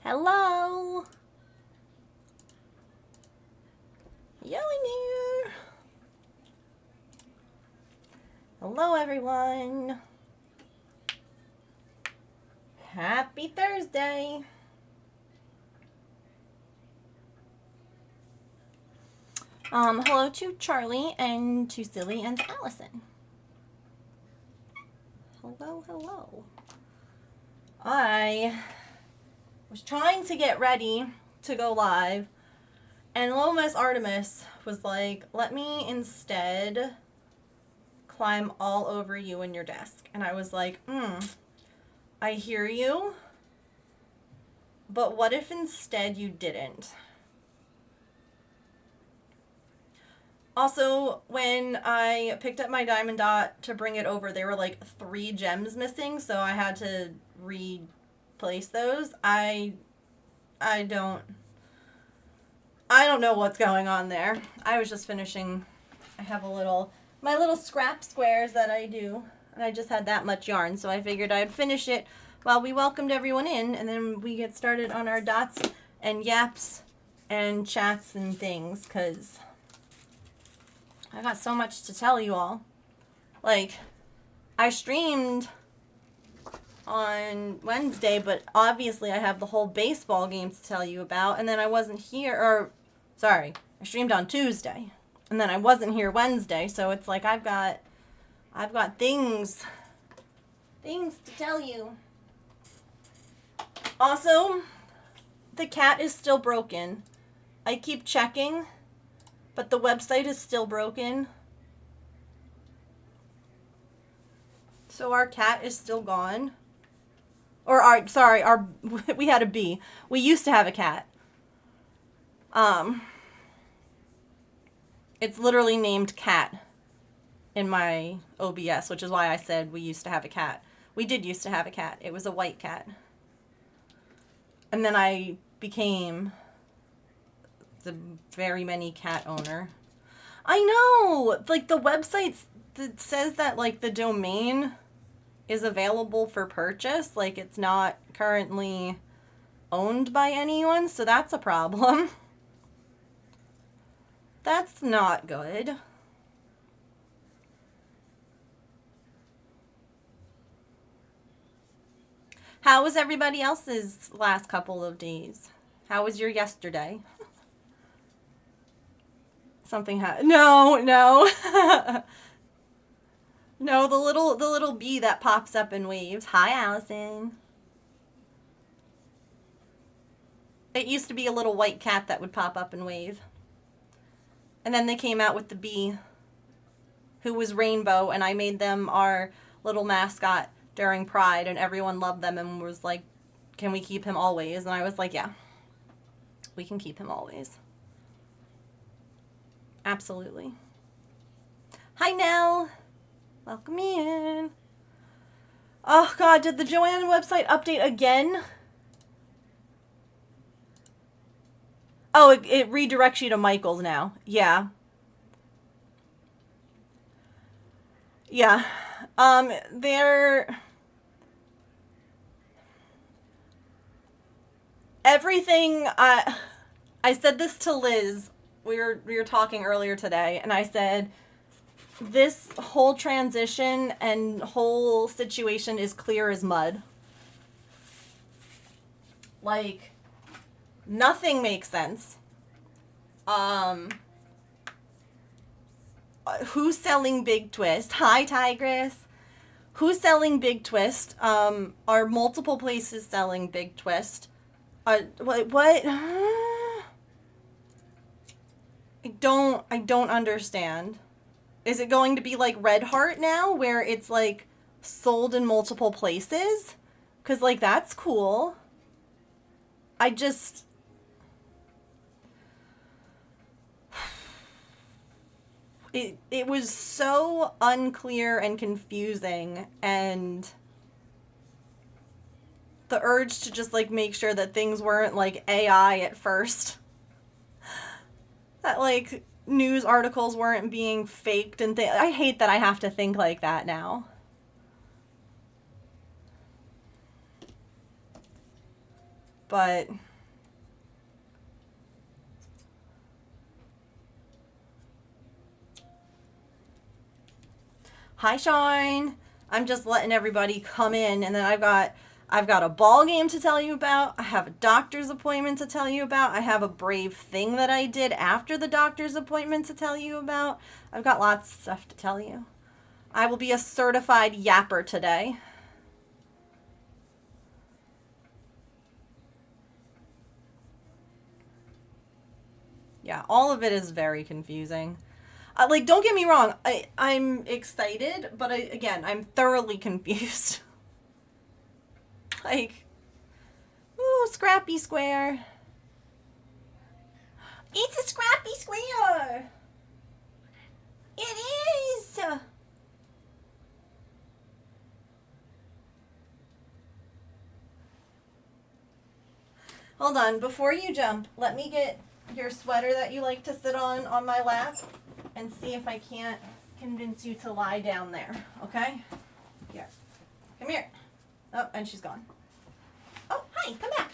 Hello. Yo in here. Hello everyone. Happy Thursday. Hello to Charlie and to Silly and to Allison. Hello, hello. I was trying to get ready to go live, and Lomas Artemis was like, let me instead climb all over you and your desk. And I was like, I hear you, but what if instead you didn't? Also, when I picked up my diamond dot to bring it over, there were like 3 gems missing, so I had to replace those. I don't know what's going on there. I was just finishing. I have my little scrap squares that I do, and I just had that much yarn, so I figured I'd finish it while we welcomed everyone in, and then we get started on our dots and yaps and chats and things, because I got so much to tell you all. Like, I streamed on Wednesday, but obviously I have the whole baseball game to tell you about, and then I wasn't here, I streamed on Tuesday, and then I wasn't here Wednesday, so it's like I've got things to tell you. Also, the cat is still broken. I keep checking, but the website is still broken. So our cat is still gone. We had a bee. We used to have a cat. It's literally named Cat in my OBS, which is why I said we used to have a cat. We did used to have a cat. It was a white cat. And then I became the very many cat owner. I know! Like, the website that says that, like, the domain is available for purchase. Like, it's not currently owned by anyone, so that's a problem. That's not good. How was everybody else's last couple of days? How was your yesterday? Something No. No, the little bee that pops up and waves. Hi, Allison. It used to be a little white cat that would pop up and wave. And then they came out with the bee, who was rainbow, and I made them our little mascot during Pride, and everyone loved them and was like, can we keep him always? And I was like, yeah, we can keep him always. Absolutely. Hi, Nell. Welcome in. Oh, God, did the Joanne website update again? Oh, it redirects you to Michael's now. Yeah. Yeah. Everything, I said this to Liz. We were talking earlier today, and I said, this whole transition and whole situation is clear as mud. Like, nothing makes sense. Who's selling Big Twist? Hi, Tigress. Who's selling Big Twist? Are multiple places selling Big Twist? What? I don't understand. Is it going to be like Red Heart now, where it's like sold in multiple places? Because, like, that's cool. It was so unclear and confusing, and the urge to just, like, make sure that things weren't, like, AI at first. That, like, news articles weren't being faked and things. I hate that I have to think like that now. but hi Shine. I'm just letting everybody come in, and then I've got a ball game to tell you about. I have a doctor's appointment to tell you about. I have a brave thing that I did after the doctor's appointment to tell you about. I've got lots of stuff to tell you. I will be a certified yapper today. Yeah, all of it is very confusing. Like, don't get me wrong, I'm excited, but again, I'm thoroughly confused. Like, ooh, Scrappy Square. It's a Scrappy Square. It is. Hold on, before you jump, let me get your sweater that you like to sit on my lap and see if I can't convince you to lie down there, okay? Here. Come here. Oh, and she's gone. Oh, hi, come back.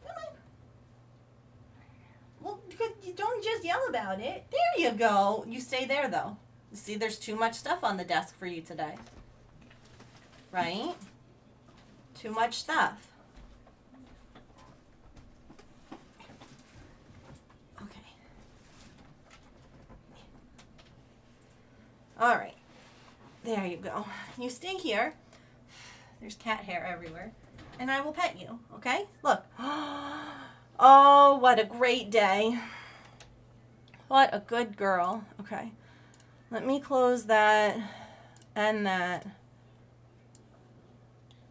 Come on. Well, you don't just yell about it. There you go. You stay there, though. You see, there's too much stuff on the desk for you today. Right? Too much stuff. Okay. All right. There you go. You stay here. There's cat hair everywhere. And I will pet you, okay? Look. Oh, what a great day. What a good girl. Okay. Let me close that and that.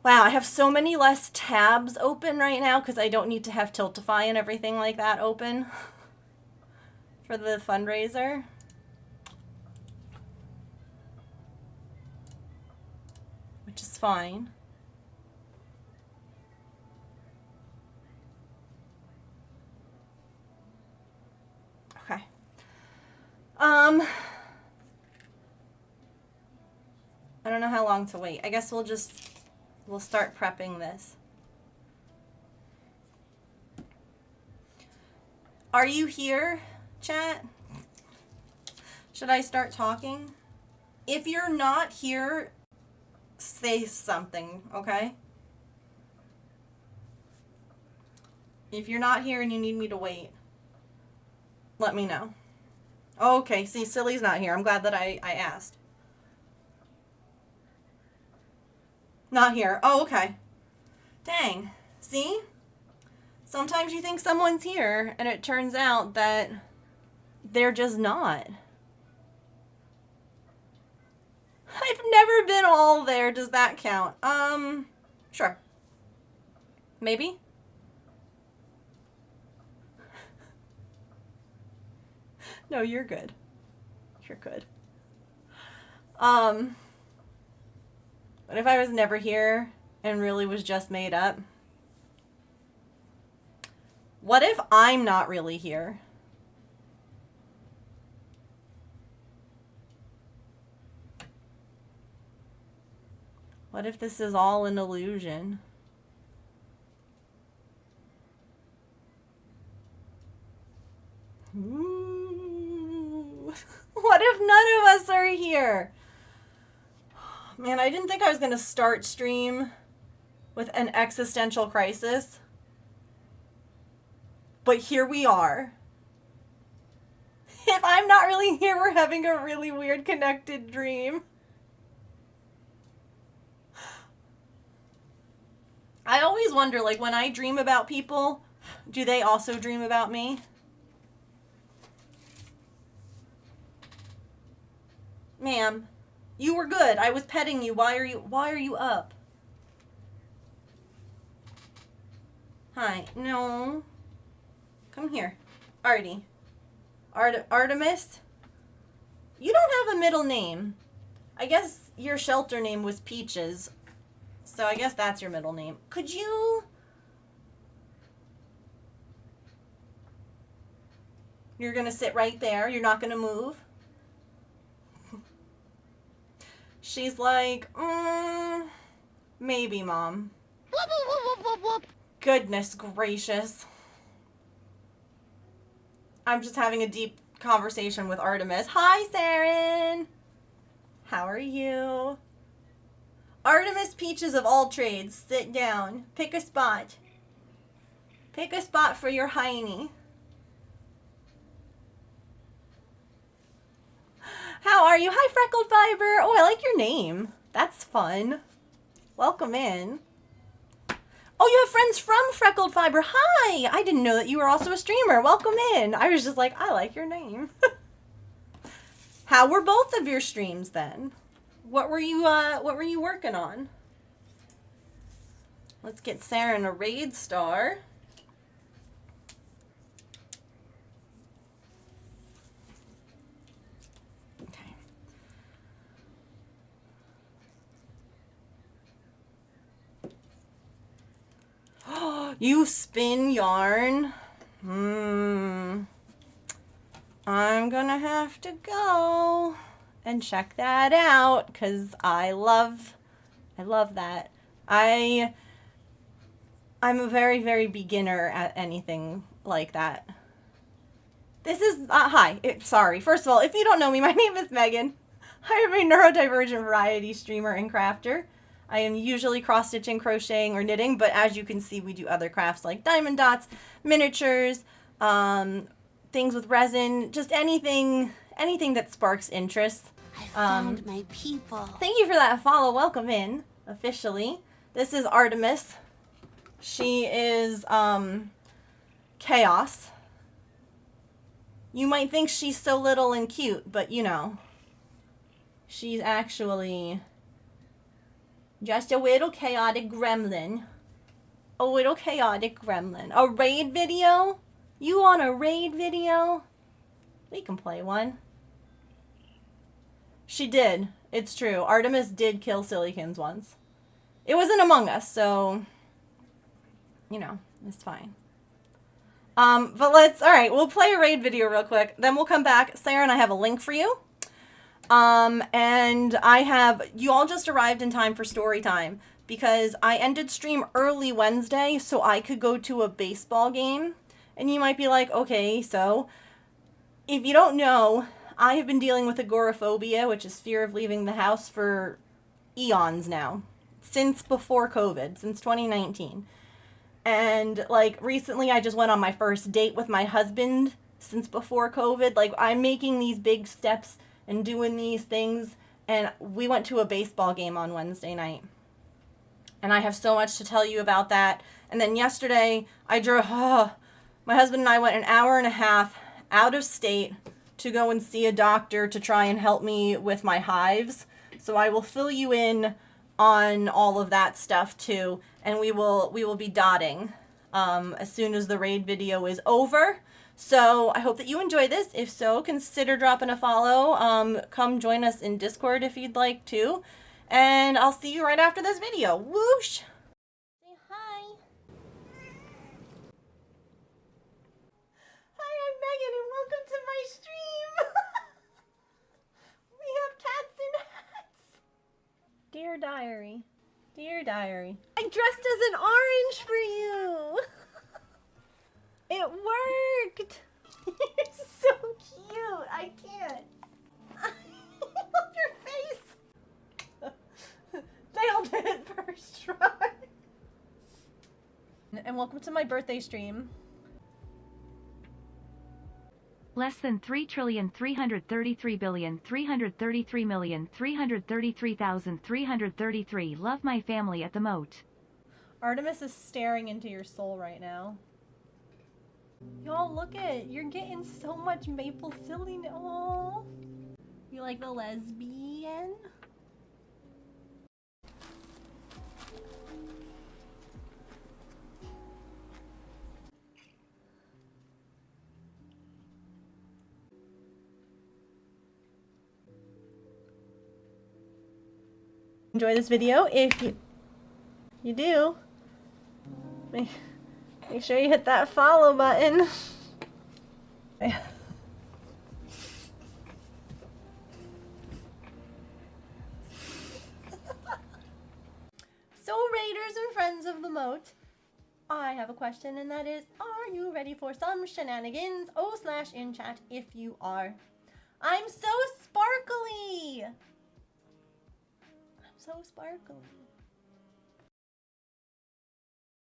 Wow, I have so many less tabs open right now because I don't need to have Tiltify and everything like that open for the fundraiser. Which is fine. Okay. I don't know how long to wait. I guess we'll start prepping this. Are you here, chat? Should I start talking? If you're not here, say something, okay? If you're not here and you need me to wait, let me know. Okay, see, Silly's not here. I'm glad that I asked. Not here. Oh, okay. Dang. See? Sometimes you think someone's here, and it turns out that they're just not. I've never been all there. Does that count? Sure. Maybe? No, you're good. You're good. What if I was never here and really was just made up? What if I'm not really here? What if this is all an illusion? Ooh. What if none of us are here? Man, I didn't think I was going to start stream with an existential crisis. But here we are. If I'm not really here, we're having a really weird connected dream. I always wonder, like, when I dream about people, do they also dream about me? Ma'am, you were good. I was petting you. Why are you up? Hi. No. Come here. Artie. Artemis? You don't have a middle name. I guess your shelter name was Peaches. So I guess that's your middle name. Could you... You're going to sit right there. You're not going to move. She's like, maybe, Mom. Goodness gracious. I'm just having a deep conversation with Artemis. Hi, Saren. How are you? Artemis Peaches of all trades, sit down. Pick a spot. Pick a spot for your hiney. How are you? Hi, Freckled Fiber. Oh, I like your name. That's fun. Welcome in. Oh, you have friends from Freckled Fiber. Hi. I didn't know that you were also a streamer. Welcome in. I was just like, I like your name. How were both of your streams then? What were you working on? Let's get Saren a raid star. You spin yarn? I'm gonna have to go and check that out because I love that. I'm a very, very beginner at anything like that. This is, hi, sorry. First of all, if you don't know me, my name is Megan. I am a neurodivergent variety streamer and crafter. I am usually cross-stitching, crocheting, or knitting, but as you can see, we do other crafts like diamond dots, miniatures, things with resin, just anything that sparks interest. I found my people. Thank you for that follow. Welcome in, officially. This is Artemis. She is, chaos. You might think she's so little and cute, but you know, she's actually just a little chaotic gremlin. A little chaotic gremlin. A raid video? You want a raid video? We can play one. She did. It's true. Artemis did kill Sillykins once. It wasn't Among Us, so, you know, it's fine. But alright, we'll play a raid video real quick. Then we'll come back. Sarah and I have a link for you. And you all just arrived in time for story time because I ended stream early Wednesday so I could go to a baseball game. And you might be like, okay, so if you don't know, I have been dealing with agoraphobia, which is fear of leaving the house, for eons now. Since before COVID, since 2019. And like recently I just went on my first date with my husband since before COVID. Like I'm making these big steps and doing these things, and we went to a baseball game on Wednesday night. And I have so much to tell you about that. And then yesterday, my husband and I went an hour and a half out of state to go and see a doctor to try and help me with my hives. So I will fill you in on all of that stuff too, and we will be dotting as soon as the raid video is over. So I hope that you enjoy this. If so, consider dropping a follow. Come join us in Discord if you'd like to. And I'll see you right after this video. Whoosh! Say hi. Hi, I'm Megan and welcome to my stream. We have cats in hats. Dear diary. Dear diary. I dressed as an orange for you. It worked! You're so cute! I can't! I love your face! Nailed it first try! And welcome to my birthday stream. Less than 3,333,333,333,333. Love my family at the moat. Artemis is staring into your soul right now. Y'all, look at it. You're getting so much maple silliness. Oh, you like the lesbian? Enjoy this video. If you do, make sure you hit that follow button. of the moat, I have a question, and that is, are you ready for some shenanigans? /in chat if you are. I'm so sparkly! I'm so sparkly.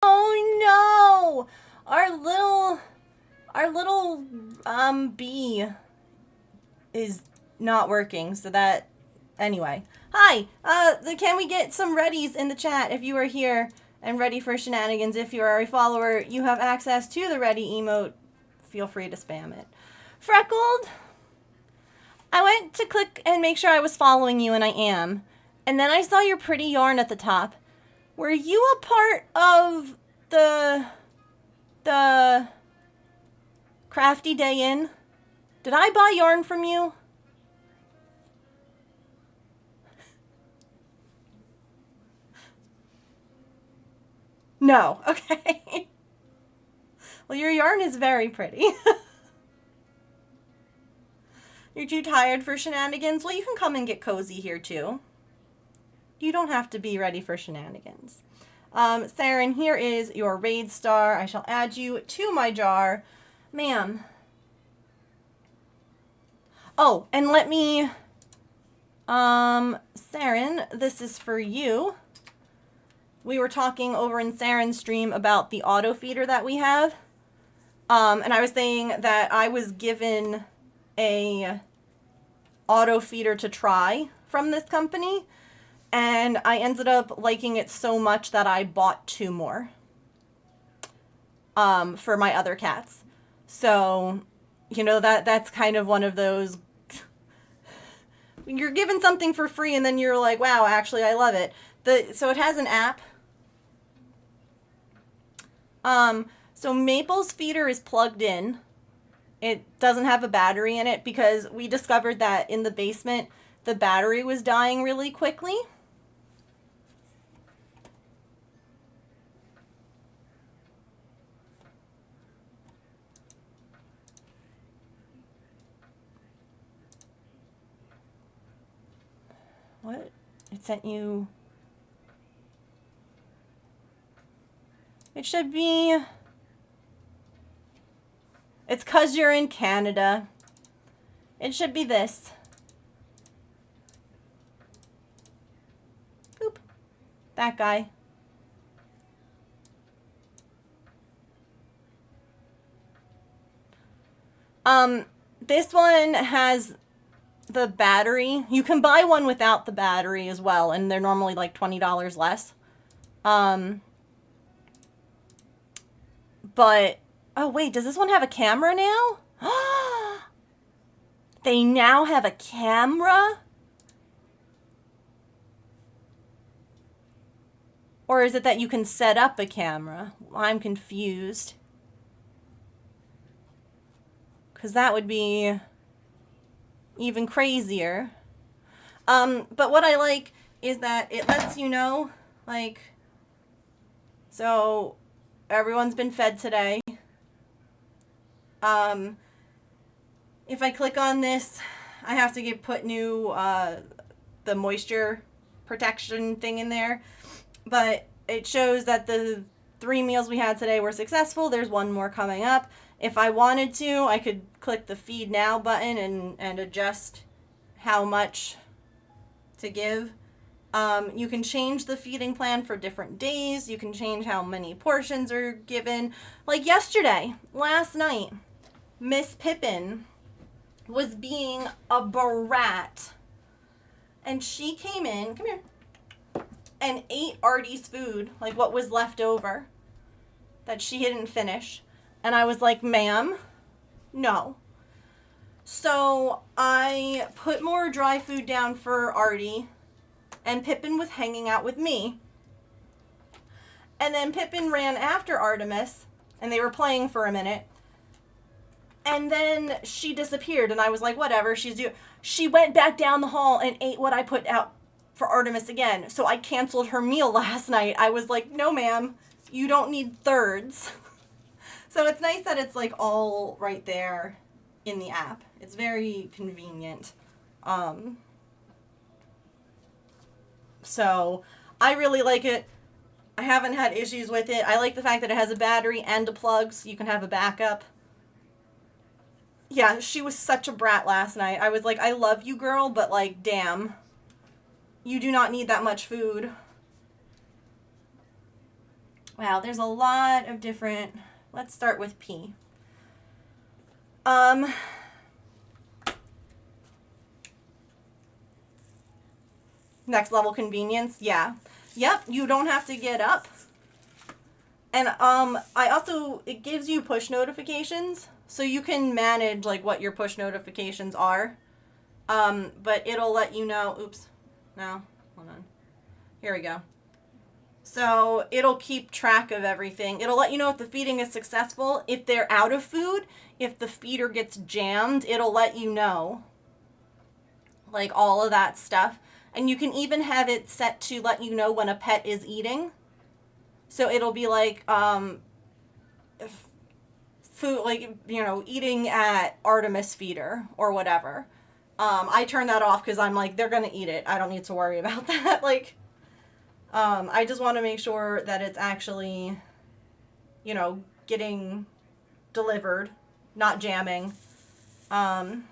Oh no! Our little bee is not working, so that anyway. Hi! Can we get some readies in the chat if you are here and ready for shenanigans? If you are a follower, you have access to the ready emote. Feel free to spam it. Freckled! I went to click and make sure I was following you, and I am. And then I saw your pretty yarn at the top. Were you a part of the Crafty Day In? Did I buy yarn from you? No. Okay. Well, your yarn is very pretty. You're too tired for shenanigans? Well, you can come and get cozy here too. You don't have to be ready for shenanigans. Saren, here is your raid star. I shall add you to my jar. Ma'am. Oh, and let me... Saren, this is for you. We were talking over in Saren's stream about the auto feeder that we have. And I was saying that I was given a auto feeder to try from this company, and I ended up liking it so much that I bought 2 more for my other cats. So, you know, that's kind of one of those, you're given something for free and then you're like, wow, actually I love it. So it has an app. So Maple's feeder is plugged in. It doesn't have a battery in it because we discovered that in the basement, the battery was dying really quickly. What? It sent you... It should be... It's 'cause you're in Canada. It should be this. Boop. That guy. This one has the battery. You can buy one without the battery as well, and they're normally like $20 less. But, oh wait, does this one have a camera now? They now have a camera? Or is it that you can set up a camera? I'm confused. Because that would be even crazier. But what I like is that it lets you know, like, so everyone's been fed today. If I click on this, I have to put new, the moisture protection thing in there. But it shows that the 3 meals we had today were successful. There's 1 more coming up. If I wanted to, I could click the feed now button and adjust how much to give. You can change the feeding plan for different days. You can change how many portions are given. Like yesterday, last night, Miss Pippin was being a brat. And she came in, come here, and ate Artie's food, like what was left over that she didn't finish. And I was like, ma'am, no. So I put more dry food down for Artie, and Pippin was hanging out with me. And then Pippin ran after Artemis, and they were playing for a minute. And then she disappeared, and I was like, whatever, she went back down the hall and ate what I put out for Artemis again. So I canceled her meal last night. I was like, no ma'am, you don't need thirds. So it's nice that it's like all right there in the app. It's very convenient. So I really like it. I haven't had issues with it. I like the fact that it has a battery and a plug, so you can have a backup. Yeah, she was such a brat last night. I was like, I love you, girl, but like, damn. You do not need that much food. Wow, there's a lot of different... Let's start with P. Next level convenience, yeah. Yep, you don't have to get up. And I also, it gives you push notifications, so you can manage like what your push notifications are. But it'll let you know, oops, no, hold on. Here we go. So it'll keep track of everything. It'll let you know if the feeding is successful. If they're out of food, if the feeder gets jammed, it'll let you know. Like all of that stuff. And you can even have it set to let you know when a pet is eating. So it'll be like food, like, you know, eating at Artemis feeder or whatever. I turn that off because I'm like, they're going to eat it. I don't need to worry about that. Like, I just want to make sure that it's actually, you know, getting delivered, not jamming. I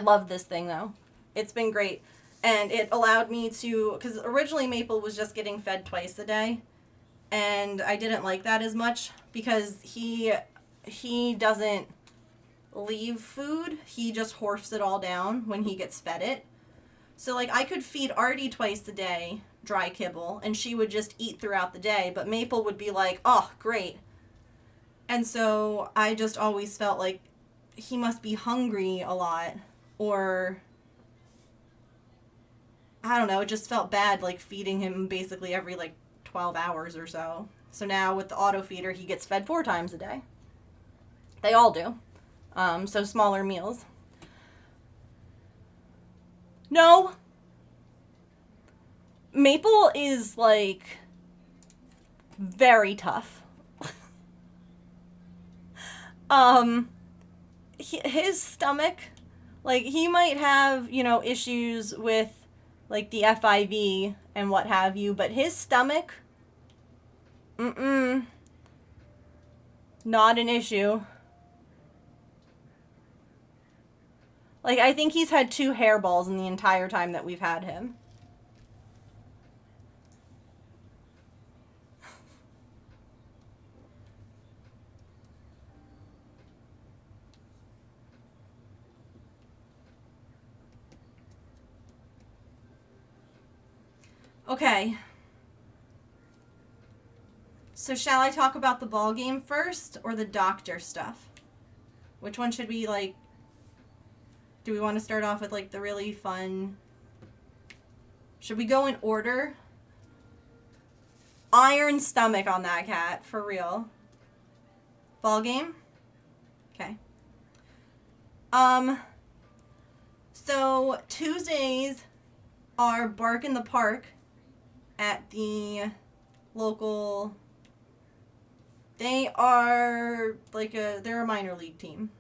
love this thing though. It's been great. And it allowed me to, because originally Maple was just getting fed twice a day. And I didn't like that as much because he doesn't leave food. He just horfs it all down when he gets fed it. So like I could feed Artie twice a day, dry kibble, and she would just eat throughout the day. But Maple would be like, oh, great. And so I just always felt like he must be hungry a lot, or I don't know, it just felt bad like feeding him basically every like 12 hours or so. So now with the auto feeder, he gets fed 4 times a day. They all do. So smaller meals. No. Maple is like very tough. His stomach, like he might have, you know, issues with like the FIV and what have you, but his stomach, not an issue. Like I think he's had 2 hairballs in the entire time that we've had him. Okay. So shall I talk about the ball game first or the doctor stuff? Which one should we like? Do we want to start off with like the really fun? Should we go in order? Iron stomach on that cat, for real. Ball game? Okay. So Tuesdays are Bark in the Park at the local. They are like they're a minor league team.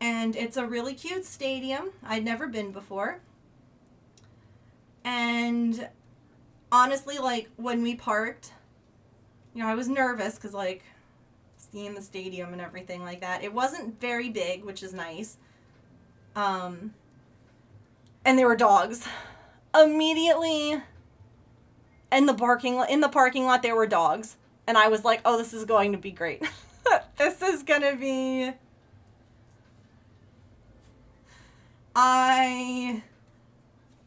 And it's a really cute stadium. I'd never been before. And honestly, like when we parked, you know, I was nervous because like seeing the stadium and everything like that. It wasn't very big, which is nice. And there were dogs. Immediately in the parking lot there were dogs, and I was like, oh, this is going to be great. This is gonna be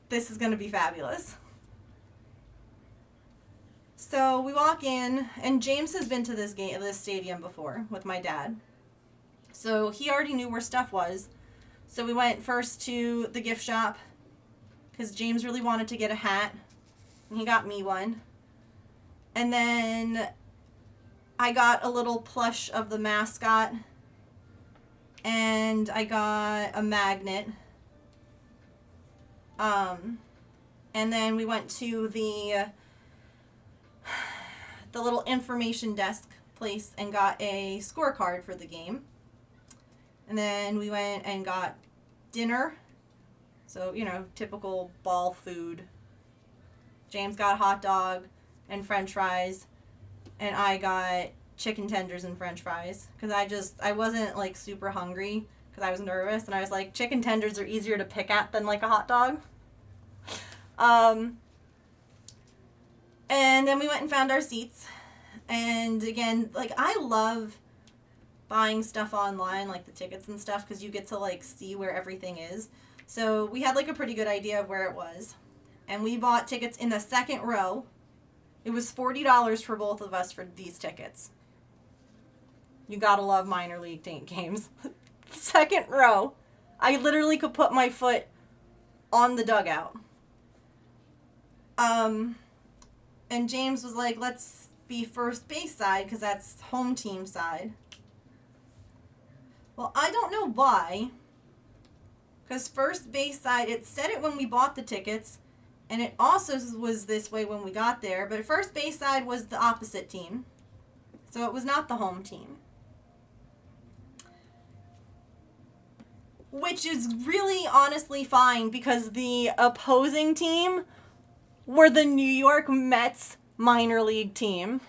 this is gonna be fabulous. So we walk in, and James has been to this stadium before with my dad, so he already knew where stuff was. So we went first to the gift shop because James really wanted to get a hat, and he got me one. And then I got a little plush of the mascot, and I got a magnet. And then we went to the little information desk place and got a scorecard for the game. And then we went and got dinner. So, you know, typical ball food. James got a hot dog and french fries, and I got chicken tenders and french fries because I wasn't like super hungry because I was nervous, and I was like, chicken tenders are easier to pick at than like a hot dog. And then we went and found our seats, and again, like, I love buying stuff online, like the tickets and stuff, because you get to like see where everything is. So we had like a pretty good idea of where it was, and we bought tickets in the second row. It was $40 for both of us for these tickets. You gotta love minor league games. Second row. I literally could put my foot on the dugout. And James was like, let's be first base side because that's home team side. Well, I don't know why. Because first base side, it said it when we bought the tickets, and it also was this way when we got there, but first base side was the opposite team. So it was not the home team. Which is really honestly fine because the opposing team were the New York Mets minor league team.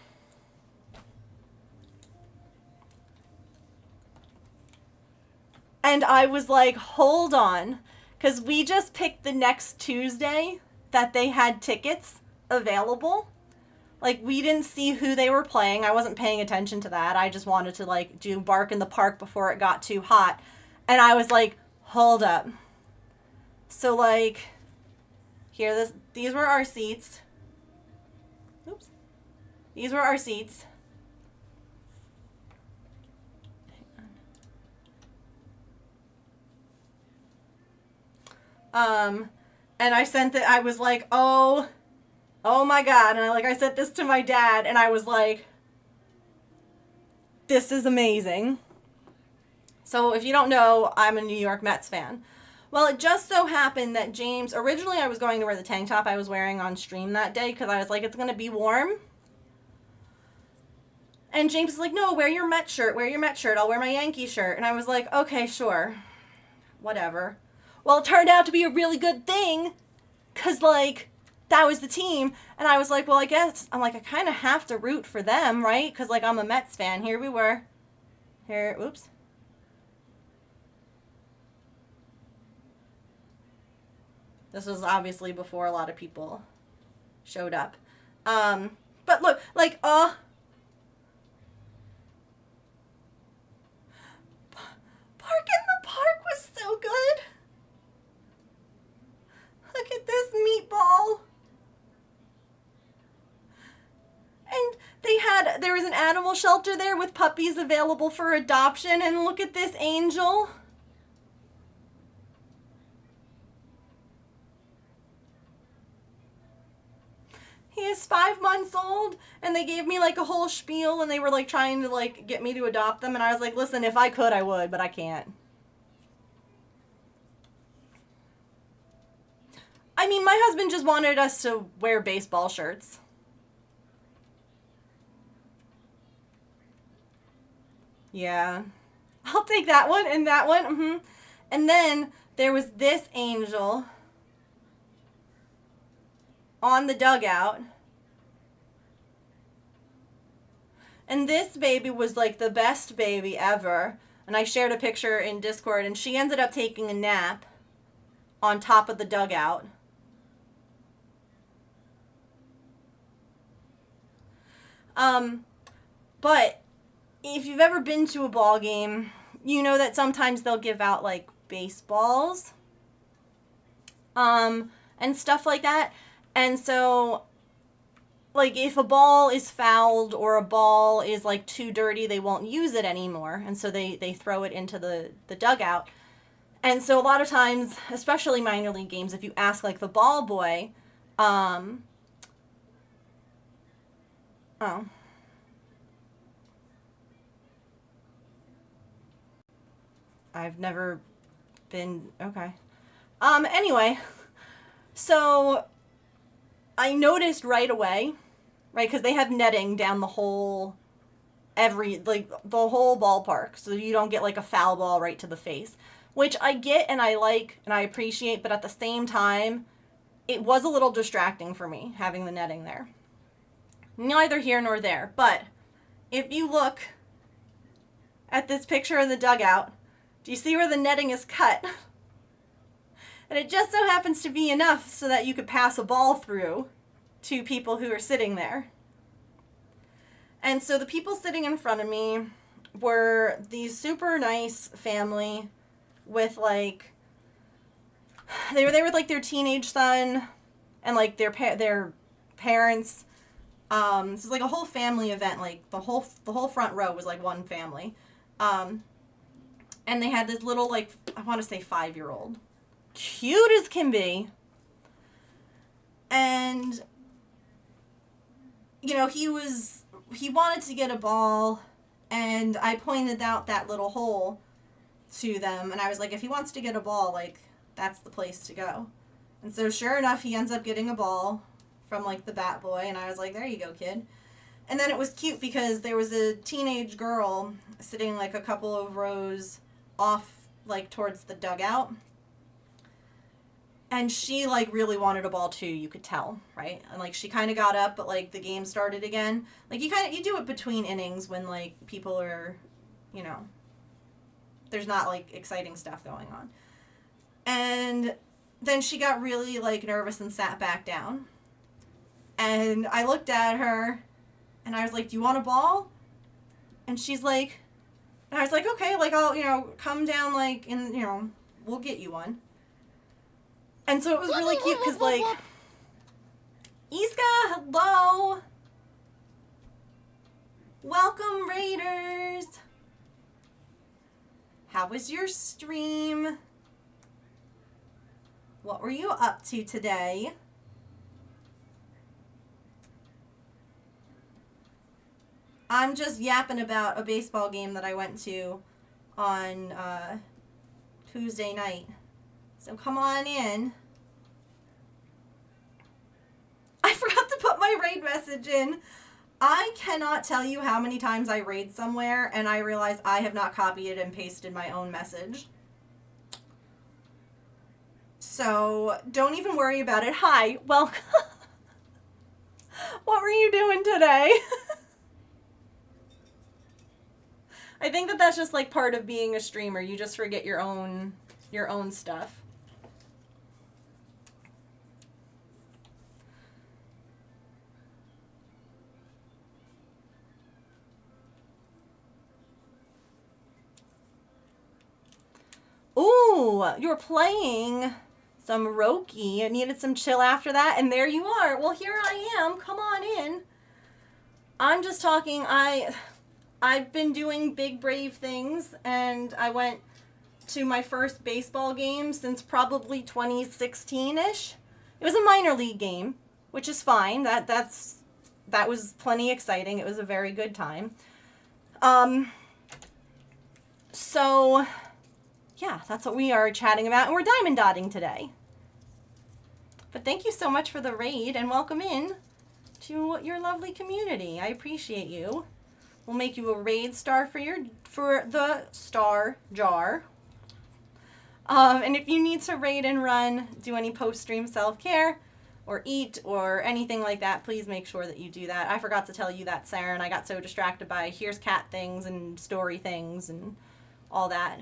And I was like, hold on, because we just picked the next Tuesday that they had tickets available. Like, we didn't see who they were playing. I wasn't paying attention to that. I just wanted to, like, do Bark in the Park before it got too hot. And I was like, hold up. So, like, these were our seats. Oops. These were our seats. And I sent it, I was like, oh my God. And I sent this to my dad, and I was like, this is amazing. So if you don't know, I'm a New York Mets fan. Well, it just so happened that James, originally I was going to wear the tank top I was wearing on stream that day because I was like, it's going to be warm. And James is like, no, wear your Mets shirt, I'll wear my Yankee shirt. And I was like, okay, sure. Whatever. Well, it turned out to be a really good thing because, like, that was the team. And I was like, well, I guess, I'm like, I kind of have to root for them, right? Because, like, I'm a Mets fan. Here we were. Oops. This was obviously before a lot of people showed up. But look, like, Park in the Park was so good. Look at this meatball. And there was an animal shelter there with puppies available for adoption, and look at this angel. He is 5 months old, and they gave me like a whole spiel, and they were like trying to like get me to adopt them, and I was like, listen, if I could, I would, but I can't. I mean, my husband just wanted us to wear baseball shirts. Yeah. I'll take that one and that one. And then there was this angel on the dugout. And this baby was like the best baby ever. And I shared a picture in Discord, and she ended up taking a nap on top of the dugout. But if you've ever been to a ball game, you know that sometimes they'll give out like baseballs, and stuff like that. And so, like, if a ball is fouled or a ball is like too dirty, they won't use it anymore. And so they throw it into the dugout. And so a lot of times, especially minor league games, if you ask like the ball boy, I've never been, okay. Anyway, so I noticed right away, right, because they have netting down the whole, the whole ballpark, so you don't get like a foul ball right to the face, which I get and I like and I appreciate, but at the same time, it was a little distracting for me having the netting there. Neither here nor there, but if you look at this picture in the dugout, do you see where the netting is cut? And it just so happens to be enough so that you could pass a ball through to people who are sitting there. And so the people sitting in front of me were these super nice family with like, they were there with like their teenage son and like their parents. This is like a whole family event. Like the whole front row was like one family. And they had this little, like, I want to say 5-year-old. Cute as can be. And, you know, he wanted to get a ball, and I pointed out that little hole to them, and I was like, if he wants to get a ball, like, that's the place to go. And so sure enough, he ends up getting a ball from, like, the bat boy, and I was like, there you go, kid. And then it was cute because there was a teenage girl sitting, like, a couple of rows off, like, towards the dugout. And she, like, really wanted a ball, too, you could tell, right? And, like, she kind of got up, but, like, the game started again. Like, you do it between innings when, like, people are, you know, there's not, like, exciting stuff going on. And then she got really, like, nervous and sat back down. And I looked at her, and I was like, do you want a ball? And she's like, and I was like, okay, like, I'll, you know, come down, like, and, you know, we'll get you one. And so it was really cute because, like, Iska, hello. Welcome, Raiders. How was your stream? What were you up to today? I'm just yapping about a baseball game that I went to on Tuesday night. So come on in. I forgot to put my raid message in. I cannot tell you how many times I raid somewhere and I realize I have not copied and pasted my own message. So don't even worry about it. Hi, welcome. What were you doing today? I think that that's just like part of being a streamer. You just forget your own stuff. Ooh, you're playing some Roki. I needed some chill after that, and there you are. Well, here I am. Come on in. I'm just talking. I've been doing big brave things, and I went to my first baseball game since probably 2016-ish. It was a minor league game, which is fine. That was plenty exciting. It was a very good time. So yeah, that's what we are chatting about, and we're diamond dotting today. But thank you so much for the raid, and welcome in to your lovely community. I appreciate you. We'll make you a raid star for the star jar. And if you need to raid and run, do any post-stream self-care, or eat, or anything like that, please make sure that you do that. I forgot to tell you that, Sarah, and I got so distracted by here's cat things and story things and all that.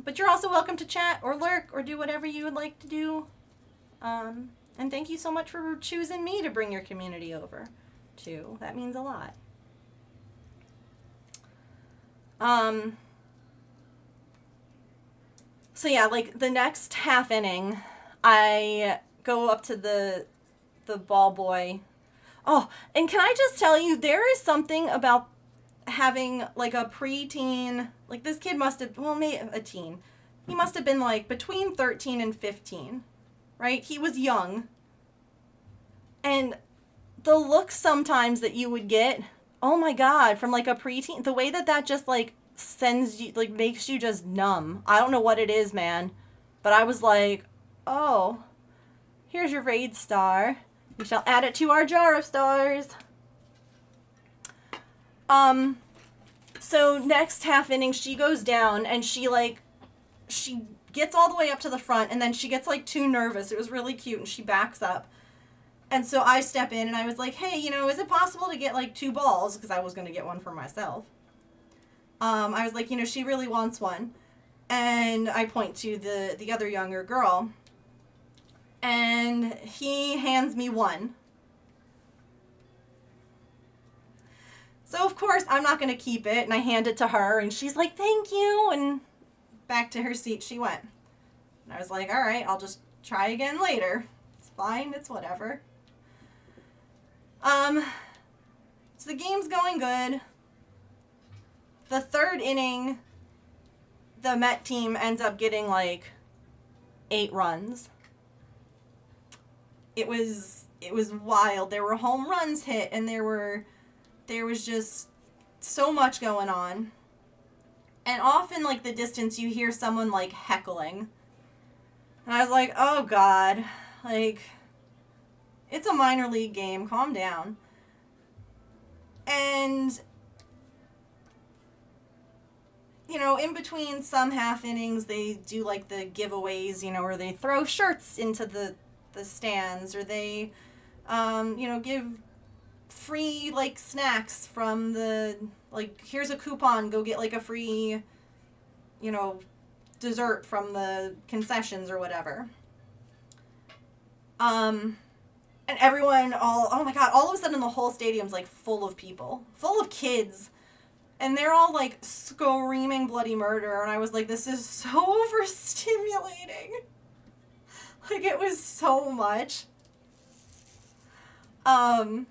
But you're also welcome to chat or lurk or do whatever you would like to do. And thank you so much for choosing me to bring your community over to. That means a lot. So yeah, like the next half inning, I go up to the ball boy. Oh, and can I just tell you, there is something about having like a preteen, like this kid must have, well, maybe a teen. He must have been like between 13 and 15, right? He was young. And the looks sometimes that you would get, oh my God, from like a preteen, the way that just like sends you, like makes you just numb. I don't know what it is, man. But I was like, oh, here's your raid star. We shall add it to our jar of stars. So next half inning, she goes down and she like she gets all the way up to the front, and then she gets like too nervous. It was really cute, and she backs up. And so I step in, and I was like, hey, is it possible to get like 2 balls? Because I was going to get one for myself. I was like, she really wants one. And I point to the other younger girl. And he hands me one. So, of course, I'm not going to keep it. And I hand it to her. And she's like, thank you. And back to her seat she went. And I was like, all right, I'll just try again later. It's fine. It's whatever. So the game's going good. The 3rd inning, the Met team ends up getting like 8 runs. It was wild. There were home runs hit, and there was just so much going on. And often, like, the distance, you hear someone like heckling. And I was like, oh God, like, it's a minor league game, calm down. And in between some half innings, they do like the giveaways, where they throw shirts into the stands, or they, give free like snacks from the, like, here's a coupon, go get like a free, dessert from the concessions or whatever. And everyone, oh my God, all of a sudden the whole stadium's like full of people, full of kids. And they're all, like, screaming bloody murder. And I was like, this is so overstimulating. Like, it was so much. And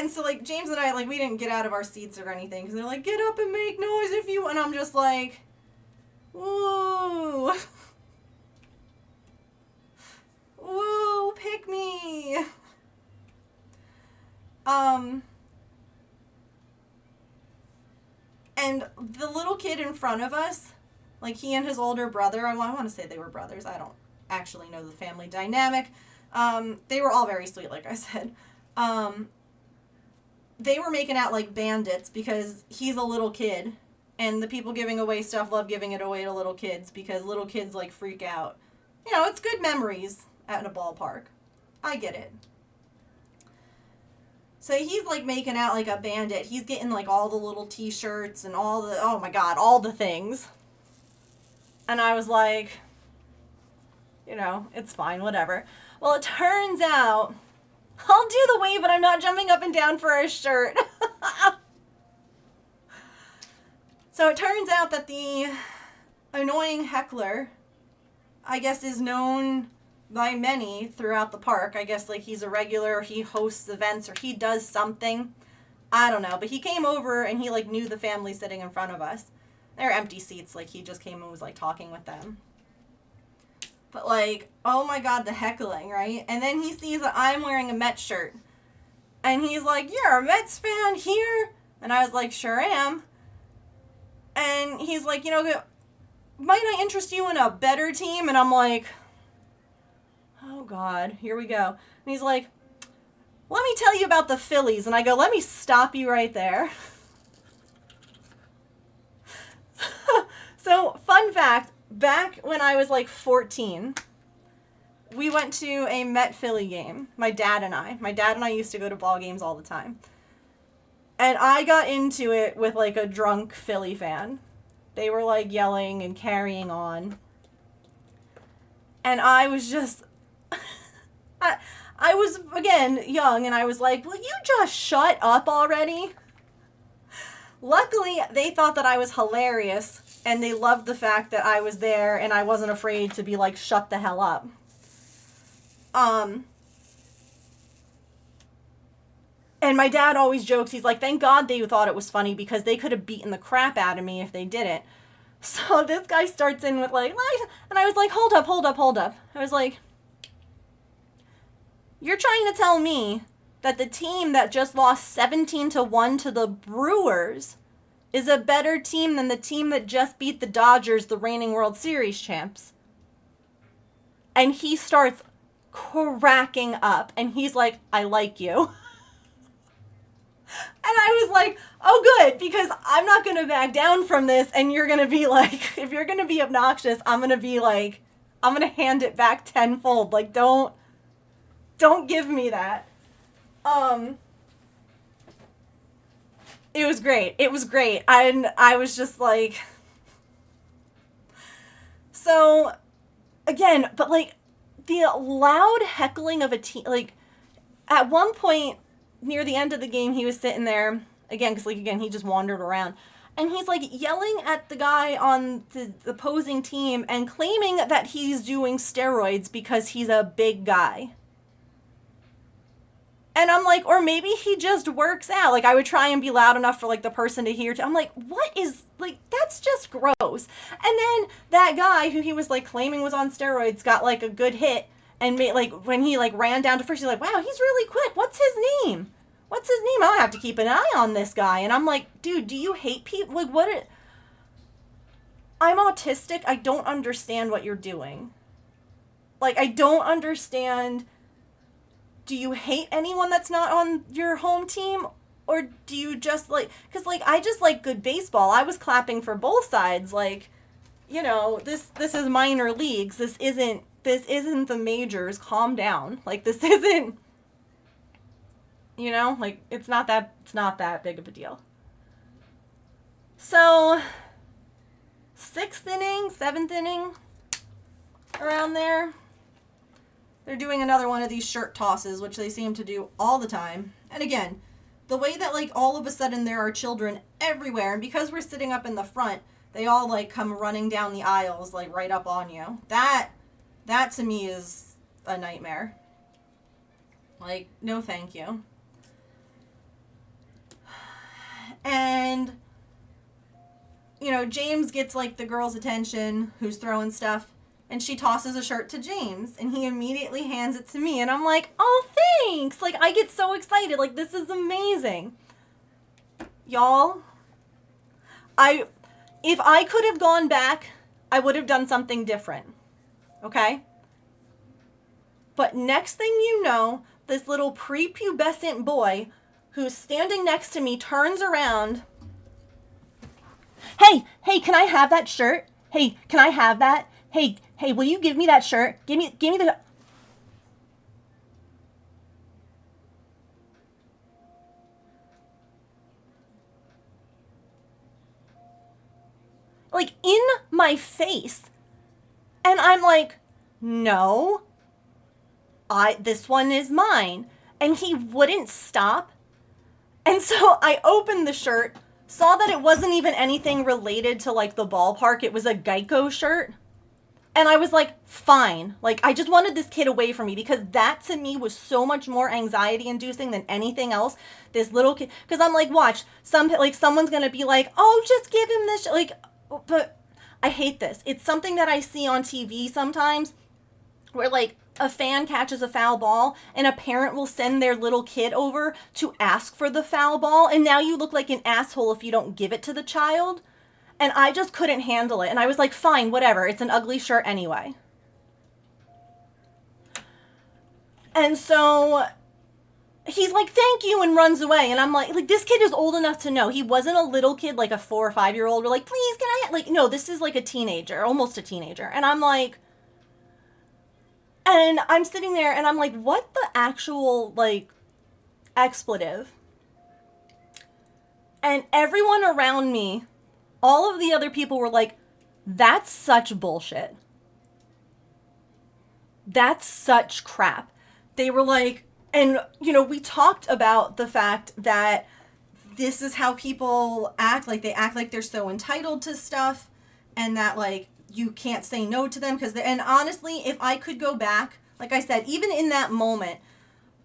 so, like, James and I, like, we didn't get out of our seats or anything. Because they're like, get up and make noise if you... And I'm just like, woo. Woo, pick me. And the little kid in front of us, like, he and his older brother, I want to say they were brothers. I don't actually know the family dynamic. They were all very sweet, like I said. They were making out like bandits because he's a little kid. And the people giving away stuff love giving it away to little kids because little kids, like, freak out. It's good memories at a ballpark. I get it. So he's, like, making out like a bandit. He's getting, like, all the little t-shirts and all the, oh my God, all the things. And I was like, it's fine, whatever. Well, it turns out, I'll do the wave, but I'm not jumping up and down for a shirt. So it turns out that the annoying heckler, I guess, is known by many throughout the park. I guess, like, he's a regular, or he hosts events, or he does something. I don't know. But he came over, and he, like, knew the family sitting in front of us. They're empty seats. Like, he just came and was, like, talking with them. But, like, oh my God, the heckling, right? And then he sees that I'm wearing a Mets shirt. And he's like, you're a Mets fan here? And I was like, sure am. And he's like, might I interest you in a better team? And I'm like... oh God, here we go. And he's like, let me tell you about the Phillies. And I go, let me stop you right there. So, fun fact, back when I was like 14, we went to a Met Philly game, my dad and I. My dad and I used to go to ball games all the time. And I got into it with like a drunk Philly fan. They were like yelling and carrying on. And I was just... I was, again, young, and I was like, will you just shut up already? Luckily, they thought that I was hilarious, and they loved the fact that I was there, and I wasn't afraid to be like, shut the hell up. And my dad always jokes, he's like, thank God they thought it was funny, because they could have beaten the crap out of me if they didn't. So this guy starts in with like, and I was like, hold up. I was like... you're trying to tell me that the team that just lost 17-1 to the Brewers is a better team than the team that just beat the Dodgers, the reigning World Series champs? And he starts cracking up, and he's like, I like you. And I was like, oh, good, because I'm not going to back down from this. And you're going to be like, if you're going to be obnoxious, I'm going to be like, I'm going to hand it back tenfold. Like, don't give me that. It was great. It was great. And I was just like, so again, but like the loud heckling of a team, like at one point near the end of the game, he was sitting there again, because like, again, he just wandered around and he's like yelling at the guy on the opposing team and claiming that he's doing steroids because he's a big guy. And I'm like, or maybe he just works out. Like, I would try and be loud enough for, like, the person to hear. I'm like, what is, like, that's just gross. And then that guy who he was, like, claiming was on steroids got, like, a good hit. And, made, like, when he, like, ran down to first, he's like, wow, he's really quick. What's his name? What's his name? I'll have to keep an eye on this guy. And I'm like, dude, do you hate people? Like, what? I'm autistic. I don't understand what you're doing. Like, I don't understand. Do you hate anyone that's not on your home team? Or do you just like, because like, I just like good baseball. I was clapping for both sides. Like, you know, this is minor leagues. This isn't the majors. Calm down. Like, this isn't, you know, like, it's not that big of a deal. So, 6th inning, 7th inning, around there. They're doing another one of these shirt tosses, which they seem to do all the time. And again, the way that, like, all of a sudden there are children everywhere, and because we're sitting up in the front, they all, like, come running down the aisles, like, right up on you. That to me is a nightmare. Like, no thank you. And, you know, James gets, like, the girl's attention who's throwing stuff. And she tosses a shirt to James, and he immediately hands it to me. And I'm like, oh, thanks. Like, I get so excited. Like, this is amazing. Y'all, if I could have gone back, I would have done something different. Okay? But next thing you know, this little prepubescent boy who's standing next to me turns around. Hey, can I have that shirt? Hey, can I have that? Hey, will you give me that shirt? Give me the... Like, in my face. And I'm like, no, this one is mine. And he wouldn't stop. And so I opened the shirt, saw that it wasn't even anything related to, like, the ballpark. It was a Geico shirt. And I was like, fine. Like, I just wanted this kid away from me because that to me was so much more anxiety inducing than anything else. This little kid, because I'm like, watch, someone's going to be like, oh, just give him this. Like, but I hate this. It's something that I see on TV sometimes where like a fan catches a foul ball and a parent will send their little kid over to ask for the foul ball. And now you look like an asshole if you don't give it to the child. And I just couldn't handle it. And I was like, fine, whatever. It's an ugly shirt anyway. And so he's like, thank you, and runs away. And I'm like, this kid is old enough to know. He wasn't a little kid, like a 4 or 5 year old. We're like, please, can I? Like, no, this is like a teenager, almost a teenager. And I'm like, and I'm sitting there and I'm like, what the actual, like, expletive? And everyone around me, all of the other people were like, that's such bullshit. That's such crap. They were like, and, you know, we talked about the fact that this is how people act. Like, they act like they're so entitled to stuff and that, like, you can't say no to them. And honestly, if I could go back, like I said, even in that moment,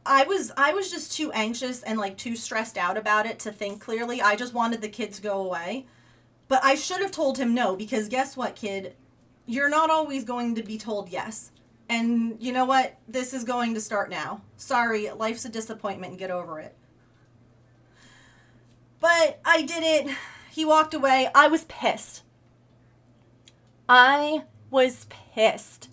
I was just too anxious and, like, too stressed out about it to think clearly. I just wanted the kid to go away. But I should have told him no, because guess what, kid? You're not always going to be told yes. And you know what? This is going to start now. Sorry, life's a disappointment. Get over it. But I did it. He walked away. I was pissed. I was pissed.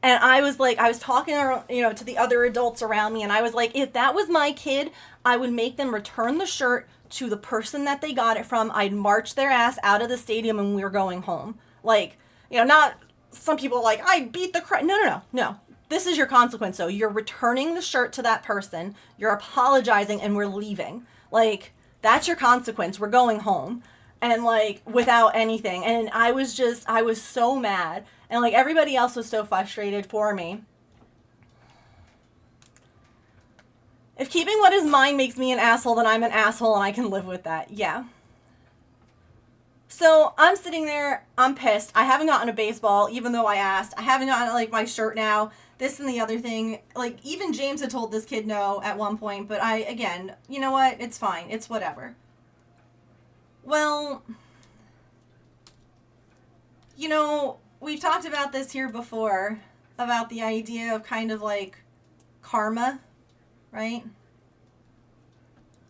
And I was like, I was talking, you know, to the other adults around me, and I was like, if that was my kid, I would make them return the shirt to the person that they got it from. I'd march their ass out of the stadium and we were going home. Like, not some people like, I beat the crap. No. This is your consequence, though. You're returning the shirt to that person. You're apologizing and we're leaving. Like, that's your consequence. We're going home. And like, without anything. And I was so mad. And like, everybody else was so frustrated for me. If keeping what is mine makes me an asshole, then I'm an asshole and I can live with that. Yeah. So I'm sitting there, I'm pissed. I haven't gotten a baseball, even though I asked. I haven't gotten like my shirt now, this and the other thing. Like, even James had told this kid no at one point, but again, you know what? It's fine. It's whatever. Well, we've talked about this here before, about the idea of kind of like karma, right?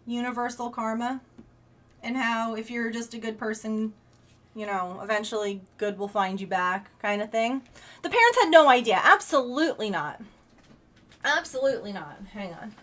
Universal karma. And how if you're just a good person, eventually good will find you back, kind of thing. The parents had no idea. Absolutely not. Absolutely not. Hang on.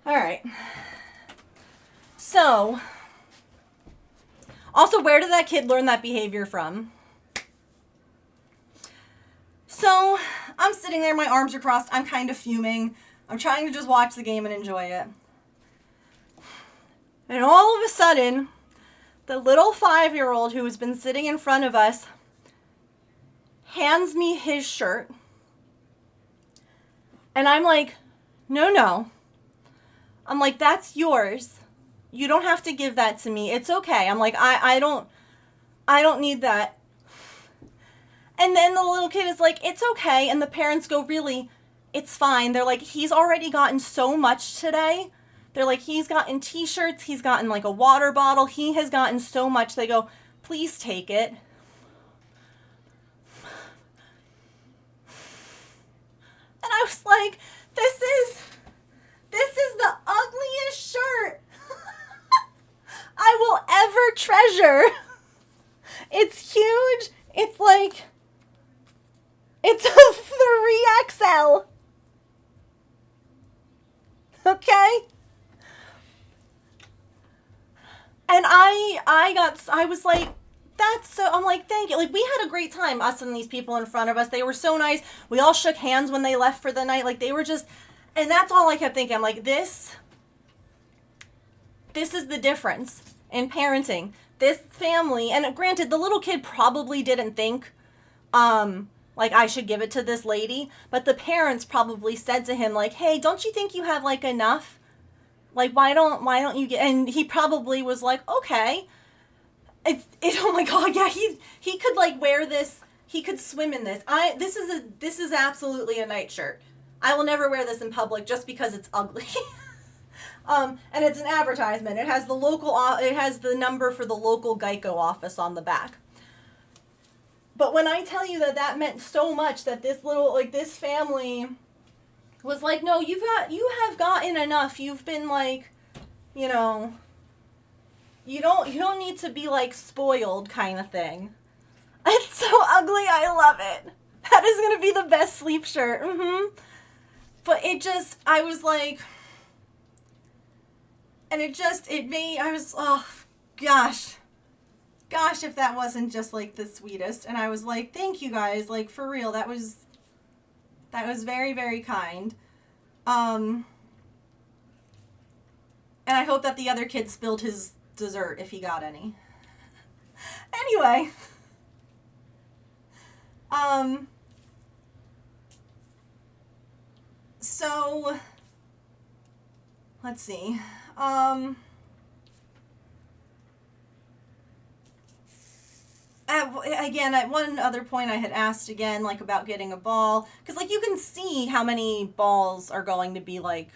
All right. So, also, where did that kid learn that behavior from? So, I'm sitting there, my arms are crossed, I'm kind of fuming. I'm trying to just watch the game and enjoy it. And all of a sudden, the little 5-year-old who has been sitting in front of us hands me his shirt. And I'm like, no. I'm like, that's yours. You don't have to give that to me. It's okay. I'm like, I don't need that. And then the little kid is like, it's okay. And the parents go, really, it's fine. They're like, he's already gotten so much today. They're like, he's gotten t-shirts. He's gotten like a water bottle. He has gotten so much. They go, please take it. And I was like, this is the ugliest shirt I will ever treasure. It's huge. It's like, it's a 3XL. Okay? And I was like, that's so, I'm like, thank you. Like, we had a great time, us and these people in front of us. They were so nice. We all shook hands when they left for the night. Like, they were just, and that's all I kept thinking. I'm like, this is the difference in parenting. This family, and granted, the little kid probably didn't think, like, I should give it to this lady, but the parents probably said to him, like, hey, don't you think you have, like, enough? Like, why don't you get, and he probably was like, okay. Oh my God, yeah, he could, like, wear this, he could swim in this. This is absolutely a nightshirt. I will never wear this in public just because it's ugly. And it's an advertisement. It has the number for the local Geico office on the back. But when I tell you that meant so much, that this family was like, no, you have gotten enough. You've been like, you don't need to be like spoiled kind of thing. It's so ugly. I love it. That is going to be the best sleep shirt. But I was like, and I was, oh, gosh, if that wasn't just, like, the sweetest. And I was like, thank you guys, like, for real, that was very, very kind. And I hope that the other kid spilled his dessert, if he got any. Anyway, so, let's see. Again, at one other point I had asked again, like, about getting a ball. Because, like, you can see how many balls are going to be, like,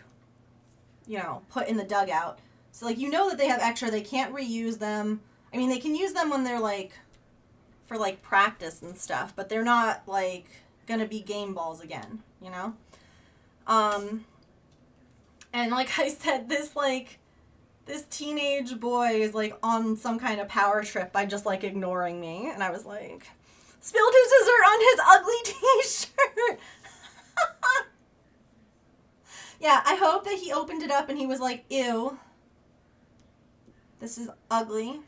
put in the dugout. So, like, that they have extra. They can't reuse them. I mean, they can use them when they're, like, for like practice and stuff, but they're not like gonna be game balls again, you know? And like I said, this teenage boy is like on some kind of power trip by just like ignoring me, and I was like, spilled his dessert on his ugly t-shirt. Yeah, I hope that he opened it up and he was like, ew, this is ugly.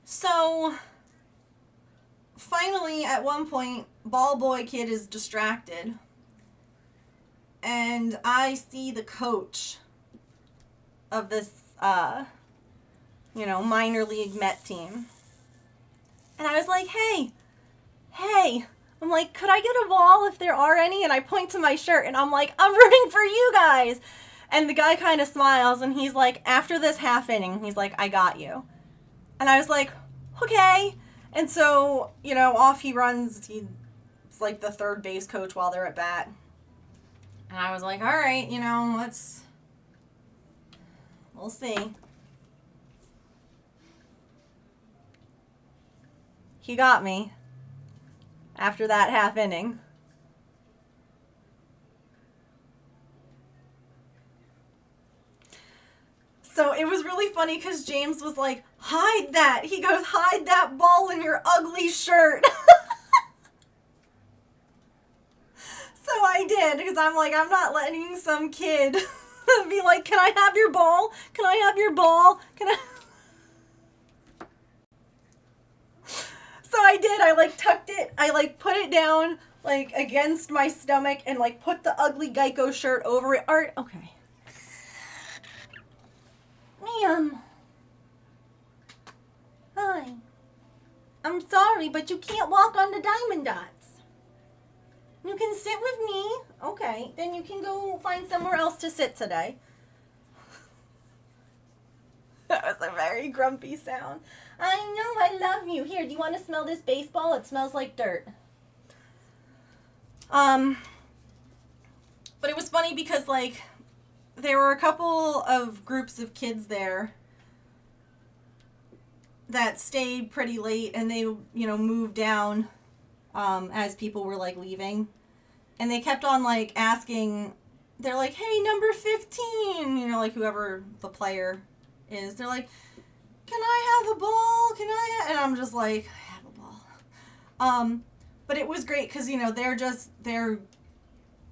So finally at one point, ball boy kid is distracted, and I see the coach of this minor league Met team, and I was like, hey, I'm like, could I get a ball if there are any? And I point to my shirt and I'm like, I'm rooting for you guys. And the guy kind of smiles and he's like, after this half inning, he's like, I got you. And I was like, okay. And so, off he runs. He's like the third base coach while they're at bat. And I was like, all right, we'll see. He got me after that half inning. So it was really funny because James was like, hide that. He goes, hide that ball in your ugly shirt. So I did, because I'm like, I'm not letting some kid be like, can I have your ball? Can I have your ball? So I did. I tucked it. I put it down against my stomach and put the ugly Geico shirt over it. Art, okay. Ma'am. Hi. I'm sorry, but you can't walk on the diamond dots. You can sit with me. Okay, then you can go find somewhere else to sit today. That was a very grumpy sound. I know, I love you. Here, do you want to smell this baseball? It smells like dirt. But it was funny because, there were a couple of groups of kids there that stayed pretty late, and they, moved down as people were, leaving. And they kept on, asking, they're like, hey, number 15, whoever the player is. They're like, can I have a ball? And I'm just like, I have a ball. But it was great because, they're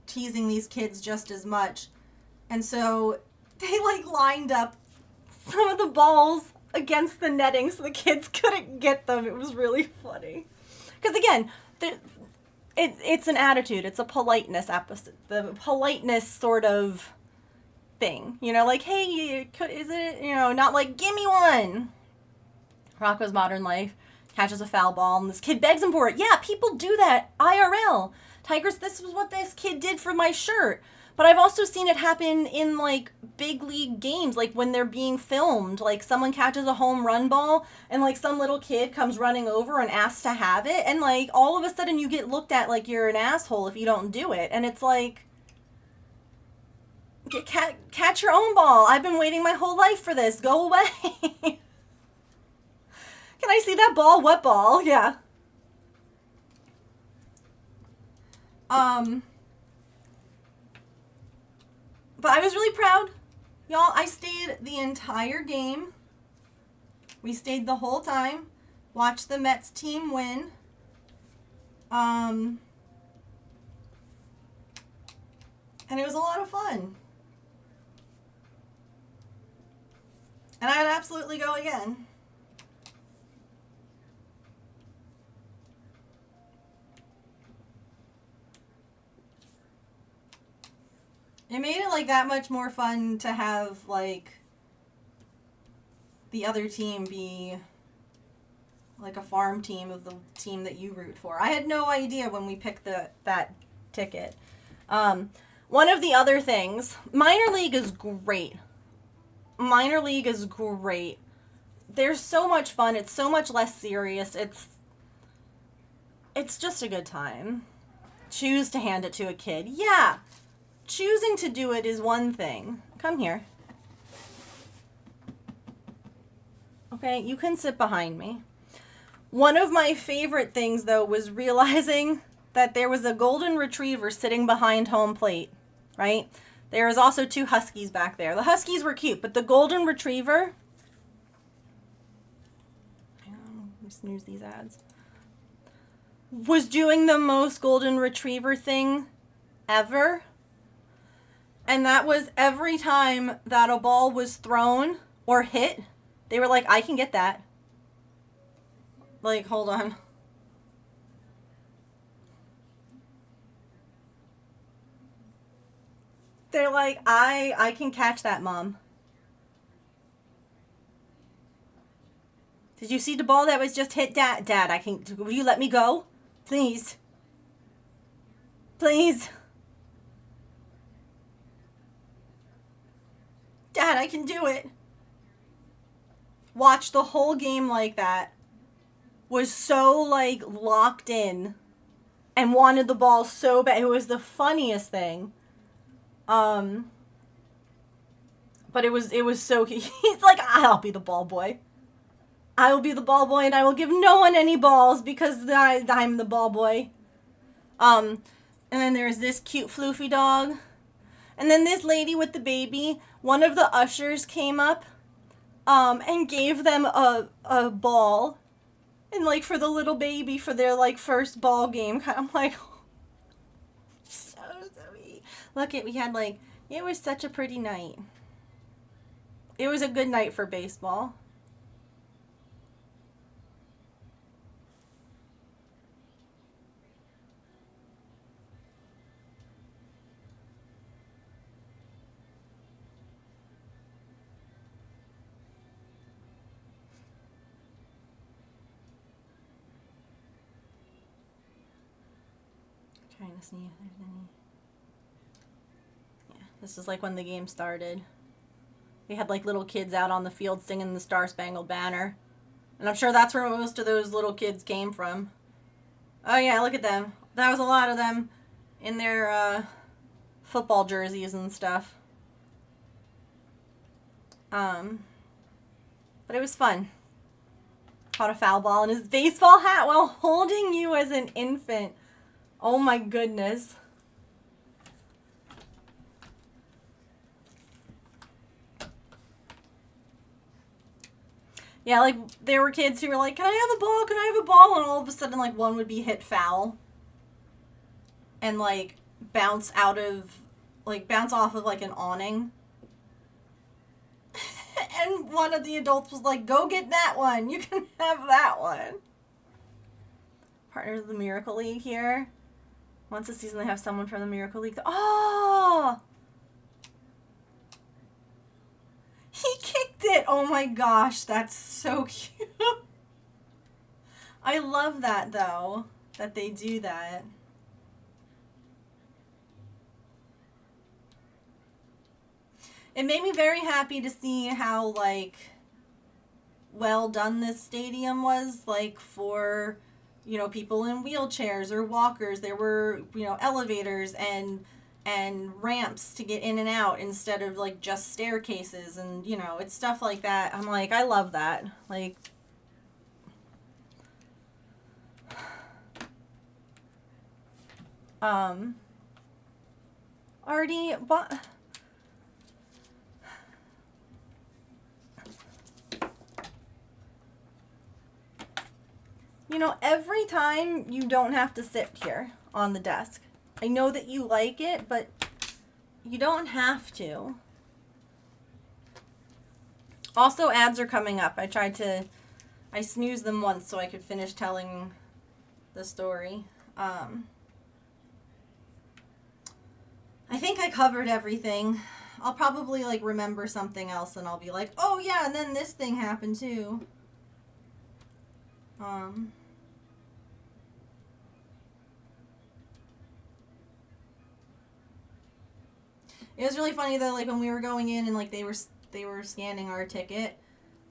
teasing these kids just as much. And so they, lined up some of the balls against the netting so the kids couldn't get them. It was really funny. Because, again, it's an attitude. It's a politeness episode. The politeness sort of thing. Hey, is it, not give me one. Rocco's Modern Life catches a foul ball and this kid begs him for it. Yeah, people do that IRL. Tigers, this was what this kid did for my shirt. But I've also seen it happen in, big league games, when they're being filmed. Someone catches a home run ball, and, some little kid comes running over and asks to have it, and, all of a sudden you get looked at like you're an asshole if you don't do it. And it's catch your own ball. I've been waiting my whole life for this. Go away. Can I see that ball? What ball? Yeah. But I was really proud. Y'all, I stayed the entire game. We stayed the whole time. Watched the Mets team win. And it was a lot of fun. And I would absolutely go again. It made it that much more fun to have the other team be a farm team of the team that you root for. I had no idea when we picked that ticket. One of the other things, minor league is great. Minor league is great. There's so much fun. It's so much less serious. It's just a good time. Choose to hand it to a kid. Yeah. Choosing to do it is one thing. Come here. Okay, you can sit behind me. One of my favorite things, though, was realizing that there was a golden retriever sitting behind home plate, right? There was also 2 huskies back there. The huskies were cute, but the golden retriever... Snooze these ads. Was doing the most golden retriever thing ever. And that was every time that a ball was thrown or hit, they were like, I can get that. Like, hold on. They're like, I can catch that, Mom. Did you see the ball that was just hit, Dad? Dad, I can... Will you let me go? Please. Please. Dad, I can do it. Watch the whole game like that. Was so, like, locked in. And wanted the ball so bad. It was the funniest thing. But it was so... He's like, I'll be the ball boy. I will be the ball boy and I will give no one any balls because I'm the ball boy. And then there's this cute floofy dog. And then this lady with the baby, one of the ushers came up and gave them a ball. And like for the little baby for their like first ball game. I'm like, so sweet. Look, we had like, it was such a pretty night. It was a good night for baseball. Trying to see if there's any. Yeah, this is like when the game started. We had like little kids out on the field singing the Star Spangled Banner. And I'm sure that's where most of those little kids came from. Oh yeah, look at them. That was a lot of them in their football jerseys and stuff. But it was fun. Caught a foul ball in his baseball hat while holding you as an infant. Oh my goodness. Yeah, like, there were kids who were like, can I have a ball? Can I have a ball? And all of a sudden, like, one would be hit foul. And, like, bounce off of, like, an awning. And one of the adults was like, go get that one. You can have that one. Partners of the Miracle League here. Once a season, they have someone from the Miracle League. Oh! He kicked it! Oh my gosh, that's so cute. I love that, though, that they do that. It made me very happy to see how, like, well done this stadium was, like, for, you know, people in wheelchairs or walkers. There were, you know, elevators and ramps to get in and out instead of, like, just staircases, and, you know, it's stuff like that. I'm like, I love that. Like, Artie, what? You know, every time you don't have to sit here on the desk. I know that you like it, but you don't have to. Also, ads are coming up. I snoozed them once so I could finish telling the story. I think I covered everything. I'll probably, like, remember something else and I'll be like, oh yeah, and then this thing happened too. It was really funny though, like when we were going in and like they were scanning our ticket,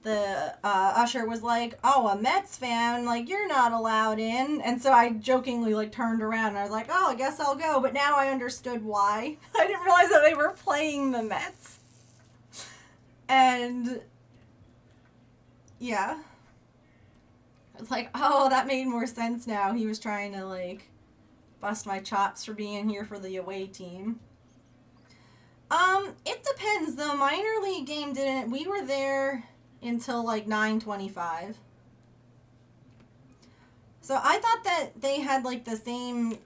the usher was like, "Oh, a Mets fan, like you're not allowed in." And so I jokingly like turned around and I was like, "Oh, I guess I'll go." But now I understood why. I didn't realize that they were playing the Mets. And Yeah. It's like, oh, that made more sense now. He was trying to, like, bust my chops for being here for the away team. It depends. The minor league game didn't. We were there until like 9:25. So I thought that they had like the same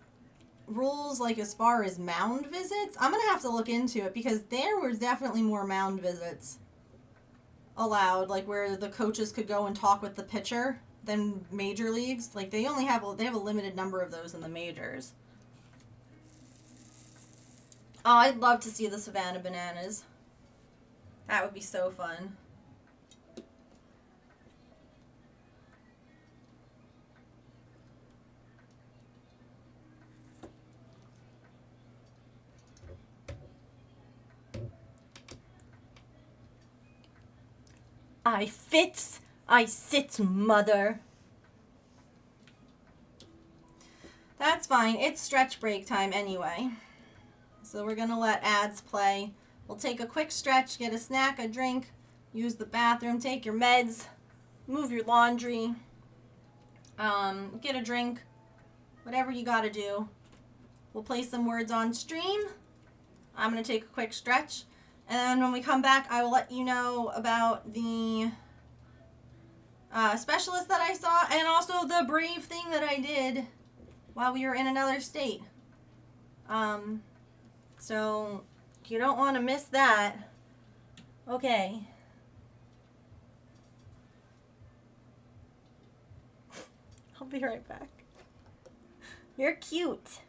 rules like as far as mound visits. I'm gonna have to look into it because there was definitely more mound visits allowed, like where the coaches could go and talk with the pitcher than major leagues. Like they have a limited number of those in the majors. Oh, I'd love to see the Savannah Bananas. That would be so fun. I sit, mother. That's fine. It's stretch break time anyway. So we're going to let ads play. We'll take a quick stretch, get a snack, a drink, use the bathroom, take your meds, move your laundry, get a drink, whatever you got to do. We'll play some words on stream. I'm going to take a quick stretch. And then when we come back, I will let you know about the specialist that I saw and also the brave thing that I did while we were in another state. So you don't want to miss that. Okay. I'll be right back. You're cute.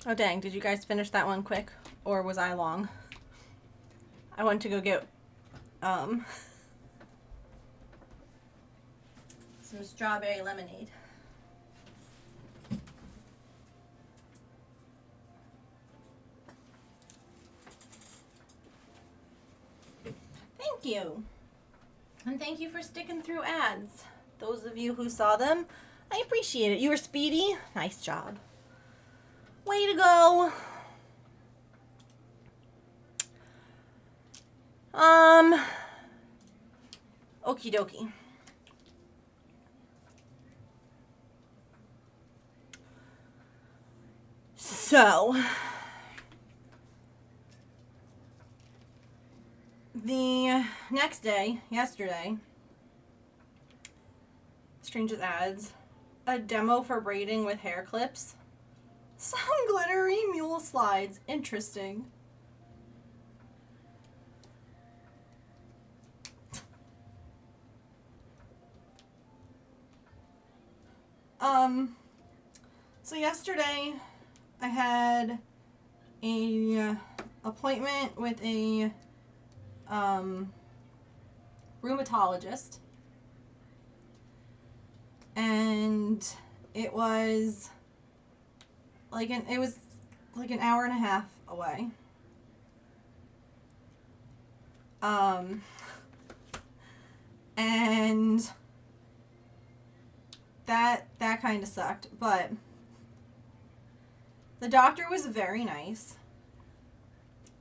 Oh, dang. Did you guys finish that one quick? Or was I long? I went to go get some strawberry lemonade. Thank you. And thank you for sticking through ads. Those of you who saw them, I appreciate it. You were speedy. Nice job. Way to go. Okie dokie. So, the next day, yesterday, strange as ads, a demo for braiding with hair clips. Some glittery mule slides. Interesting. So yesterday I had a appointment with a rheumatologist, and it was like an hour and a half away. And that kind of sucked, but the doctor was very nice.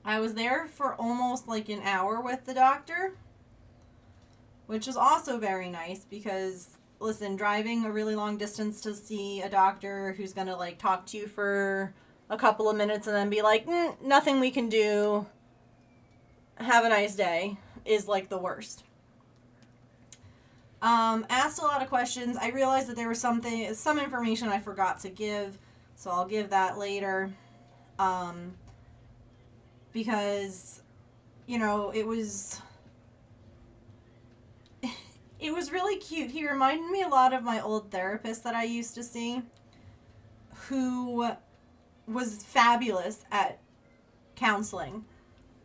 I was there for almost like an hour with the doctor, which was also very nice because, listen, driving a really long distance to see a doctor who's going to like talk to you for a couple of minutes and then be like, nothing we can do, have a nice day, is like the worst. Asked a lot of questions. I realized that there was some information I forgot to give, so I'll give that later. Because, you know, it was really cute. He reminded me a lot of my old therapist that I used to see, who was fabulous at counseling,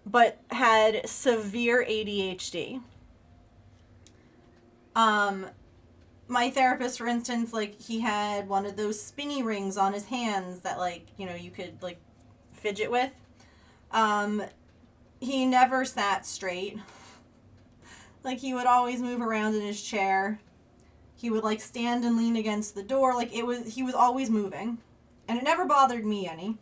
but had severe ADHD. My therapist, for instance, like, he had one of those spinny rings on his hands that, like, you know, you could, like, fidget with. He never sat straight. Like, he would always move around in his chair. He would, like, stand and lean against the door. Like, he was always moving. And it never bothered me any.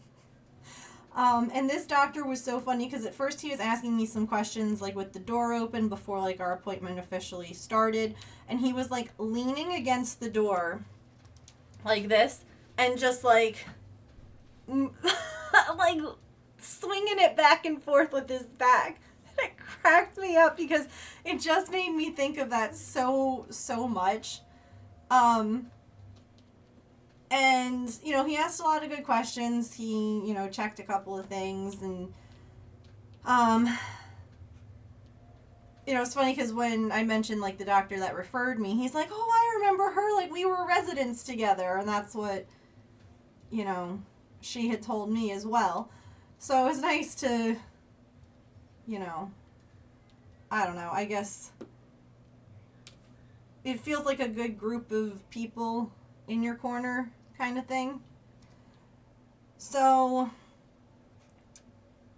And this doctor was so funny because at first he was asking me some questions, like, with the door open before, like, our appointment officially started. And he was, like, leaning against the door like this and just, like, like, swinging it back and forth with his back. And it cracked me up because it just made me think of that so much. And, you know, he asked a lot of good questions. He, you know, checked a couple of things. And, you know, it's funny because when I mentioned, like, the doctor that referred me, he's like, oh, I remember her. Like, we were residents together. And that's what, you know, she had told me as well. So it was nice to, you know, I don't know, I guess it feels like a good group of people in your corner kind of thing. So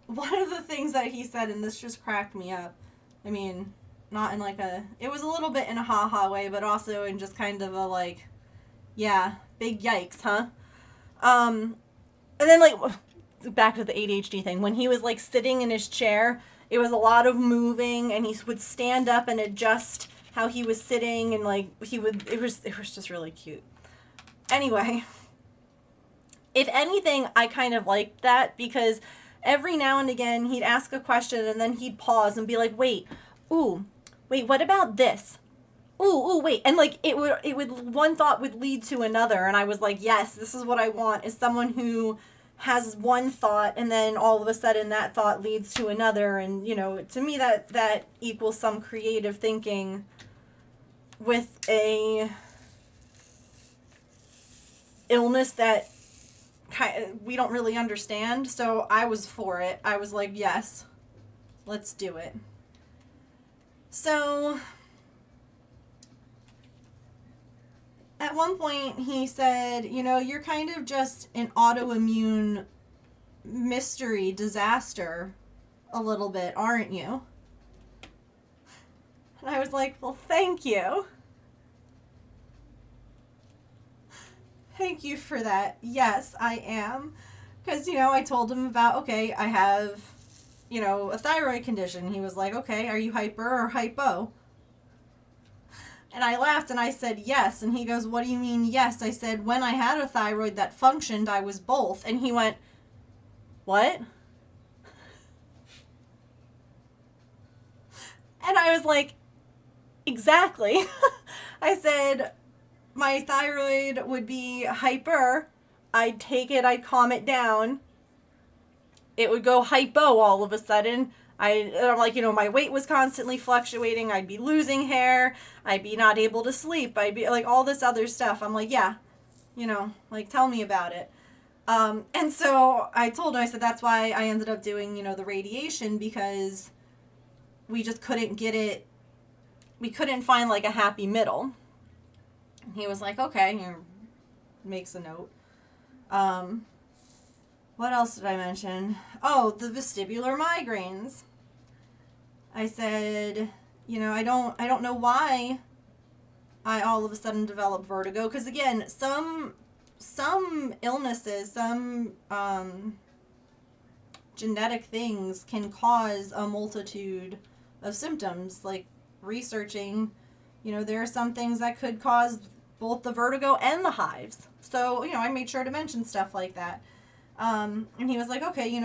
one of the things that he said, and this just cracked me up, I mean, not in like it was a little bit in a ha-ha way, but also in just kind of a like, yeah, big yikes, huh? And then like, back to the ADHD thing, when he was like sitting in his chair, it was a lot of moving, and he would stand up and adjust how he was sitting, and like it was just really cute. Anyway, if anything, I kind of liked that because every now and again he'd ask a question and then he'd pause and be like, wait, what about this? Ooh, wait. And like it would one thought would lead to another, and I was like, yes, this is what I want, is someone who has one thought and then all of a sudden that thought leads to another. And, you know, to me that equals some creative thinking with a illness that we don't really understand. So I was for it. I was like, yes, let's do it. So at one point he said, you're kind of just an autoimmune mystery disaster a little bit, aren't you? And I was like, well, thank you. Thank you for that. Yes, I am. Because, I told him about, okay, I have, a thyroid condition. He was like, okay, are you hyper or hypo? And I laughed and I said, yes. And he goes, what do you mean, yes? I said, when I had a thyroid that functioned, I was both. And he went, what? And I was like, exactly. I said, my thyroid would be hyper. I'd take it, I'd calm it down. It would go hypo all of a sudden. I'm like, my weight was constantly fluctuating. I'd be losing hair. I'd be not able to sleep. I'd be like all this other stuff. I'm like, yeah, like tell me about it. And so I told her, I said, that's why I ended up doing, the radiation, because we just couldn't get it. We couldn't find like a happy middle. And he was like, okay, makes a note. What else did I mention? Oh, the vestibular migraines. I said, I don't know why I all of a sudden developed vertigo. Because again, some illnesses, some genetic things can cause a multitude of symptoms. Like researching, there are some things that could cause both the vertigo and the hives. So, I made sure to mention stuff like that. And he was like, okay,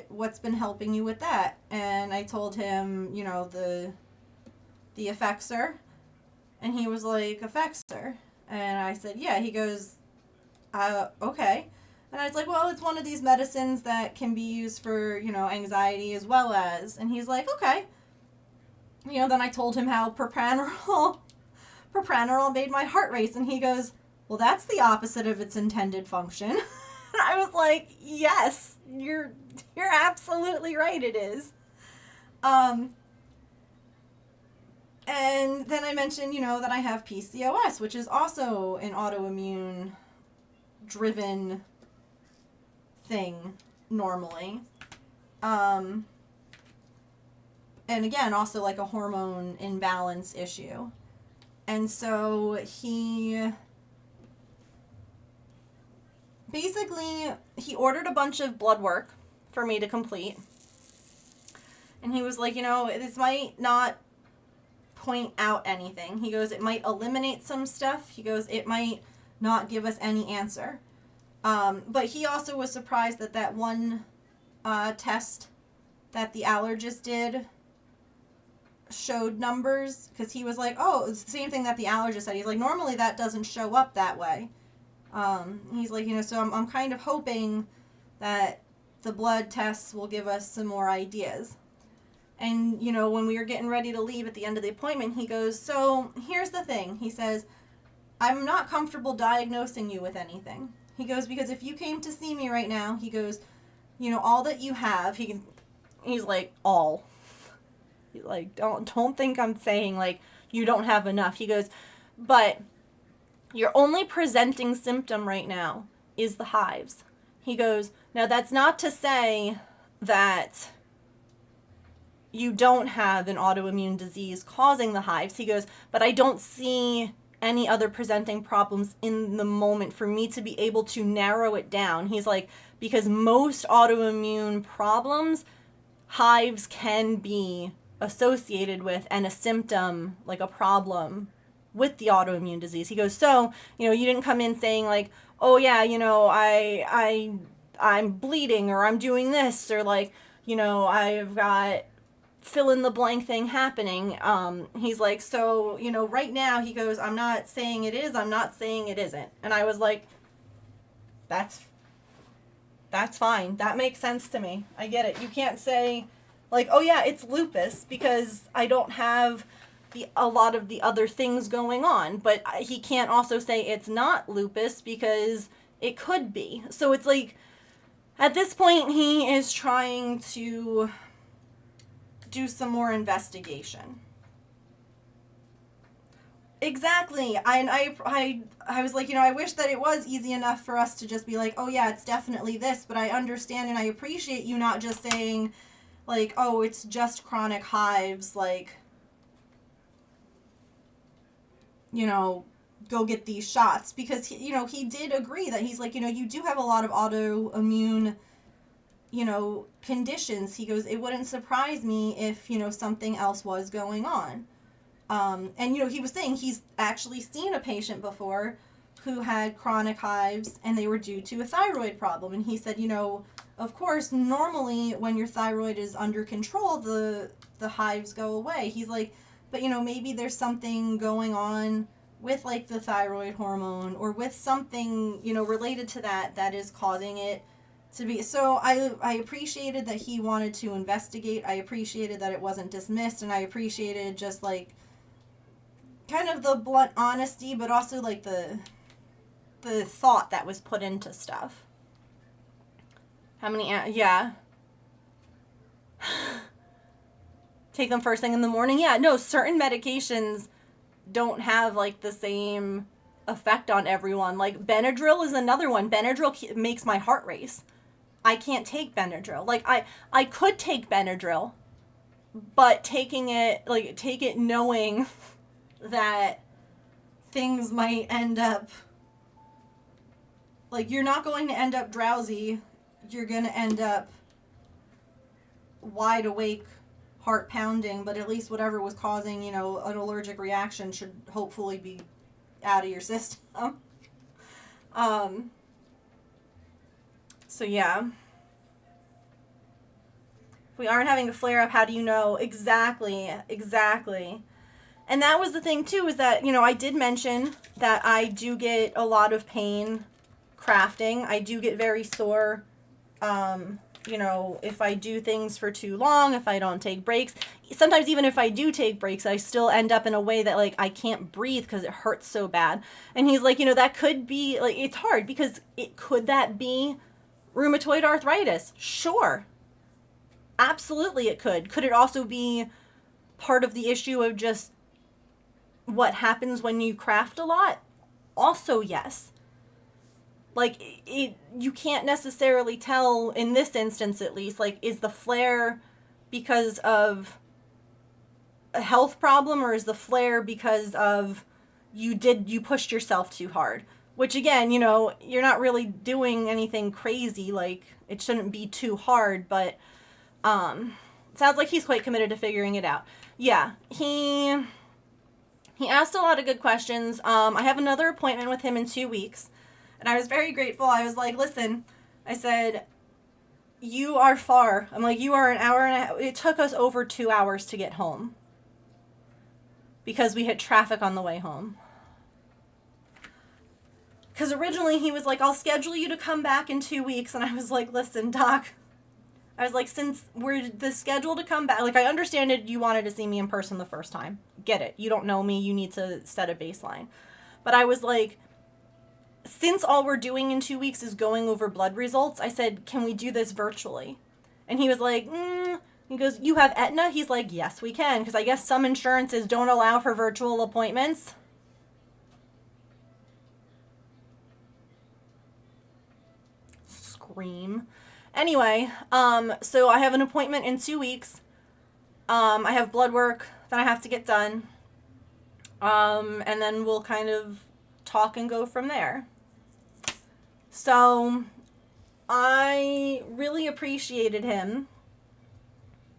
what's been helping you with that? And I told him, the Effexor. And he was like, Effexor? And I said, yeah. He goes, okay. And I was like, well, it's one of these medicines that can be used for, anxiety as well as. And he's like, okay. Then I told him how propranolol made my heart race. And he goes, well, that's the opposite of its intended function. I was like, yes, you're absolutely right, it is. And then I mentioned, that I have PCOS, which is also an autoimmune driven thing normally. And again, also like a hormone imbalance issue. And so he ordered a bunch of blood work for me to complete. And he was like, this might not point out anything. He goes, it might eliminate some stuff. He goes, it might not give us any answer. But he also was surprised that one test that the allergist did showed numbers, because he was like, oh, it's the same thing that the allergist said. He's like, normally that doesn't show up that way. He's like, so I'm kind of hoping that the blood tests will give us some more ideas. And, when we were getting ready to leave at the end of the appointment, he goes, so here's the thing. He says, I'm not comfortable diagnosing you with anything. He goes, because if you came to see me right now, he goes, all that you have, he's like, all. He's like, don't think I'm saying like you don't have enough. He goes, but your only presenting symptom right now is the hives. He goes, now that's not to say that you don't have an autoimmune disease causing the hives. He goes, but I don't see any other presenting problems in the moment for me to be able to narrow it down. He's like, because most autoimmune problems, hives can be associated with and a symptom, like a problem with the autoimmune disease. He goes, so, you didn't come in saying like, oh yeah, I'm bleeding, or I'm doing this, or like, I've got fill in the blank thing happening. He's like, so, right now, he goes, I'm not saying it is, I'm not saying it isn't. And I was like, that's fine. That makes sense to me. I get it. You can't say like, oh yeah, it's lupus, because I don't have a lot of the other things going on. But he can't also say it's not lupus because It could be. So it's like, at this point, he is trying to do some more investigation. Exactly. I was like, I wish that it was easy enough for us to just be like, oh yeah, it's definitely this, but I understand and I appreciate you not just saying, like, oh, it's just chronic hives, like, go get these shots. Because, he did agree that he's like, you do have a lot of autoimmune, conditions. He goes, it wouldn't surprise me if, something else was going on. And, he was saying he's actually seen a patient before who had chronic hives and they were due to a thyroid problem. And he said, of course, normally when your thyroid is under control, the hives go away. He's like, but, maybe there's something going on with, like, the thyroid hormone or with something, related to that is causing it to be. So I appreciated that he wanted to investigate. I appreciated that it wasn't dismissed. And I appreciated just, like, kind of the blunt honesty, but also, like, the thought that was put into stuff. How many? Yeah. Take them first thing in the morning? Yeah, no, certain medications don't have, like, the same effect on everyone. Like, Benadryl is another one. Benadryl makes my heart race. I can't take Benadryl. Like, I could take Benadryl, but take it knowing that things might end up, like, you're not going to end up drowsy. You're going to end up wide awake, heart pounding, but at least whatever was causing, an allergic reaction should hopefully be out of your system. So yeah. If we aren't having a flare up, how do you know? Exactly. And that was the thing too, is that, I did mention that I do get a lot of pain crafting. I do get very sore, if I do things for too long, if I don't take breaks. Sometimes even if I do take breaks, I still end up in a way that, like, I can't breathe because it hurts so bad. And he's like, that could be, like, it's hard because could that be rheumatoid arthritis? Sure. Absolutely it could. Could it also be part of the issue of just what happens when you craft a lot? Also, yes. Like, you can't necessarily tell, in this instance at least, like, is the flare because of a health problem, or is the flare because of you pushed yourself too hard? Which, again, you're not really doing anything crazy, like, it shouldn't be too hard, but sounds like he's quite committed to figuring it out. Yeah, he asked a lot of good questions. I have another appointment with him in 2 weeks. And I was very grateful. I was like, listen, I said, you are far. I'm like, you are an hour and a half. It took us over 2 hours to get home because we hit traffic on the way home. Because originally he was like, I'll schedule you to come back in 2 weeks. And I was like, listen, doc, I was like, since we're the schedule to come back, like, I understand it, you wanted to see me in person the first time. Get it. You don't know me. You need to set a baseline. But I was like, since all we're doing in 2 weeks is going over blood results, I said, can we do this virtually? And he was like, He goes, you have Aetna? He's like, yes, we can. Because I guess some insurances don't allow for virtual appointments. Scream. Anyway, so I have an appointment in 2 weeks. I have blood work that I have to get done. And then we'll kind of talk and go from there. So I really appreciated him,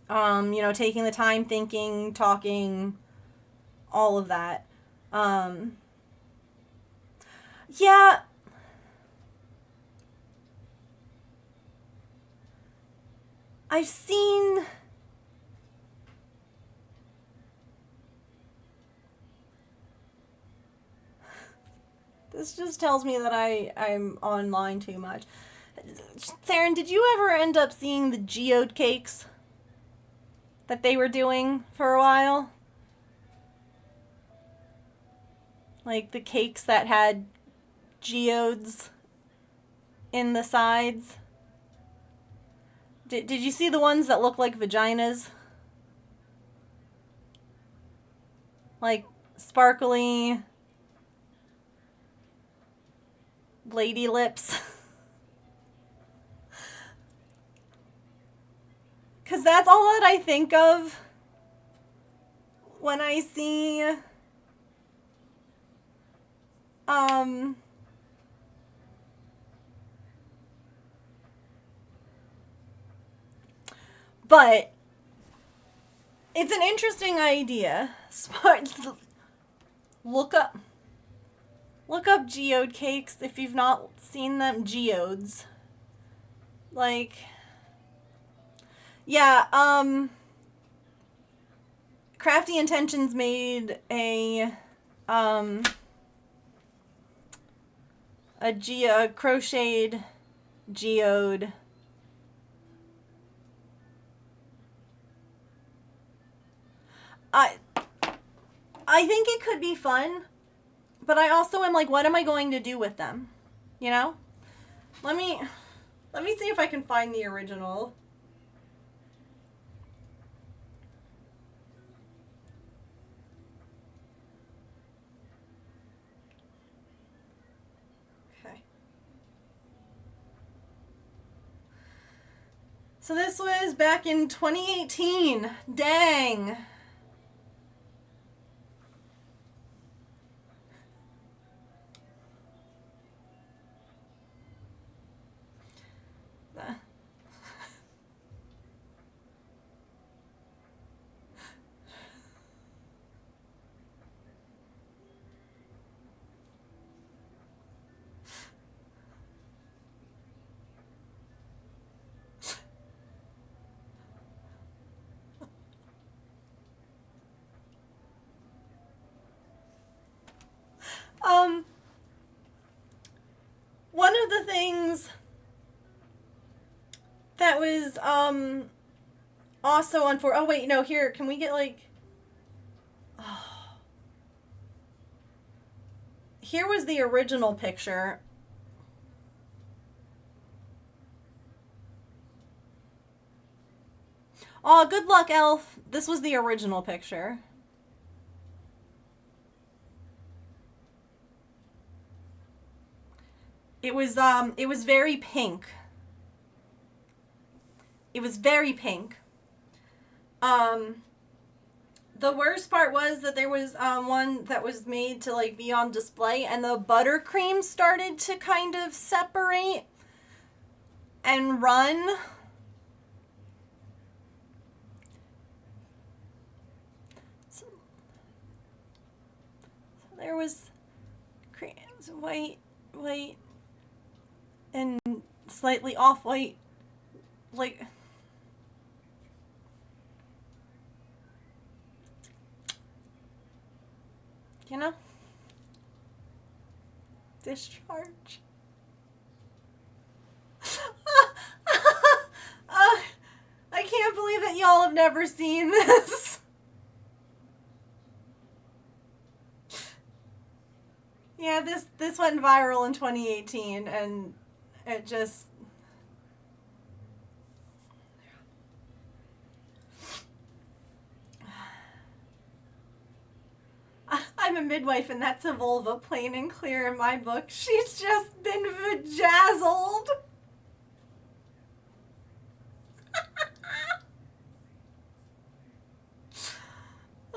taking the time, thinking, talking, all of that. Yeah. I've seen... This just tells me that I'm online too much. Saren, did you ever end up seeing the geode cakes that they were doing for a while? Like the cakes that had geodes in the sides. Did you see the ones that look like vaginas? Like sparkly lady lips. Because that's all that I think of when I see but it's an interesting idea. Look up geode cakes if you've not seen them. Geodes. Like, yeah, Crafty Intentions made a crocheted geode. I think it could be fun, but I also am like, what am I going to do with them? You know? Let me see if I can find the original. Okay. So this was back in 2018. Dang. One of the things that was also on for, oh wait, no, here, can we get like, oh. Here was the original picture. Oh, good luck, Elf. This was the original picture. It was very pink. It was very pink. The worst part was that there was one that was made to like be on display, and the buttercream started to kind of separate and run. So there was cream, white, and slightly off-white, like, you know, discharge. I can't believe that y'all have never seen this. Yeah, this went viral in 2018, and it just... I'm a midwife, and that's a vulva, plain and clear in my book. She's just been vajazzled.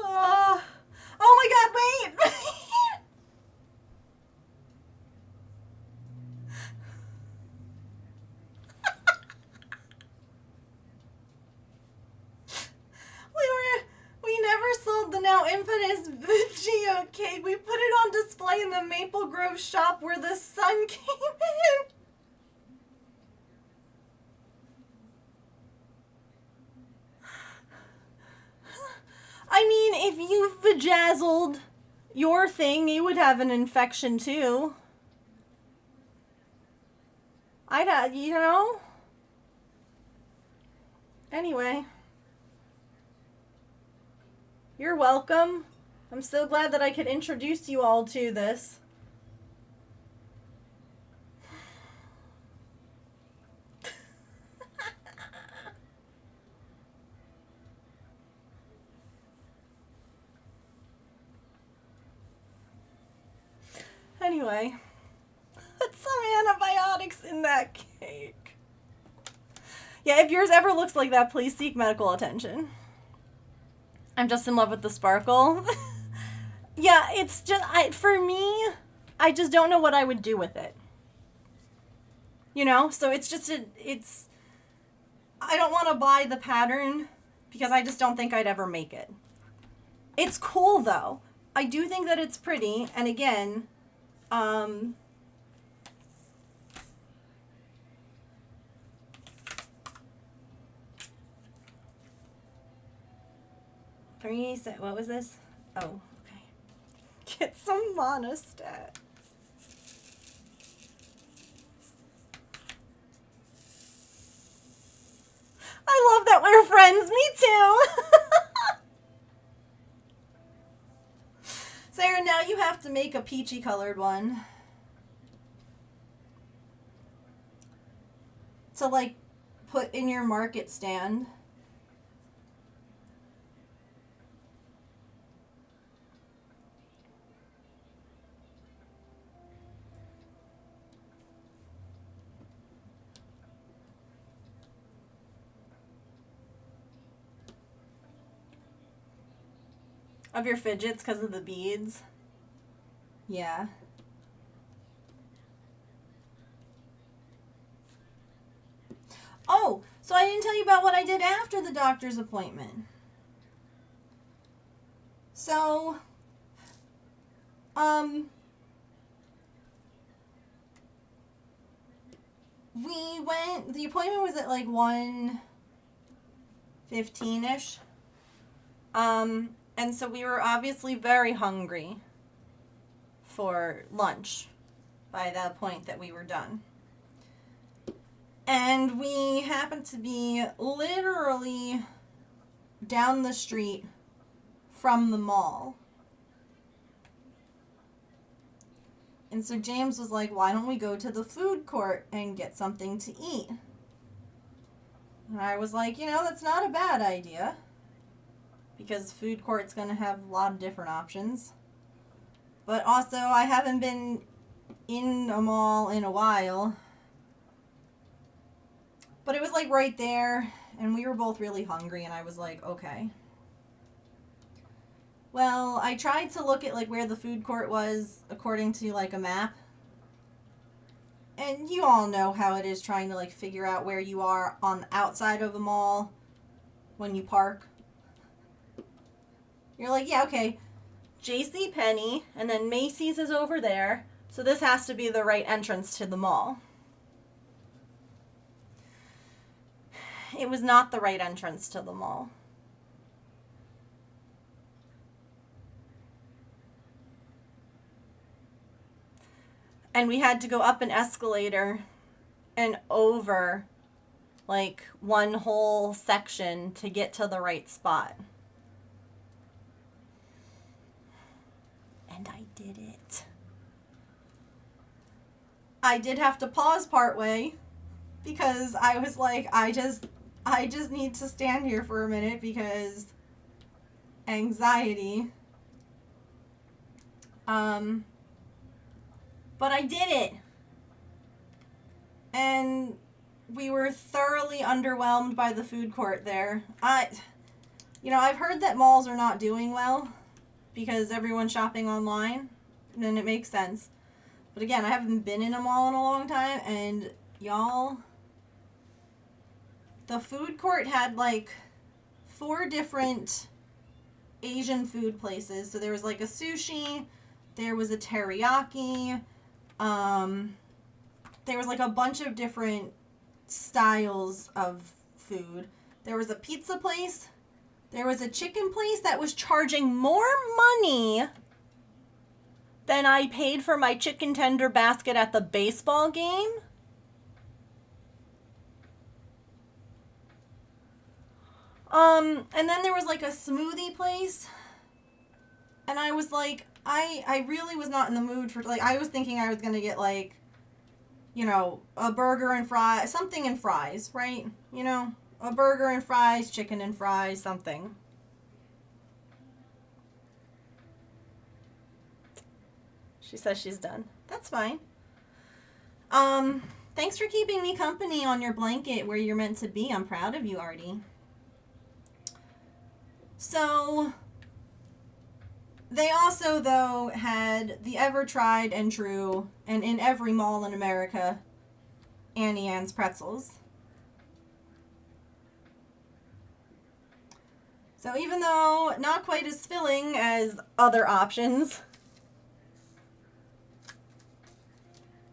Oh my god, wait! We never sold the now infamous geode cake. We put it on display in the Maple Grove shop where the sun came in. I mean, if you vajazzled your thing, you would have an infection too. I'd have, you know? Anyway. You're welcome. I'm so glad that I could introduce you all to this. Anyway, put some antibiotics in that cake. Yeah, if yours ever looks like that, please seek medical attention. I'm just in love with the sparkle. Yeah, it's just, for me, I just don't know what I would do with it. You know? So it's just, I don't want to buy the pattern because I just don't think I'd ever make it. It's cool, though. I do think that it's pretty. And again, 3, what was this? Oh, okay. Get some monostat. I love that we're friends. Me too. Sarah, now you have to make a peachy colored one. To like put in your market stand. Of your fidgets because of the beads? Yeah. Oh, so I didn't tell you about what I did after the doctor's appointment. So, we went, the appointment was at like 1:15-ish. And so we were obviously very hungry for lunch by that point that we were done. And we happened to be literally down the street from the mall. And so James was like, why don't we go to the food court and get something to eat? And I was like, you know, that's not a bad idea. Because food court's going to have a lot of different options. But also, I haven't been in a mall in a while. But it was like right there, and we were both really hungry, and I was like, okay. Well, I tried to look at like where the food court was according to like a map. And you all know how it is trying to like figure out where you are on the outside of a mall when you park. You're like, yeah, okay, JCPenney, and then Macy's is over there, so this has to be the right entrance to the mall. It was not the right entrance to the mall. And we had to go up an escalator and over, like, one whole section to get to the right spot. And I did it. I did have to pause partway because I was like, I just need to stand here for a minute because anxiety. But I did it. And we were thoroughly underwhelmed by the food court there. I've heard that malls are not doing well because everyone's shopping online, and it makes sense. But again, I haven't been in a mall in a long time, and y'all, the food court had like 4 different Asian food places. So there was like a sushi, there was a teriyaki, there was like a bunch of different styles of food. There was a pizza place. There was a chicken place that was charging more money than I paid for my chicken tender basket at the baseball game. And then there was like a smoothie place. And I was like, I really was not in the mood for, like, I was thinking I was going to get like, you know, a burger and fries, something and fries, right? You know, a burger and fries, chicken and fries, something. She says she's done. That's fine. Thanks for keeping me company on your blanket where you're meant to be. I'm proud of you, Artie. So, they also, though, had the ever tried and true, and in every mall in America, Annie Ann's pretzels. So even though not quite as filling as other options,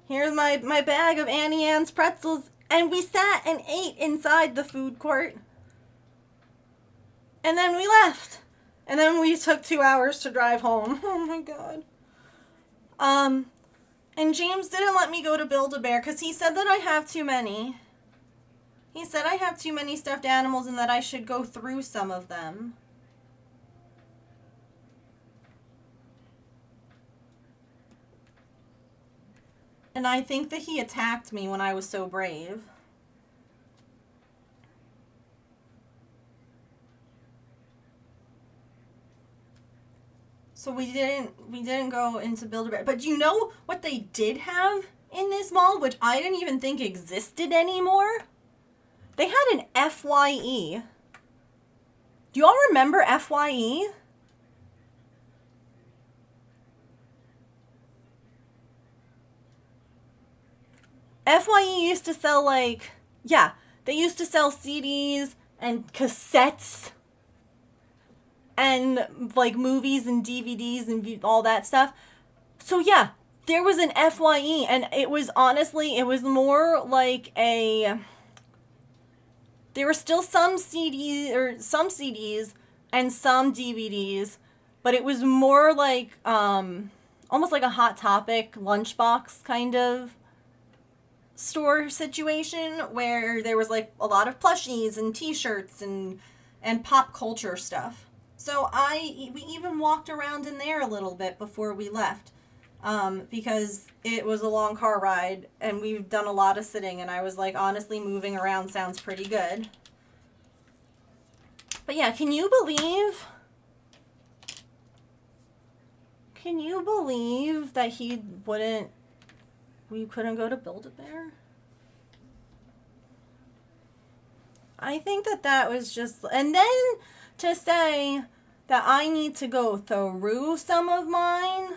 here's my bag of Annie Ann's pretzels, and we sat and ate inside the food court. And then we left. And then we took 2 hours to drive home. Oh my god. And James didn't let me go to Build-A-Bear because he said that I have too many. He said I have too many stuffed animals and that I should go through some of them. And I think that he attacked me when I was so brave. So we didn't go into Build-A-Bear. But do you know what they did have in this mall, which I didn't even think existed anymore? They had an FYE. Do you all remember FYE? FYE used to sell they used to sell CDs and cassettes and like movies and DVDs and all that stuff. So yeah, there was an FYE, and it was more like there were still some CDs and some DVDs, but it was more like almost like a Hot Topic lunchbox kind of store situation where there was like a lot of plushies and t-shirts and pop culture stuff. So we even walked around in there a little bit before we left because it was a long car ride and we've done a lot of sitting, and I was like, honestly, moving around sounds pretty good. But yeah, can you believe that we couldn't go to Build-A-Bear? I think that was just, and then to say that I need to go through some of mine.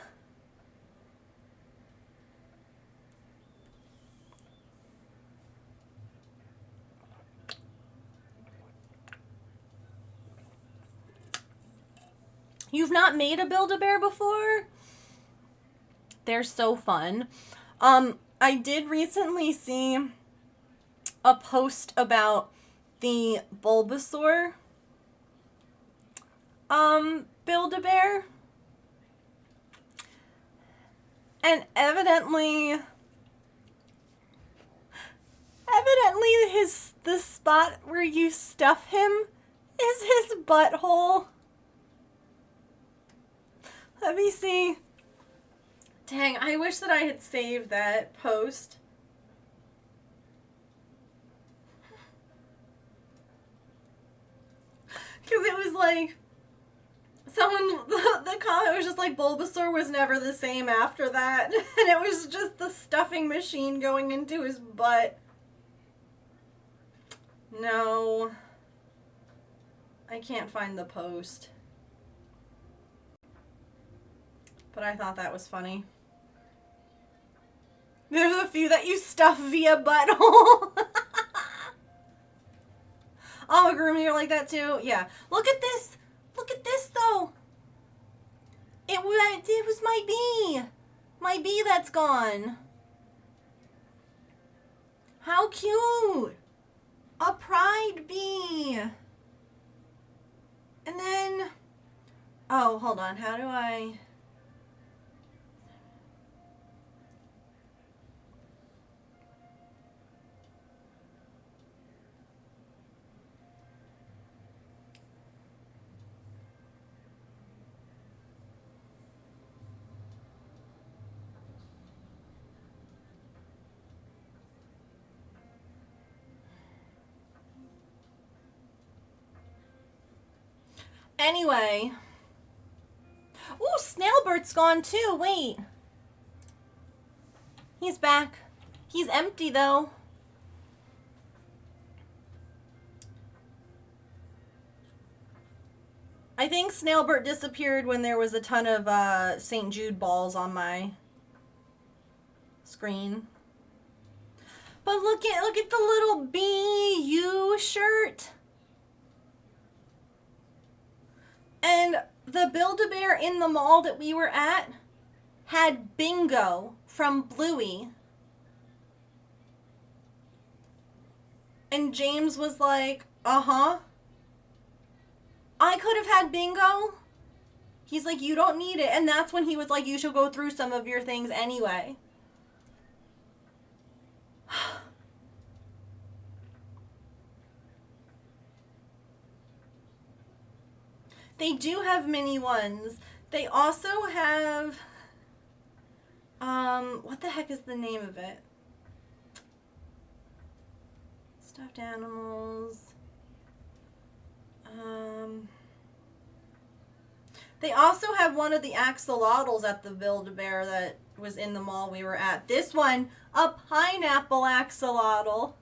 You've not made a Build-A-Bear before? They're so fun. I did recently see a post about the Bulbasaur Build-A-Bear. And evidently the spot where you stuff him is his butthole. Let me see. Dang, I wish that I had saved that post. Because it was like, the comment was just like, Bulbasaur was never the same after that. And it was just the stuffing machine going into his butt. No. I can't find the post. But I thought that was funny. There's a few that you stuff via butthole. Amagurumi are like that too. Yeah. Look at this. Look at this though. It was my bee. My bee that's gone. How cute. A pride bee. And then, oh, hold on. How do I... Anyway. Ooh, Snailbird's gone too. Wait. He's back. He's empty though. I think Snailbert disappeared when there was a ton of St. Jude balls on my screen. But look at the little BU shirt. And the Build-A-Bear in the mall that we were at had Bingo from Bluey. And James was like, uh-huh. I could have had Bingo. He's like, you don't need it. And that's when he was like, you should go through some of your things anyway. They do have mini ones. They also have, what the heck is the name of it? Stuffed animals. They also have one of the axolotls at the Build-A-Bear that was in the mall we were at. This one, a pineapple axolotl.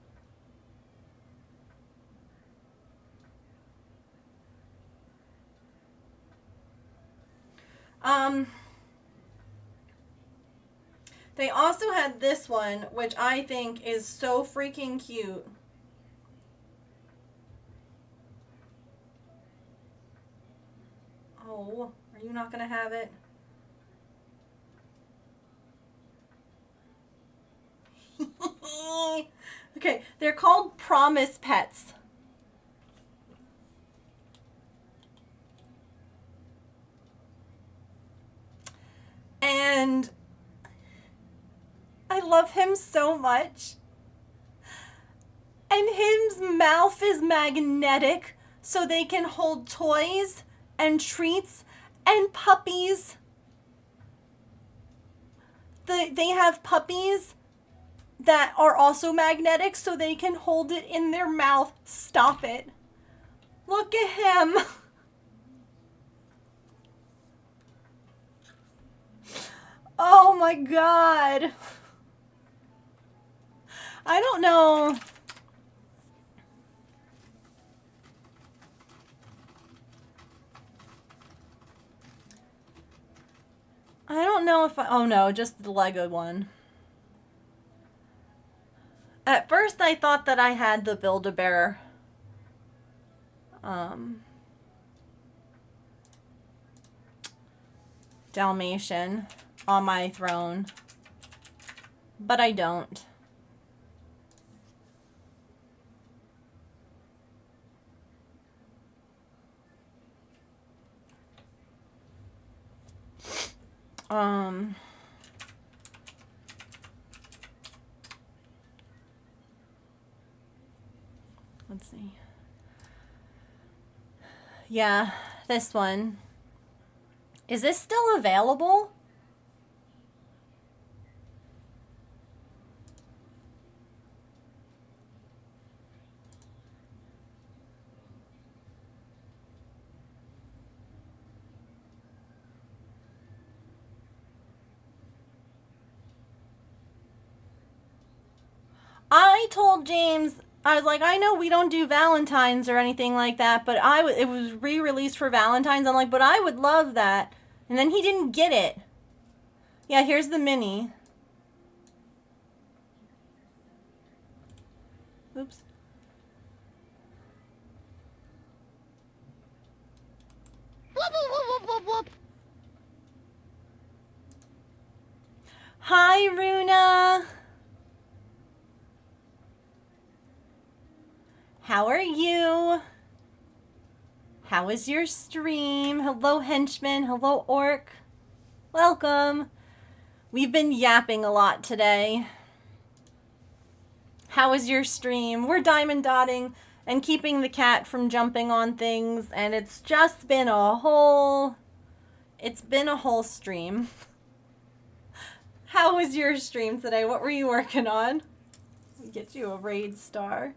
They also had this one, which I think is so freaking cute. Oh, are you not gonna have it? Okay, they're called Promise Pets. And I love him so much. And his mouth is magnetic, so they can hold toys and treats and puppies. They have puppies that are also magnetic, so they can hold it in their mouth. Stop it. Look at him. Oh my God. I don't know. I don't know if oh no, just the Lego one. At first I thought that I had the Build-A-Bear Dalmatian on my throne, but I don't. Let's see. Yeah, this one. Is this still available? I told James, I was like, I know we don't do Valentine's or anything like that, but it was re-released for Valentine's. I'm like, but I would love that. And then he didn't get it. Yeah, here's the mini. Oops. Whoop, whoop, whoop, whoop, whoop. Hi, Runa. How are you? How was your stream? Hello, henchman. Hello, orc. Welcome. We've been yapping a lot today. How was your stream? We're diamond dotting and keeping the cat from jumping on things, and it's just been a whole stream. How was your stream today? What were you working on? Get you a raid star.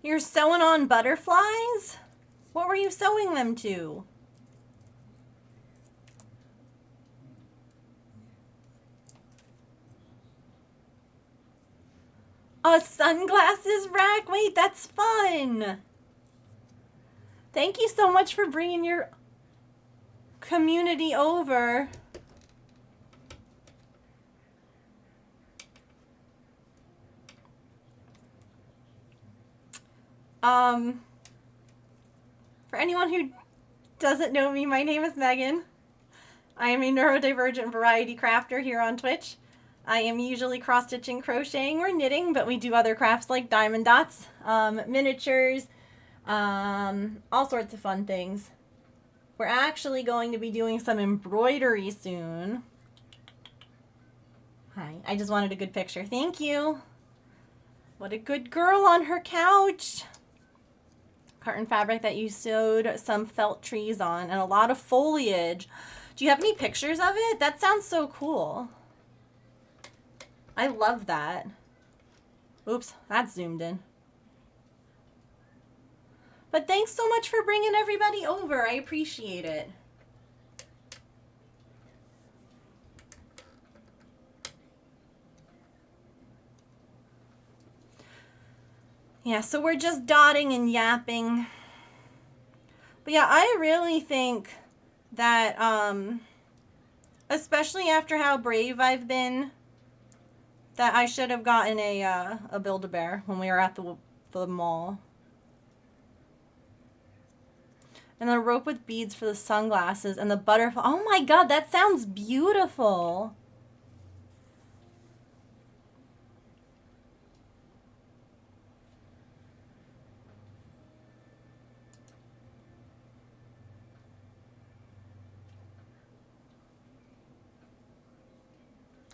You're sewing on butterflies? What were you sewing them to? A sunglasses rack? Wait, that's fun. Thank you so much for bringing your community over. For anyone who doesn't know me, my name is Megan. I am a neurodivergent variety crafter here on Twitch. I am usually cross-stitching, crocheting, or knitting, but we do other crafts like diamond dots, miniatures, all sorts of fun things. We're actually going to be doing some embroidery soon. Hi, I just wanted a good picture. Thank you. What a good girl on her couch. Carton fabric that you sewed some felt trees on and a lot of foliage. Do you have any pictures of it? That sounds so cool. I love that. Oops, that's zoomed in. But thanks so much for bringing everybody over. I appreciate it. Yeah, so we're just dotting and yapping. But yeah, I really think that, especially after how brave I've been, that I should have gotten a Build-A-Bear when we were at the mall. And the rope with beads for the sunglasses and the butterfly. Oh my god, that sounds beautiful.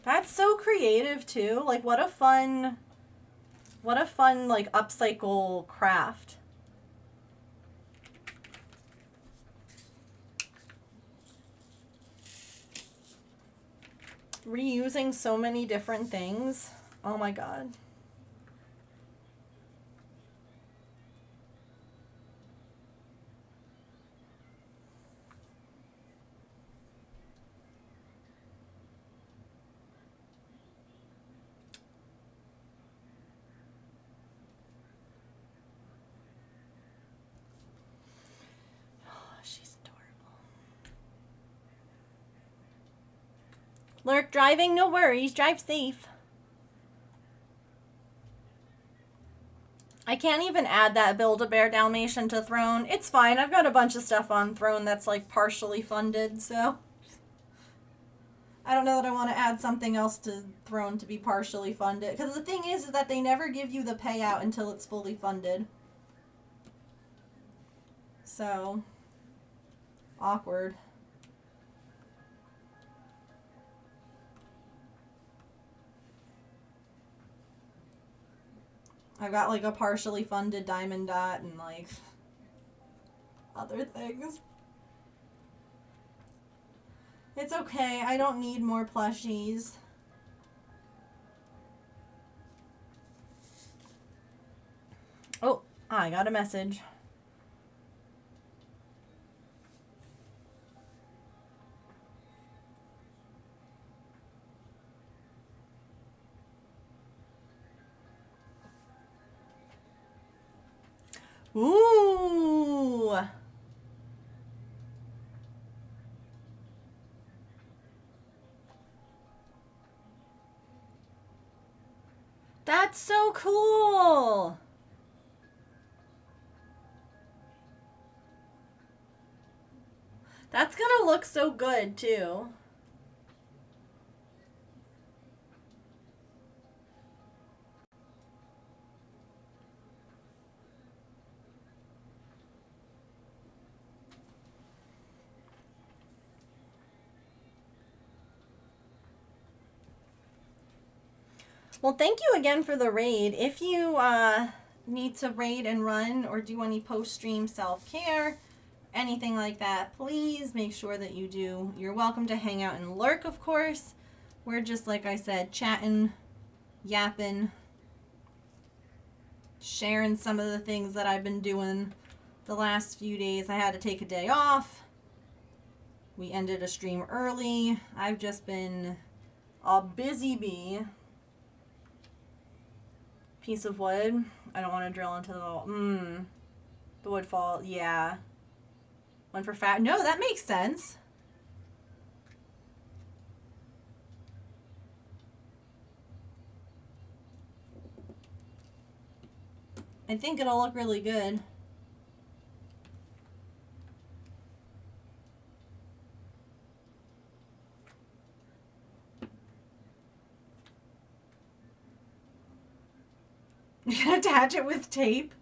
That's so creative too. Like what a fun like upcycle craft. Reusing so many different things. Oh my god. She's adorable. Lurk driving? No worries. Drive safe. I can't even add that Build-A-Bear Dalmatian to Throne. It's fine. I've got a bunch of stuff on Throne that's like partially funded, so I don't know that I want to add something else to Throne to be partially funded. Because the thing is that they never give you the payout until it's fully funded. So, awkward. I've got like a partially funded diamond dot and like other things. It's okay. I don't need more plushies. Oh, I got a message. Ooh. That's so cool. That's gonna look so good too. Well, thank you again for the raid. If you need to raid and run or do any post-stream self-care, anything like that, please make sure that you do. You're welcome to hang out and lurk, of course. We're just, like I said, chatting, yapping. sharing some of the things that I've been doing the last few days. I had to take a day off. We ended a stream early. I've just been a busy bee. Piece of wood. I don't want to drill into the wall. The wood fall. Yeah. One for fat. No, that makes sense. I think it'll look really good. You can attach it with tape.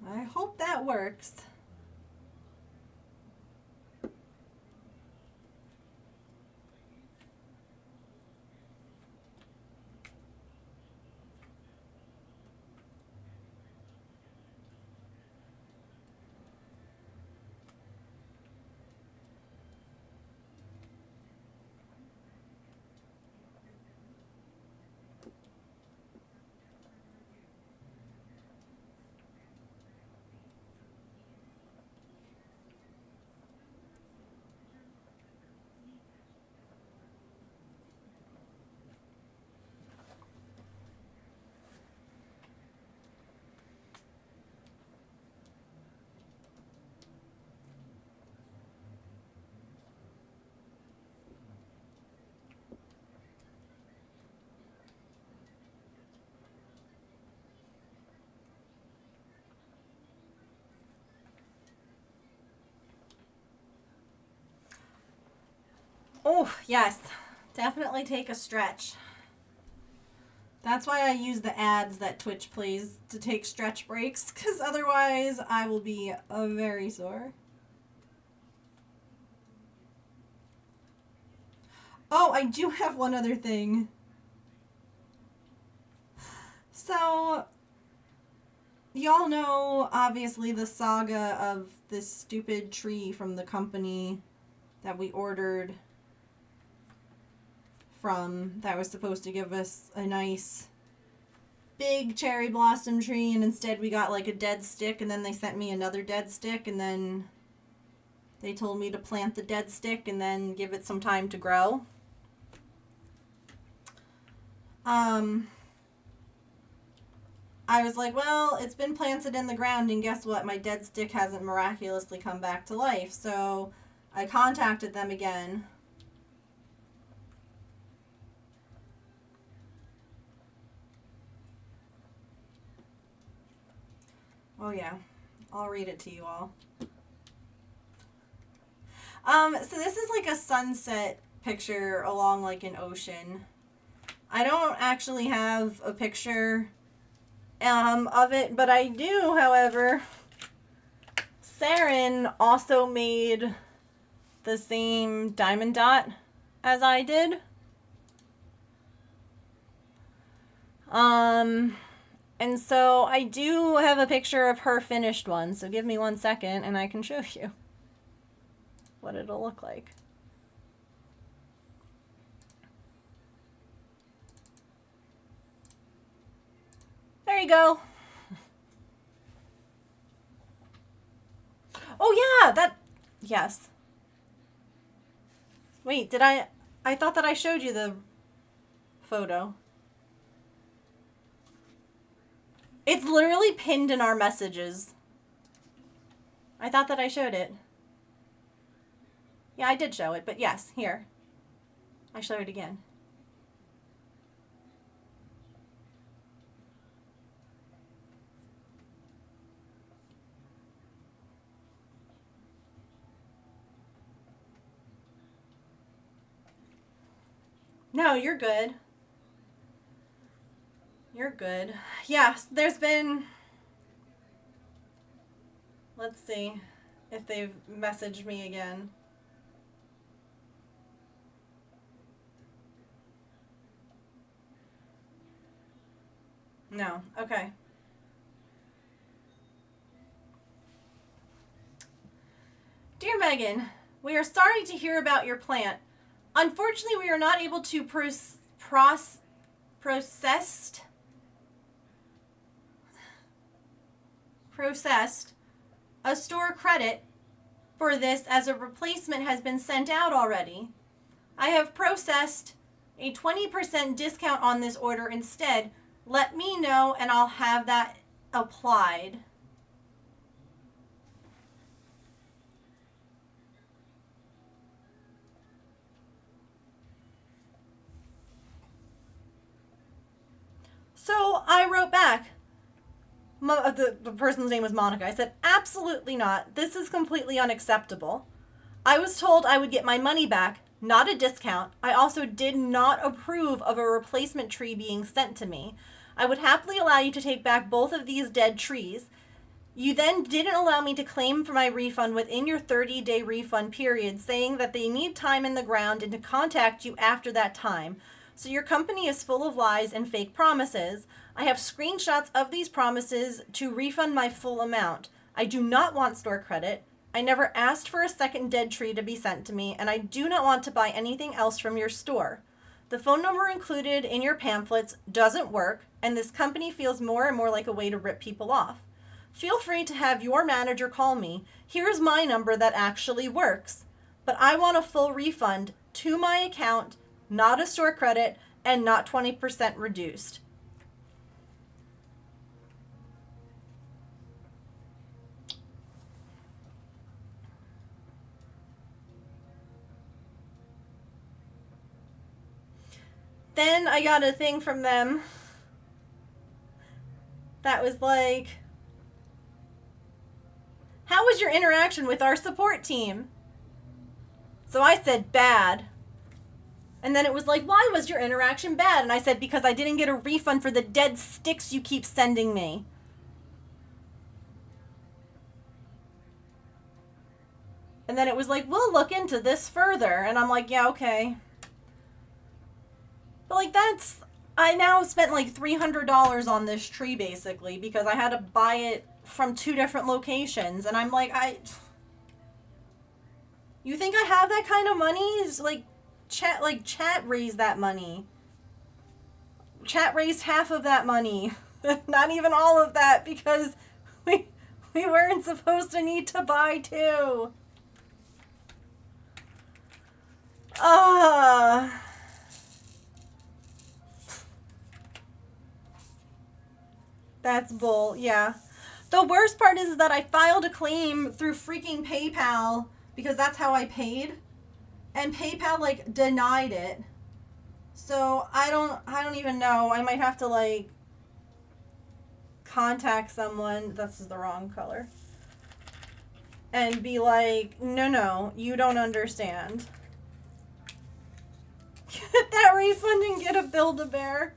I hope that works. Oh, yes. Definitely take a stretch. That's why I use the ads that Twitch plays to take stretch breaks, because otherwise I will be very sore. Oh, I do have one other thing. So, y'all know, obviously, the saga of this stupid tree from the company that we ordered from that was supposed to give us a nice big cherry blossom tree, and instead we got like a dead stick, and then they sent me another dead stick, and then they told me to plant the dead stick and then give it some time to grow. I was like, well, it's been planted in the ground, and guess what? My dead stick hasn't miraculously come back to life. So I contacted them again. Oh yeah, I'll read it to you all. So this is like a sunset picture along like an ocean. I don't actually have a picture of it, but I do, however. Saren also made the same diamond dot as I did. And so I do have a picture of her finished one, so give me 1 second and I can show you what it'll look like. There you go. Oh yeah, that, yes. Wait, did I thought that I showed you the photo. It's literally pinned in our messages. I thought that I showed it. Yeah, I did show it, but yes, here. I show it again. No, you're good. You're good. Yes, there's been... Let's see if they've messaged me again. No. Okay. Dear Megan, we are sorry to hear about your plant. Unfortunately, we are not able to process a store credit for this, as a replacement has been sent out already. I have processed a 20% discount on this order instead. Let me know and I'll have that applied. So I wrote back. The person's name was Monica. I said, absolutely not. This is completely unacceptable. I was told I would get my money back, not a discount. I also did not approve of a replacement tree being sent to me. I would happily allow you to take back both of these dead trees. You then didn't allow me to claim for my refund within your 30-day refund period, saying that they need time in the ground and to contact you after that time. So your company is full of lies and fake promises. I have screenshots of these promises to refund my full amount. I do not want store credit. I never asked for a second dead tree to be sent to me, and I do not want to buy anything else from your store. The phone number included in your pamphlets doesn't work, and this company feels more and more like a way to rip people off. Feel free to have your manager call me. Here's my number that actually works. But I want a full refund to my account, not a store credit, and not 20% reduced. Then I got a thing from them that was like, how was your interaction with our support team? So I said, bad. And then it was like, why was your interaction bad? And I said, because I didn't get a refund for the dead sticks you keep sending me. And then it was like, we'll look into this further. And I'm like, yeah, okay. But like, I now spent like $300 on this tree basically because I had to buy it from 2 different locations. And I'm like, you think I have that kind of money? It's like, chat raised that money. Chat raised half of that money. Not even all of that, because we weren't supposed to need to buy 2. That's bull, yeah. The worst part is that I filed a claim through freaking PayPal because that's how I paid. And PayPal like denied it. So I don't even know. I might have to like contact someone. This is the wrong color. And be like, no, you don't understand. Get that refund and get a Build-A-Bear.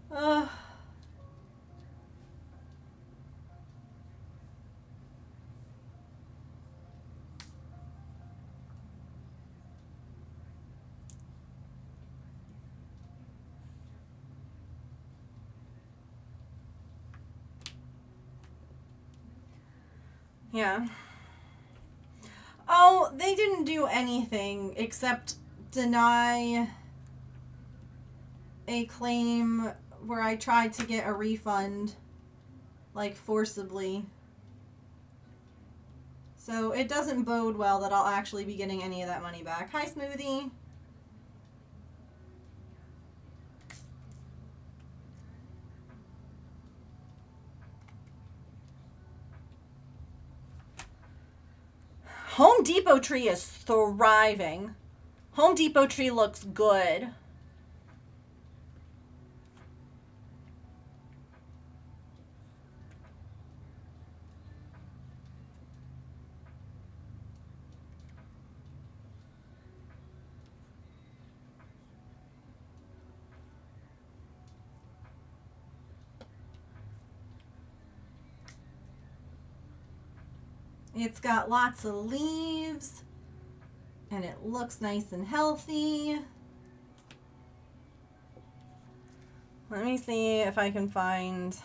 Ugh. Yeah. Oh, they didn't do anything except deny a claim where I tried to get a refund, like, forcibly. So it doesn't bode well that I'll actually be getting any of that money back. Hi, Smoothie. Home Depot tree is thriving. Home Depot tree looks good. It's got lots of leaves, and it looks nice and healthy. Let me see if I can find...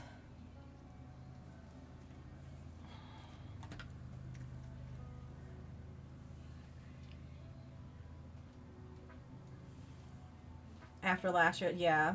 After last year, yeah.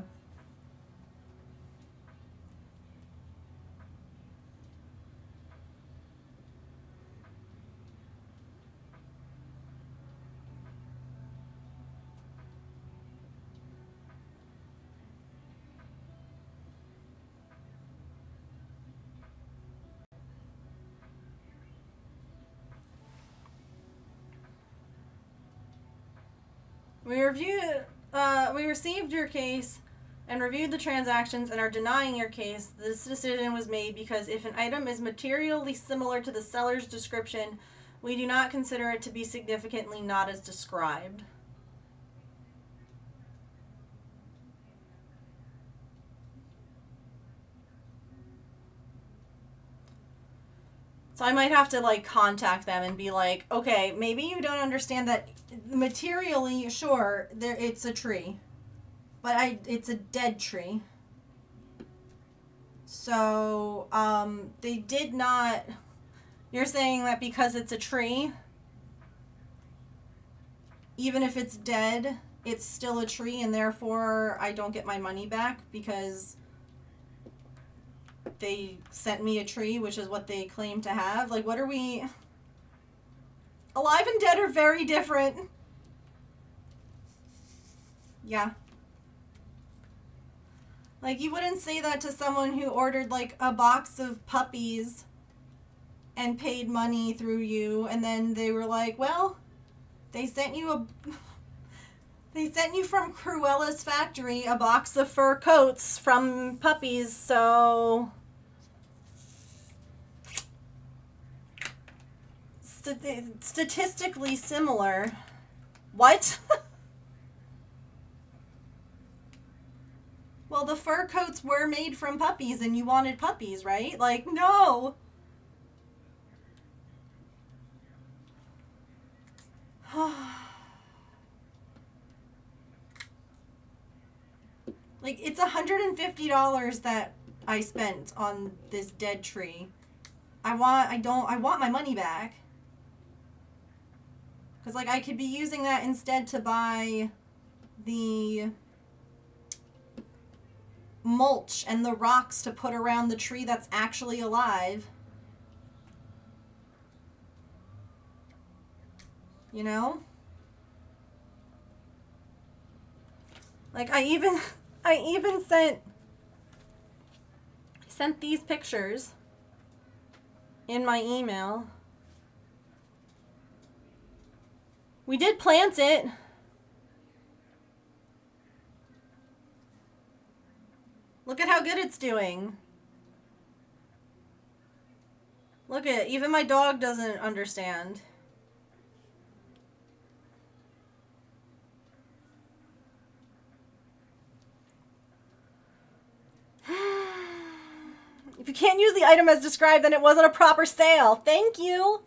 We received your case and reviewed the transactions and are denying your case. This decision was made because if an item is materially similar to the seller's description, we do not consider it to be significantly not as described. So I might have to like contact them and be like, okay, maybe you don't understand that materially, sure, it's a tree, but it's a dead tree. So they did not. You're saying that because it's a tree, even if it's dead, it's still a tree, and therefore I don't get my money back because they sent me a tree, which is what they claim to have. Like, what are we? Alive and dead are very different. Yeah. Like, you wouldn't say that to someone who ordered, like, a box of puppies and paid money through you, and then they were like, well, they sent you from Cruella's factory a box of fur coats from puppies, so statistically similar. What? Well, the fur coats were made from puppies and you wanted puppies, right? Like, no. Like, it's $150 that I spent on this dead tree. I want my money back. Because, like, I could be using that instead to buy the mulch and the rocks to put around the tree that's actually alive. You know? Like, I even sent these pictures in my email. We did plant it. Look at how good it's doing. Look at it. Even my dog doesn't understand. If you can't use the item as described, then it wasn't a proper sale. Thank you.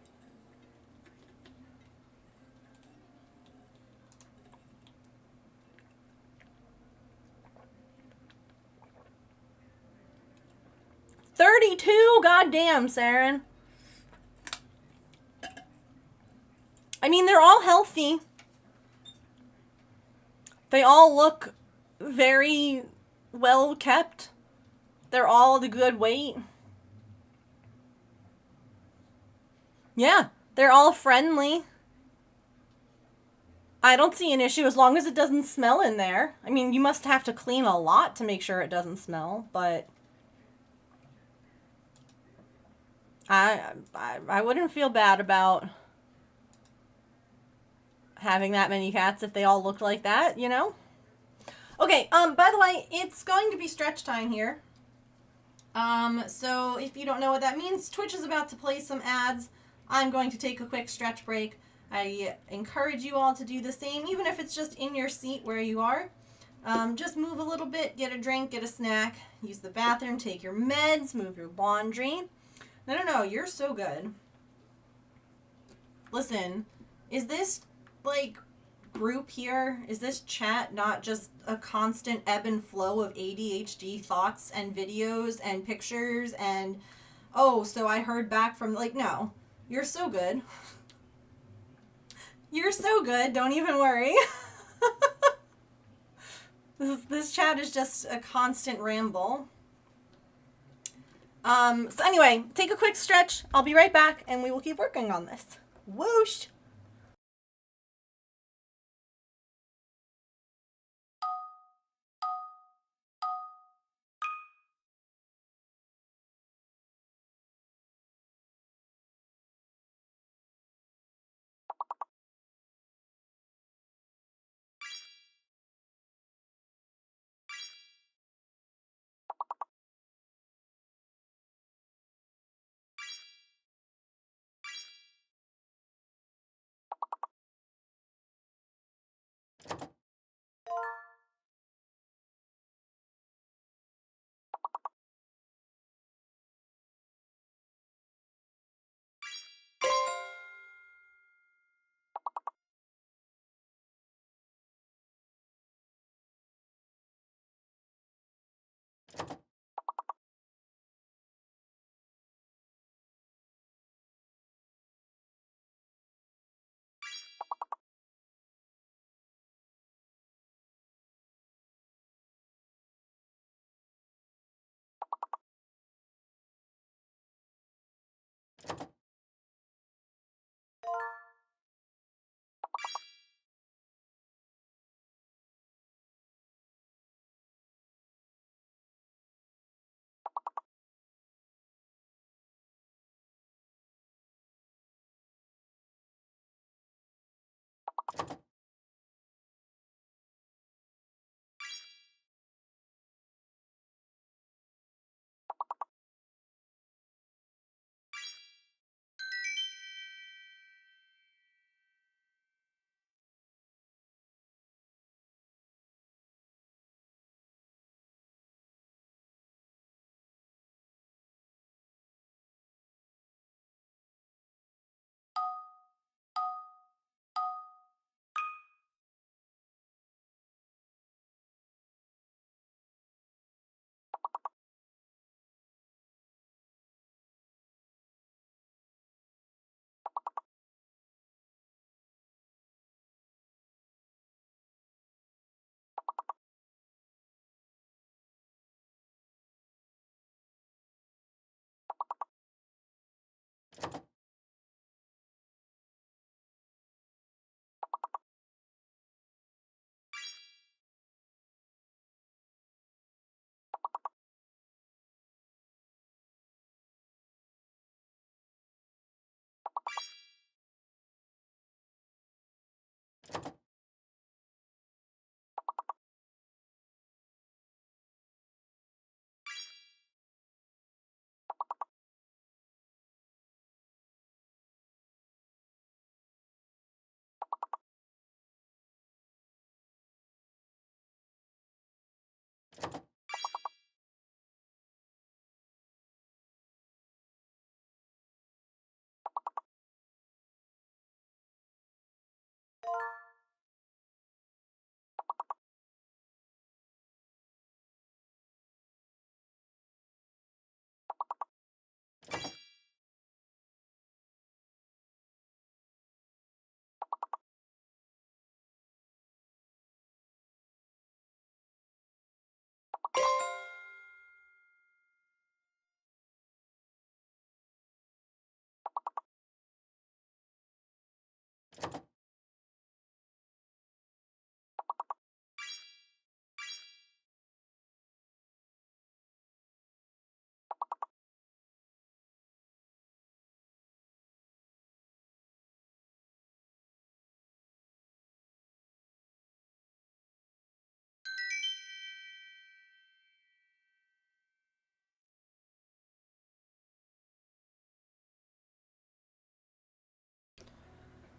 $32, goddamn, Saren. I mean, they're all healthy. They all look very well kept. They're all the good weight. Yeah, they're all friendly. I don't see an issue as long as it doesn't smell in there. I mean, you must have to clean a lot to make sure it doesn't smell, but I wouldn't feel bad about having that many cats if they all looked like that, you know? Okay, by the way, it's going to be stretch time here. So if you don't know what that means, Twitch is about to play some ads. I'm going to take a quick stretch break. I encourage you all to do the same, even if it's just in your seat where you are. Just move a little bit, get a drink, get a snack, use the bathroom, take your meds, move your laundry. No, you're so good. Listen, is this, like, group here, is this chat not just a constant ebb and flow of ADHD thoughts and videos and pictures and, oh, so I heard back from, like, no. You're so good. You're so good, don't even worry. This chat is just a constant ramble. So anyway, take a quick stretch. I'll be right back, and we will keep working on this. Whoosh!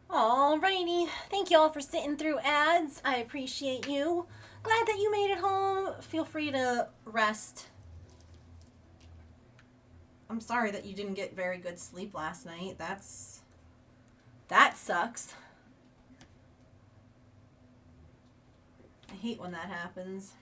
Alrighty, thank you all for sitting through ads. I appreciate you. Glad that you made it home. Feel free to rest. I'm sorry that you didn't get very good sleep last night. That sucks. I hate when that happens.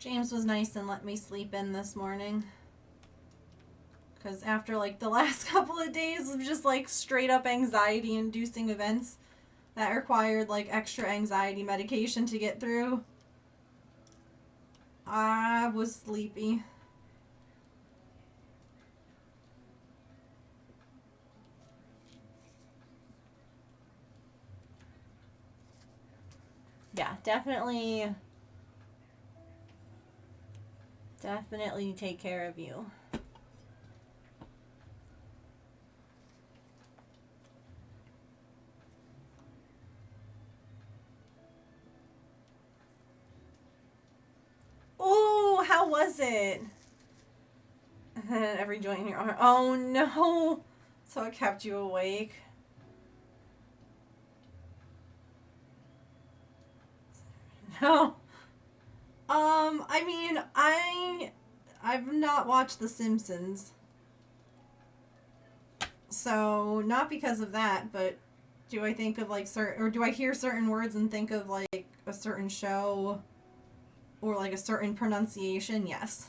James was nice and let me sleep in this morning. Because after like the last couple of days of just like straight up anxiety inducing events that required like extra anxiety medication to get through, I was sleepy. Yeah, definitely take care of you. Oh, how was it? Every joint in your arm. Oh no. So it kept you awake. No. I mean, I've not watched The Simpsons. So, not because of that, but do I think of like or do I hear certain words and think of like a certain show or like a certain pronunciation? Yes.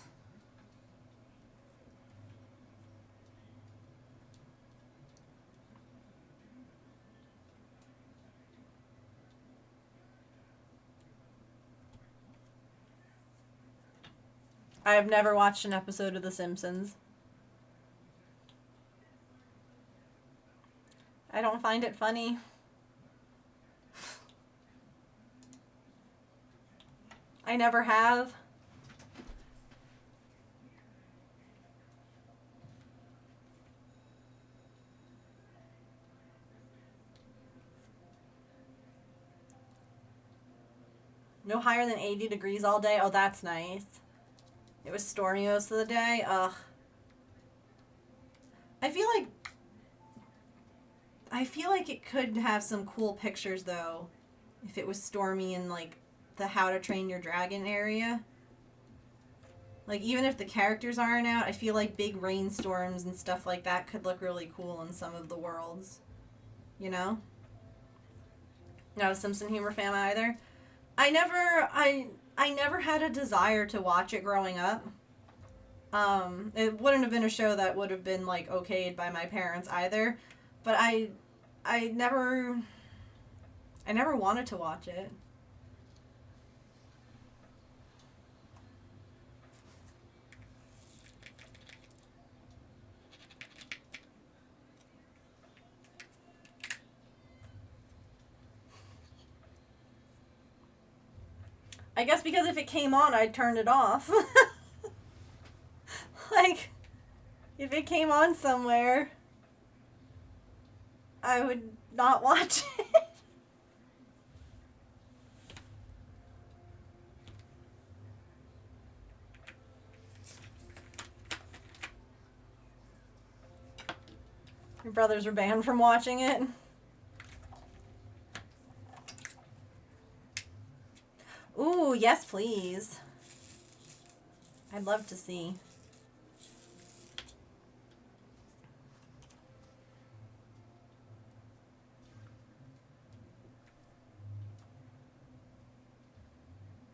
I have never watched an episode of The Simpsons. I don't find it funny. I never have. No higher than 80 degrees all day. Oh, that's nice. It was stormy most of the day. Ugh. I feel like it could have some cool pictures though, if it was stormy in like the How to Train Your Dragon area. Like even if the characters aren't out, I feel like big rainstorms and stuff like that could look really cool in some of the worlds. You know? Not a Simpson humor fan either. I never had a desire to watch it growing up. It wouldn't have been a show that would have been like okayed by my parents either, but I never wanted to watch it. I guess because if it came on, I'd turn it off. Like, if it came on somewhere, I would not watch it. Your brothers were banned from watching it. Ooh, yes, please. I'd love to see.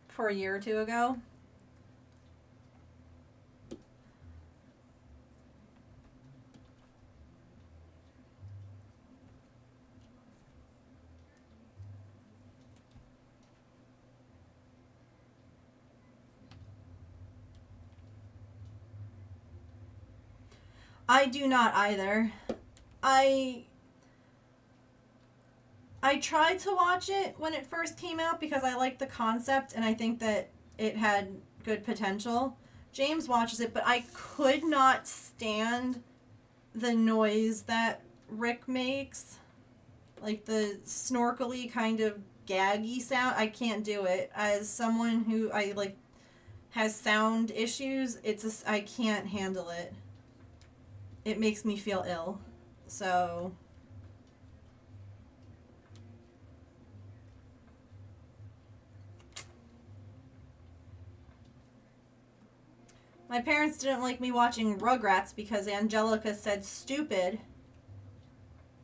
For a year or two ago. I do not either. I tried to watch it when it first came out because I liked the concept and I think that it had good potential. James watches it, but I could not stand the noise that Rick makes. Like the snorkely kind of gaggy sound. I can't do it. As someone who has sound issues, I can't handle it. It makes me feel ill. So my parents didn't like me watching Rugrats because Angelica said stupid.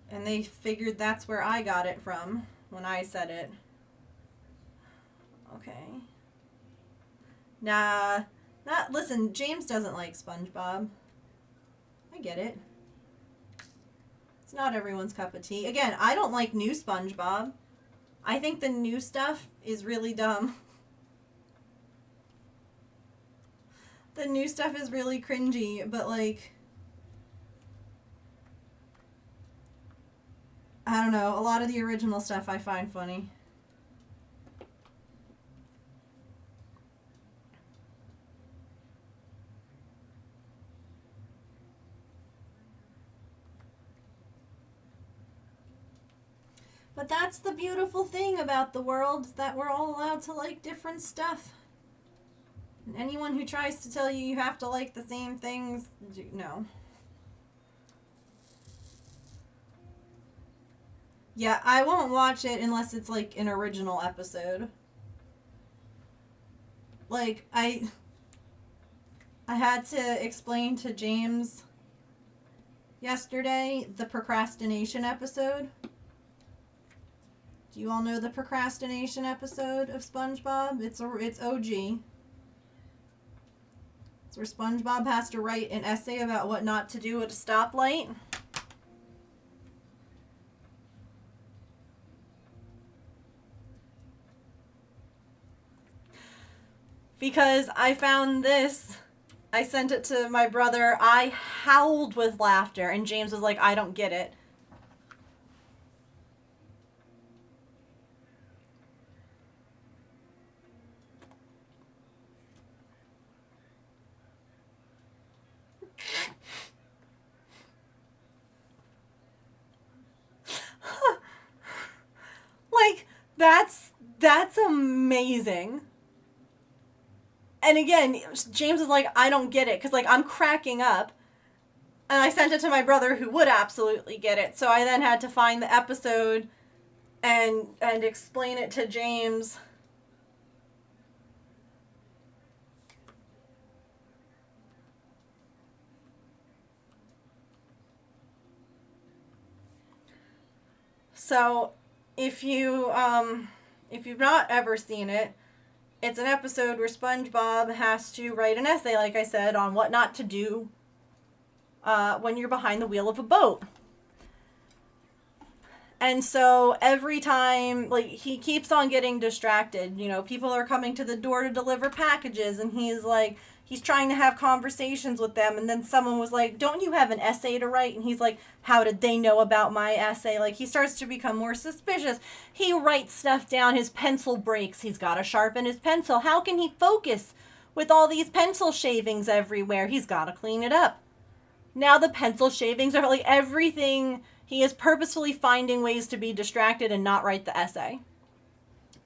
And they figured that's where I got it from when I said it. Okay. Nah. Listen, James doesn't like SpongeBob. I get it. It's not everyone's cup of tea. Again, I don't like new SpongeBob. I think the new stuff is really dumb. The new stuff is really cringy, but like, I don't know, a lot of the original stuff I find funny. But that's the beautiful thing about the world, that we're all allowed to like different stuff. And anyone who tries to tell you you have to like the same things, no. Yeah, I won't watch it unless it's like an original episode. Like, I had to explain to James yesterday the procrastination episode. Do you all know the procrastination episode of SpongeBob? It's OG. It's where SpongeBob has to write an essay about what not to do at a stoplight. Because I found this. I sent it to my brother. I howled with laughter, and James was like, I don't get it. Like, that's amazing. And again, James is like, I don't get it, because like I'm cracking up. And I sent it to my brother, who would absolutely get it. So I then had to find the episode and explain it to James. So if you've not ever seen it, it's an episode where SpongeBob has to write an essay, like I said, on what not to do when you're behind the wheel of a boat. And so every time, like, he keeps on getting distracted. You know, people are coming to the door to deliver packages, and he's trying to have conversations with them. And then someone was like, don't you have an essay to write? And he's like, how did they know about my essay? Like, he starts to become more suspicious. He writes stuff down. His pencil breaks. He's got to sharpen his pencil. How can he focus with all these pencil shavings everywhere? He's got to clean it up. Now the pencil shavings are like everything. He is purposefully finding ways to be distracted and not write the essay.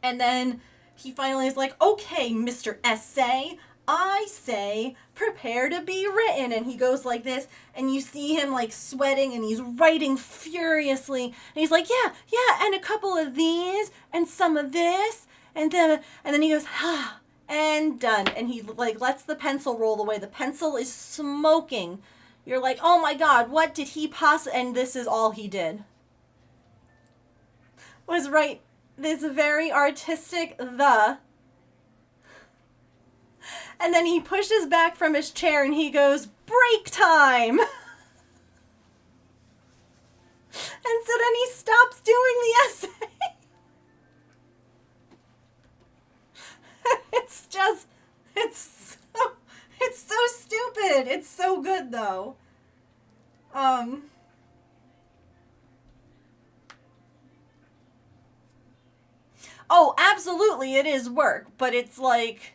And then he finally is like, okay, Mr. Essay, I say prepare to be written. And he goes like this, and you see him like sweating, and he's writing furiously. And he's like, yeah, and a couple of these, and some of this, and then he goes, and done. And he like lets the pencil roll away. The pencil is smoking. You're like, oh my God, what did he possibly... And this is all he did. Was write this very artistic the. And then he pushes back from his chair and he goes, break time! And so then he stops doing the essay. It's so stupid. It's so good, though. Oh, absolutely, it is work, but it's like,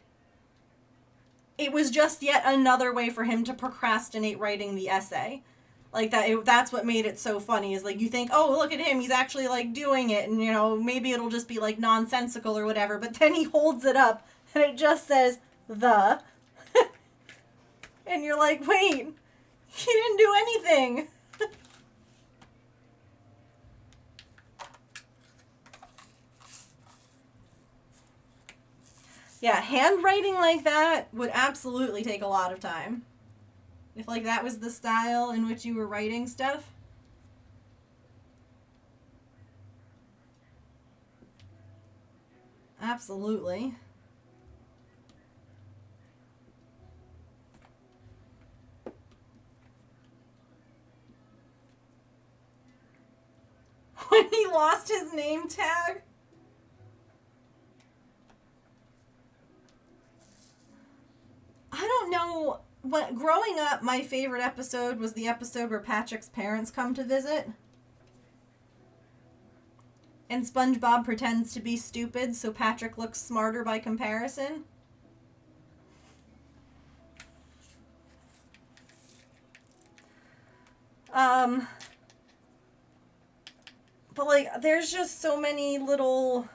it was just yet another way for him to procrastinate writing the essay. Like, that's what made it so funny, is like, you think, oh, look at him, he's actually like doing it, and you know, maybe it'll just be like nonsensical or whatever, but then he holds it up and it just says the. And you're like, wait, he didn't do anything. Yeah, handwriting like that would absolutely take a lot of time. If like that was the style in which you were writing stuff. Absolutely. when he lost his name tag. I don't know. But growing up, my favorite episode was the episode where Patrick's parents come to visit. And SpongeBob pretends to be stupid, so Patrick looks smarter by comparison. But like, there's just so many little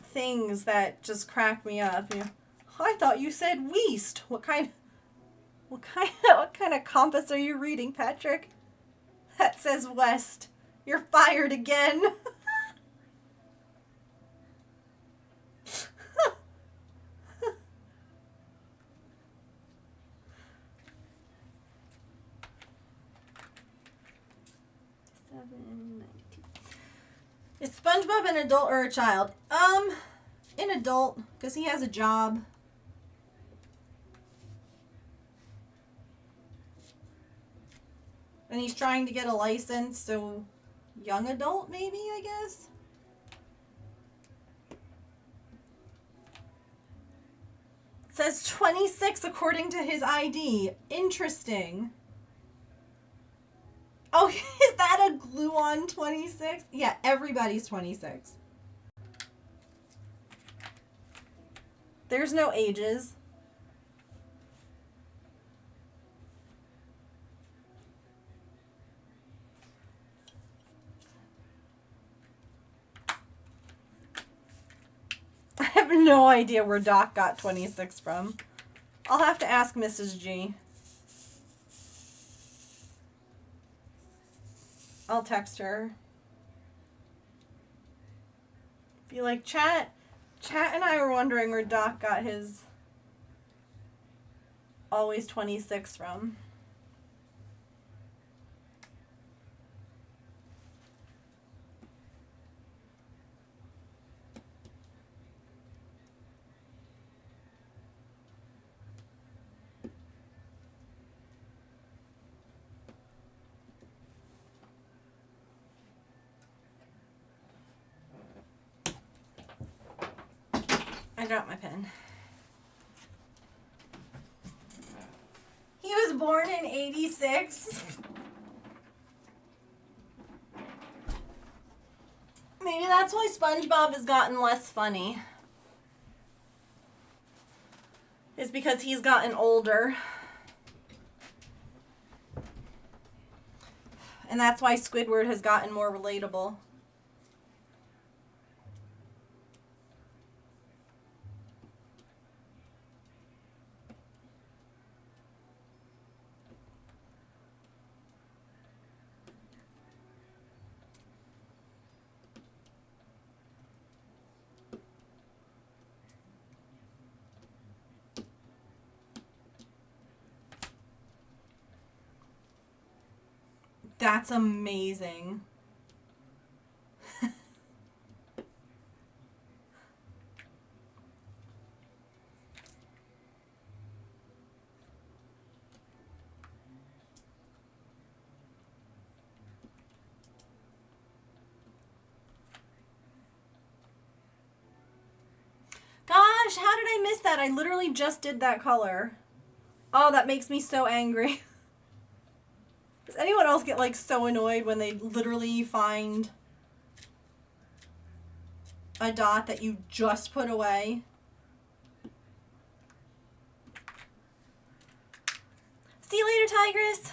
things that just crack me up. You know, I thought you said Weast. What kind of compass are you reading, Patrick? That says west. You're fired again. Is SpongeBob an adult or a child? An adult, because he has a job. And he's trying to get a license, so young adult, maybe, I guess? It says 26 according to his ID. Interesting. Oh, is that a glue-on 26? Yeah, everybody's 26. There's no ages. I have no idea where Doc got 26 from. I'll have to ask Mrs. G. I'll text her. Be like, Chat and I were wondering where Doc got his always 26 from. I got my pen. He was born in 86. Maybe that's why SpongeBob has gotten less funny. It's because he's gotten older. And that's why Squidward has gotten more relatable. That's amazing. Gosh, how did I miss that? I literally just did that color. Oh, that makes me so angry. Does anyone else get like so annoyed when they literally find a dot that you just put away? See you later, Tigress.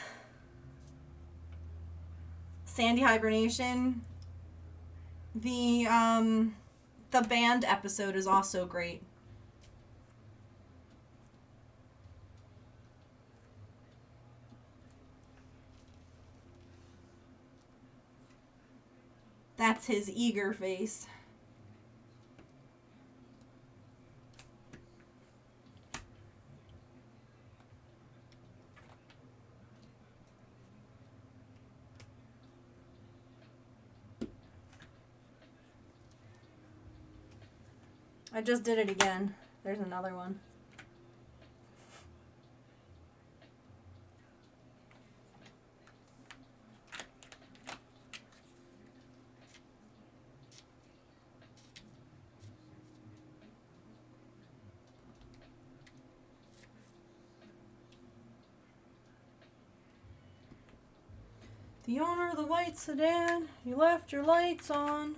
Sandy Hibernation. The band episode is also great. That's his eager face. I just did it again. There's another one. The owner of the white sedan, you left your lights on.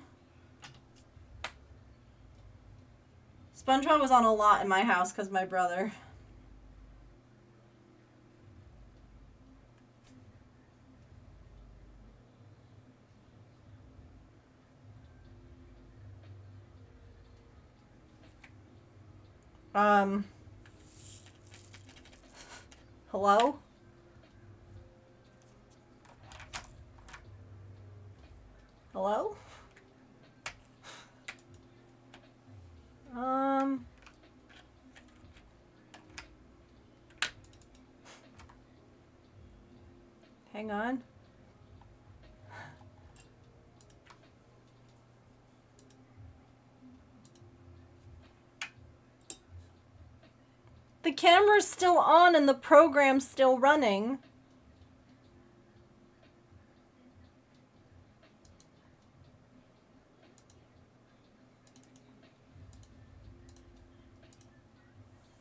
SpongeBob was on a lot in my house because my brother. Hello? Hello? Hang on. The camera's still on and the program's still running.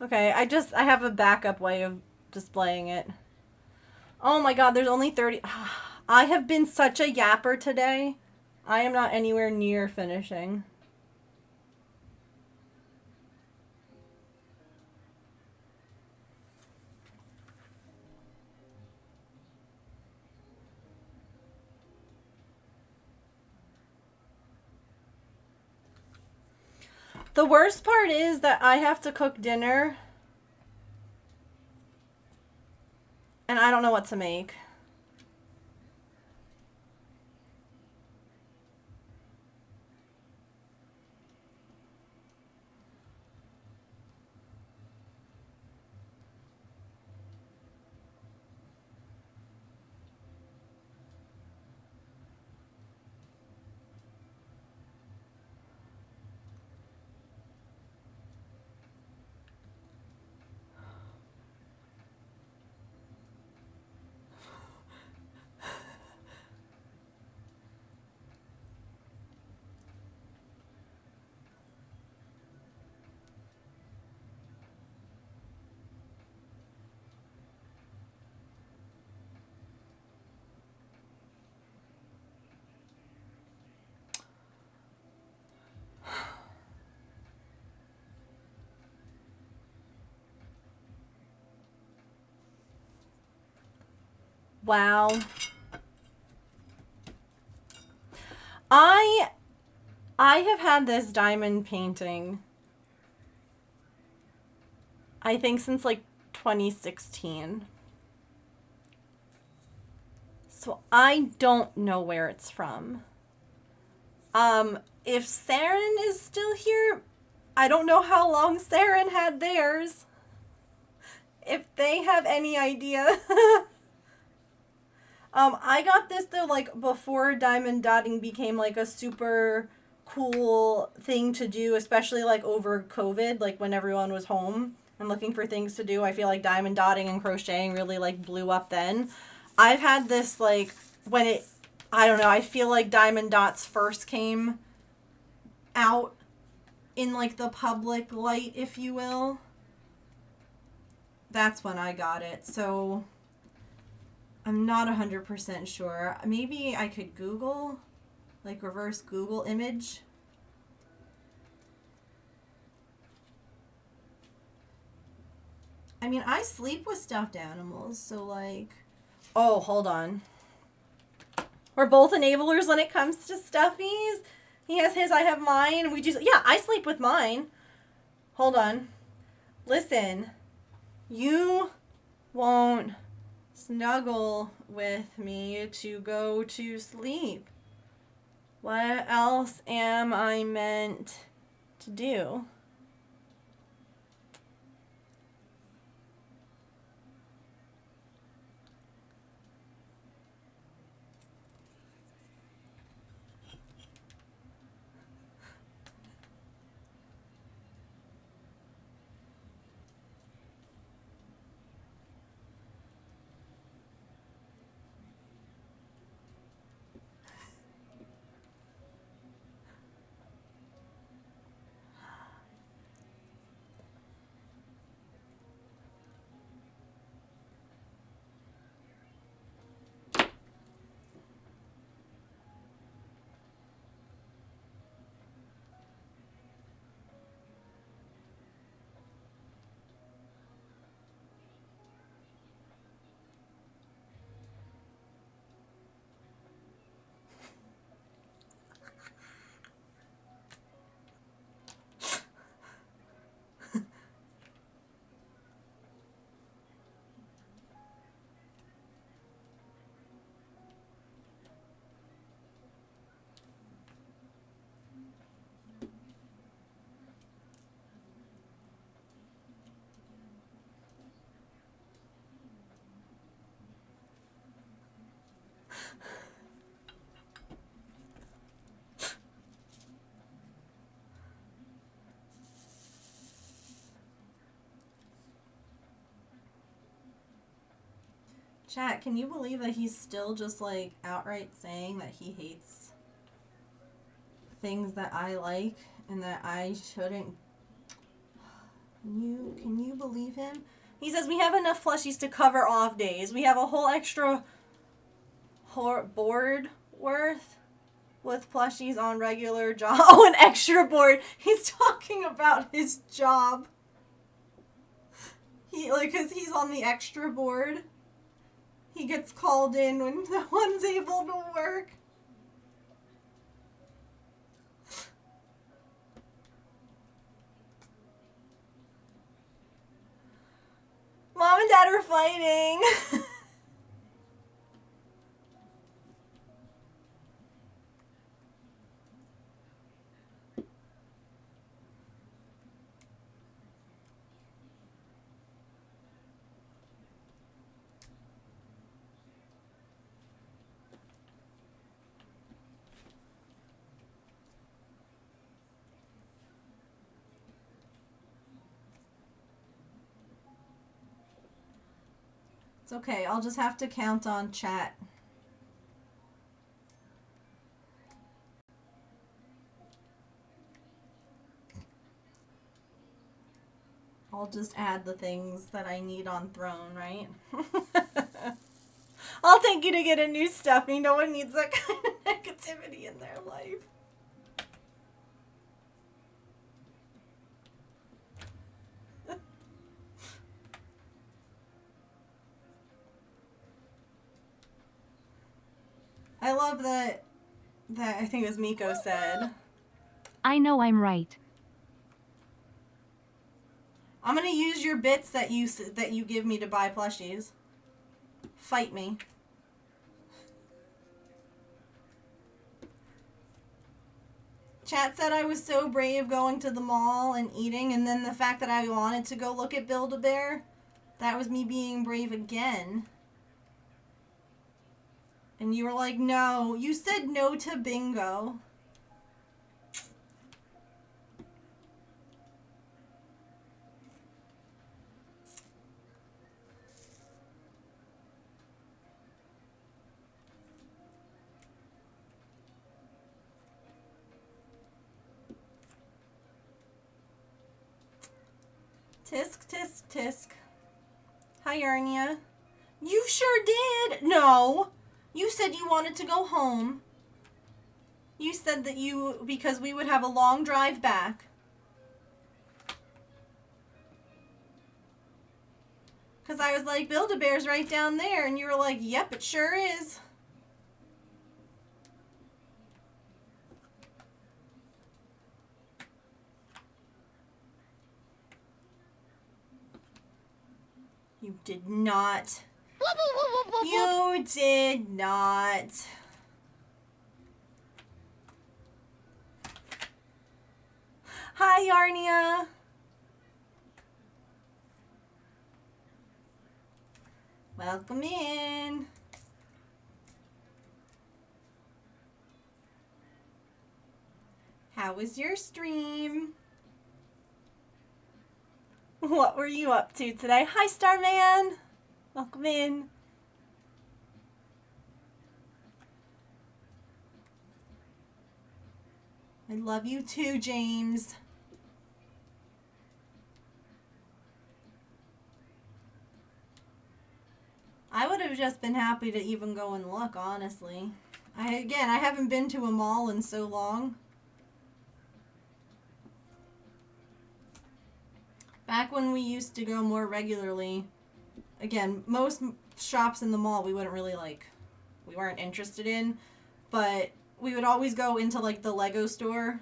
Okay, I have a backup way of displaying it. Oh my god, there's only 30. I have been such a yapper today. I am not anywhere near finishing. The worst part is that I have to cook dinner. And I don't know what to make. Wow. I have had this diamond painting, I think, since like 2016. So I don't know where it's from. If Saren is still here, I don't know how long Saren had theirs. If they have any idea. I got this though, like, before diamond dotting became like a super cool thing to do, especially like over COVID, like when everyone was home and looking for things to do. I feel like diamond dotting and crocheting really like blew up then. I've had this like when it, I don't know, I feel like diamond dots first came out in like the public light, if you will. That's when I got it. So I'm not 100% sure. Maybe I could Google, like reverse Google image. I mean, I sleep with stuffed animals, so like, oh, hold on. We're both enablers when it comes to stuffies. He has his, I have mine. We just, yeah, I sleep with mine. Hold on. Listen, you won't snuggle with me to go to sleep. What else am I meant to do? Chat, can you believe that he's still just like outright saying that he hates things that I like and that I shouldn't? Can you believe him? He says we have enough plushies to cover off days. We have a whole extra board worth with plushies on regular job. Oh, an extra board. He's talking about his job. Cause he's on the extra board. He gets called in when no one's able to work. Mom and Dad are fighting. It's okay, I'll just have to count on chat. I'll just add the things that I need on Throne, right? I'll take you to get a new stuffy. No one needs that kind of negativity in their life. I love that I think it was Miko said, I know I'm right. I'm gonna use your bits that you give me to buy plushies. Fight me. Chat said I was so brave going to the mall and eating, and then the fact that I wanted to go look at Build-A-Bear, that was me being brave again. And you were like, no. You said no to bingo. Tisk, tisk, tisk. Hi, Arnia. You sure did. No. You said you wanted to go home. You said that because we would have a long drive back. Because I was like, Build-A-Bear's right down there. And you were like, yep, it sure is. You did not. You did not. Hi, Yarnia. Welcome in. How was your stream? What were you up to today? Hi, Starman. Welcome in. I love you too, James. I would have just been happy to even go and look, honestly. I haven't been to a mall in so long. Back when we used to go more regularly, again, most shops in the mall we wouldn't really like, we weren't interested in, but we would always go into like the Lego store.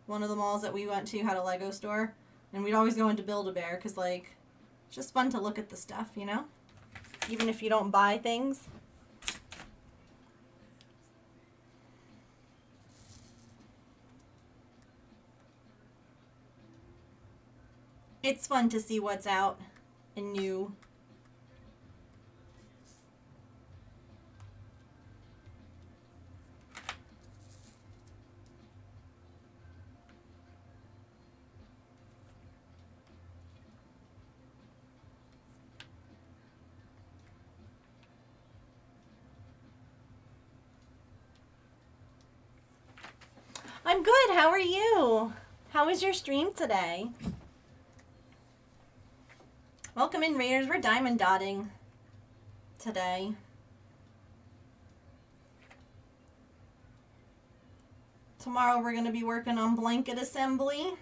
One of the malls that we went to had a Lego store, and we'd always go into Build-A-Bear because like, it's just fun to look at the stuff, you know? Even if you don't buy things. It's fun to see what's out and new. good. How are you? How was your stream today? Welcome in, Raiders. We're diamond dotting today. Tomorrow we're going to be working on blanket assembly.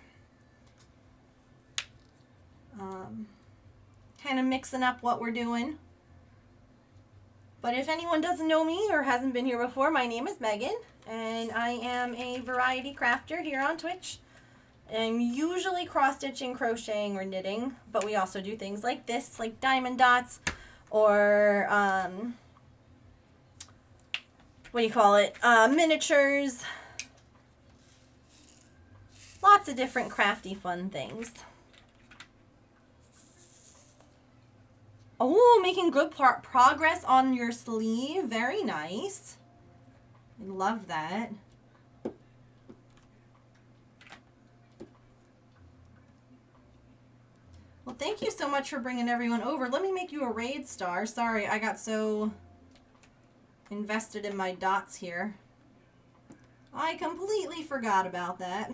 Kind of mixing up what we're doing. But if anyone doesn't know me or hasn't been here before, my name is Megan, and I am a variety crafter here on Twitch. I'm usually cross-stitching, crocheting, or knitting, but we also do things like this, like diamond dots, or, what do you call it, miniatures. Lots of different crafty fun things. Oh, making good progress on your sleeve. Very nice. I love that. Well, thank you so much for bringing everyone over. Let me make you a raid star. Sorry, I got so invested in my dots here. I completely forgot about that.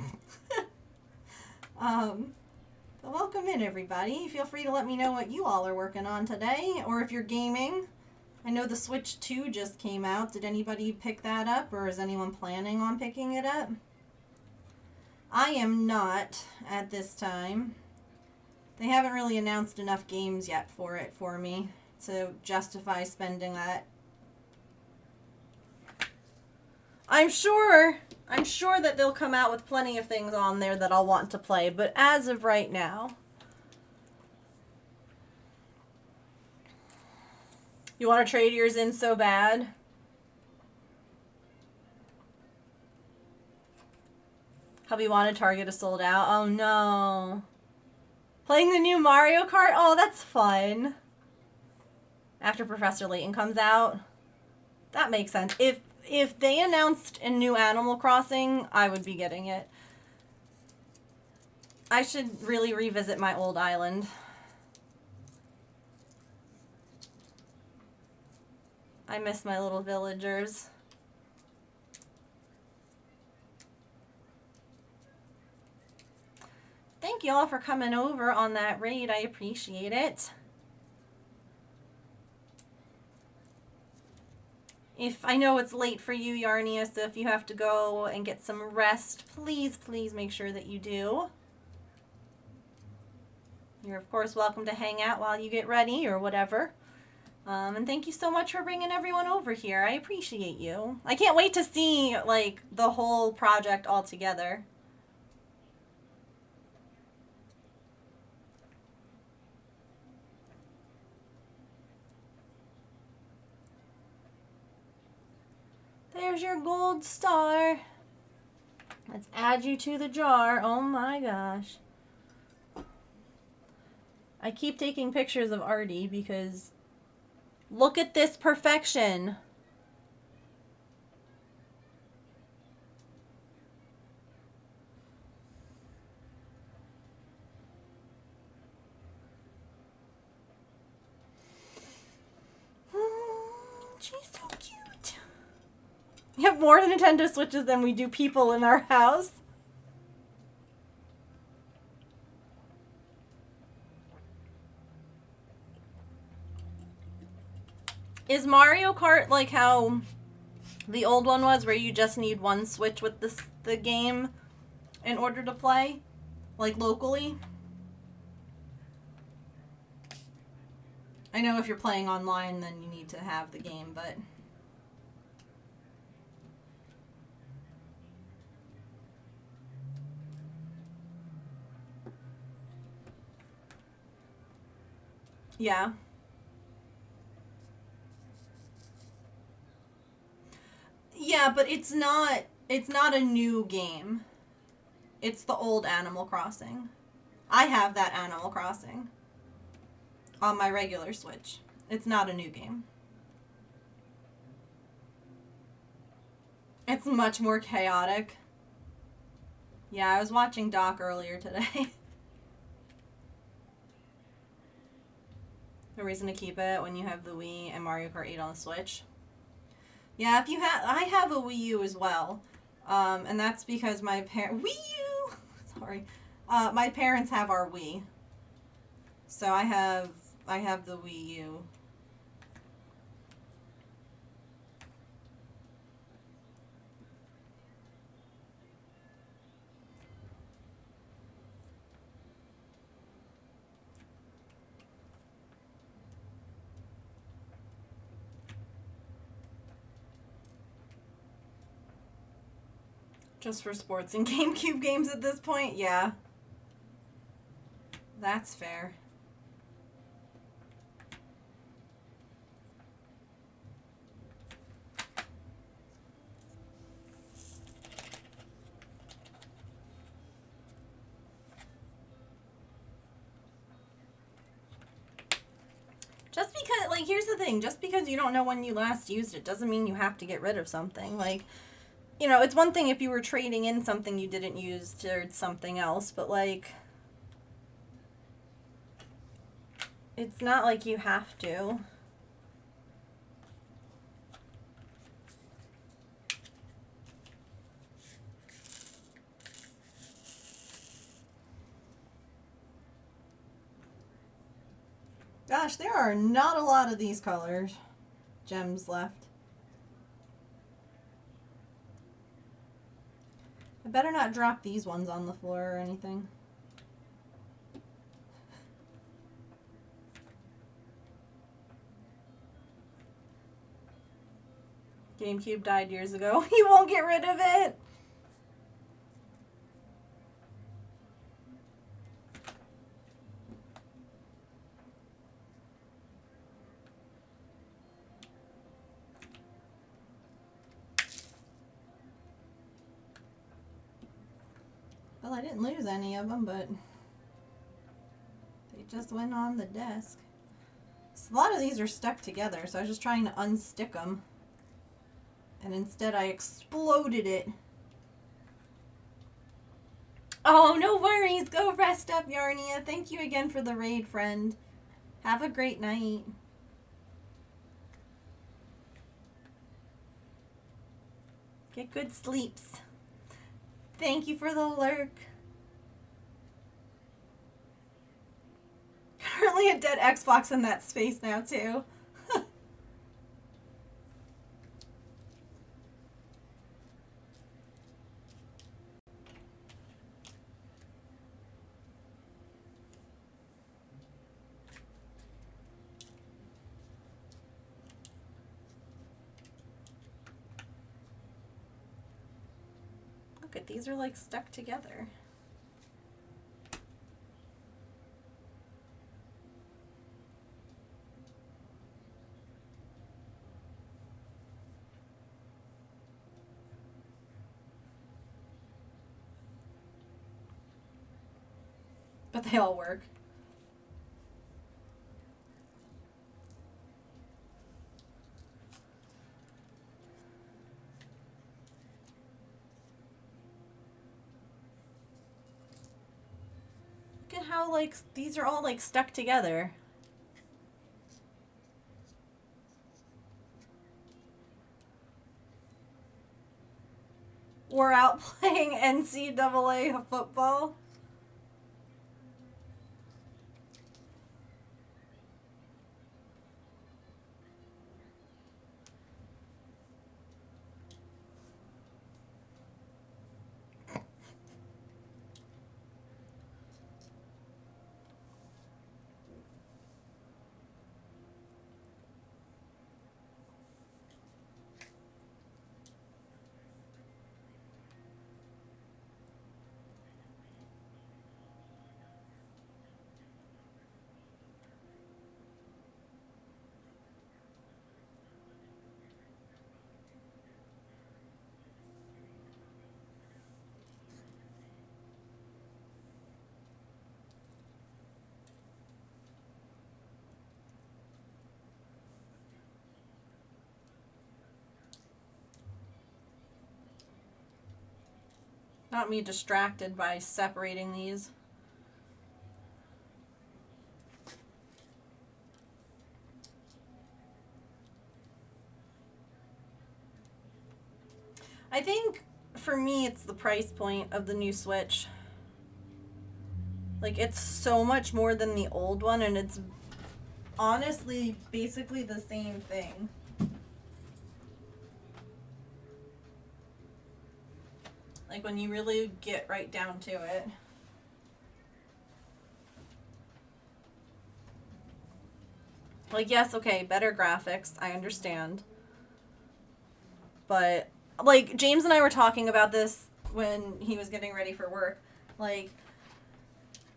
Welcome in, everybody. Feel free to let me know what you all are working on today, or if you're gaming. I know the Switch 2 just came out. Did anybody pick that up, or is anyone planning on picking it up? I am not at this time. They haven't really announced enough games yet for it for me to justify spending that. I'm sure that they'll come out with plenty of things on there that I'll want to play, but as of right now. You want to trade yours in so bad? Hubby wanted Target is sold out. Oh no. Playing the new Mario Kart? Oh, that's fun. After Professor Layton comes out. That makes sense. If they announced a new Animal Crossing, I would be getting it. I should really revisit my old island. I miss my little villagers. Thank you all for coming over on that raid. I appreciate it. If I know it's late for you, Yarnia, so if you have to go and get some rest, please, please make sure that you do. You're, of course, welcome to hang out while you get ready or whatever. And thank you so much for bringing everyone over here. I appreciate you. I can't wait to see, like, the whole project all together. There's your gold star. Let's add you to the jar. Oh my gosh. I keep taking pictures of Artie because look at this perfection. She's so cute. We have more Nintendo Switches than we do people in our house. Is Mario Kart like how the old one was, where you just need one Switch with the game in order to play? Like locally? I know if you're playing online, then you need to have the game, but... Yeah. Yeah, but it's not a new game. It's the old Animal Crossing. I have that Animal Crossing on my regular Switch. It's not a new game. It's much more chaotic. Yeah, I was watching Doc earlier today. The reason to keep it when you have the Wii and Mario Kart 8 on the Switch. Yeah, if you have, I have a Wii U as well. And that's because my parents... Wii U! Sorry. My parents have our Wii. So I have the Wii U. Just for sports and GameCube games at this point? Yeah. That's fair. Just because, like, here's the thing. Just because you don't know when you last used it doesn't mean you have to get rid of something. Like, you know, it's one thing if you were trading in something you didn't use to something else, but, like, it's not like you have to. Gosh, there are not a lot of these colors. Gems left. I better not drop these ones on the floor or anything. GameCube died years ago. You won't get rid of it. Well, I didn't lose any of them, but they just went on the desk. So a lot of these are stuck together, so I was just trying to unstick them. And instead I exploded it. Oh, no worries. Go rest up, Yarnia. Thank you again for the raid, friend. Have a great night. Get good sleeps. Thank you for the lurk. Currently a dead Xbox in that space now, too. Look at these are like stuck together. But they all work. Look at how, like, these are all, like, stuck together. We're out playing NCAA football. Not me distracted by separating these. I think for me, it's the price point of the new Switch. Like, it's so much more than the old one, and it's honestly basically the same thing. Like, when you really get right down to it. Like, yes, okay, better graphics, I understand. But, like, James and I were talking about this when he was getting ready for work. Like,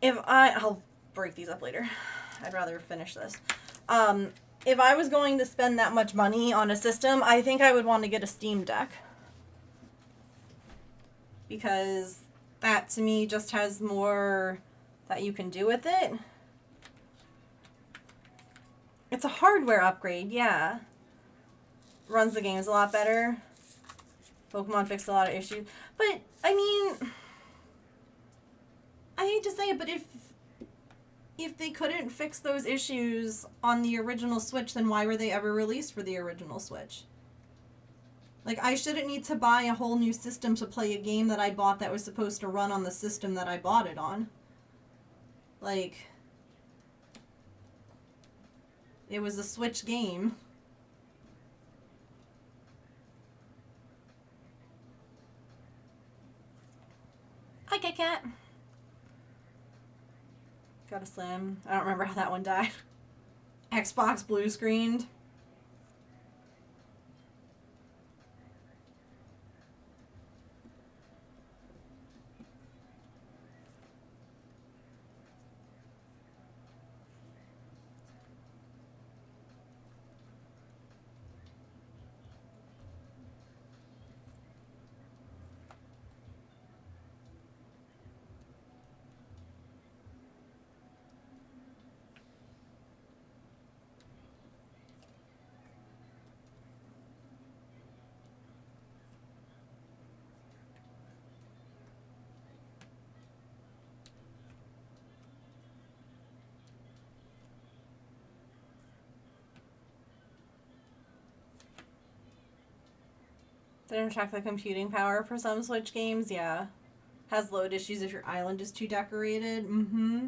I'll break these up later. I'd rather finish this. If I was going to spend that much money on a system, I think I would want to get a Steam Deck. Because that, to me, just has more that you can do with it. It's a hardware upgrade, yeah. Runs the games a lot better. Pokemon fixed a lot of issues. But, I mean, I hate to say it, but if they couldn't fix those issues on the original Switch, then why were they ever released for the original Switch? Like, I shouldn't need to buy a whole new system to play a game that I bought that was supposed to run on the system that I bought it on. Like, it was a Switch game. Hi, Kit Kat. Got a Slim. I don't remember how that one died. Xbox blue screened. Didn't track the computing power for some Switch games, yeah. Has load issues if your island is too decorated. Mm-hmm.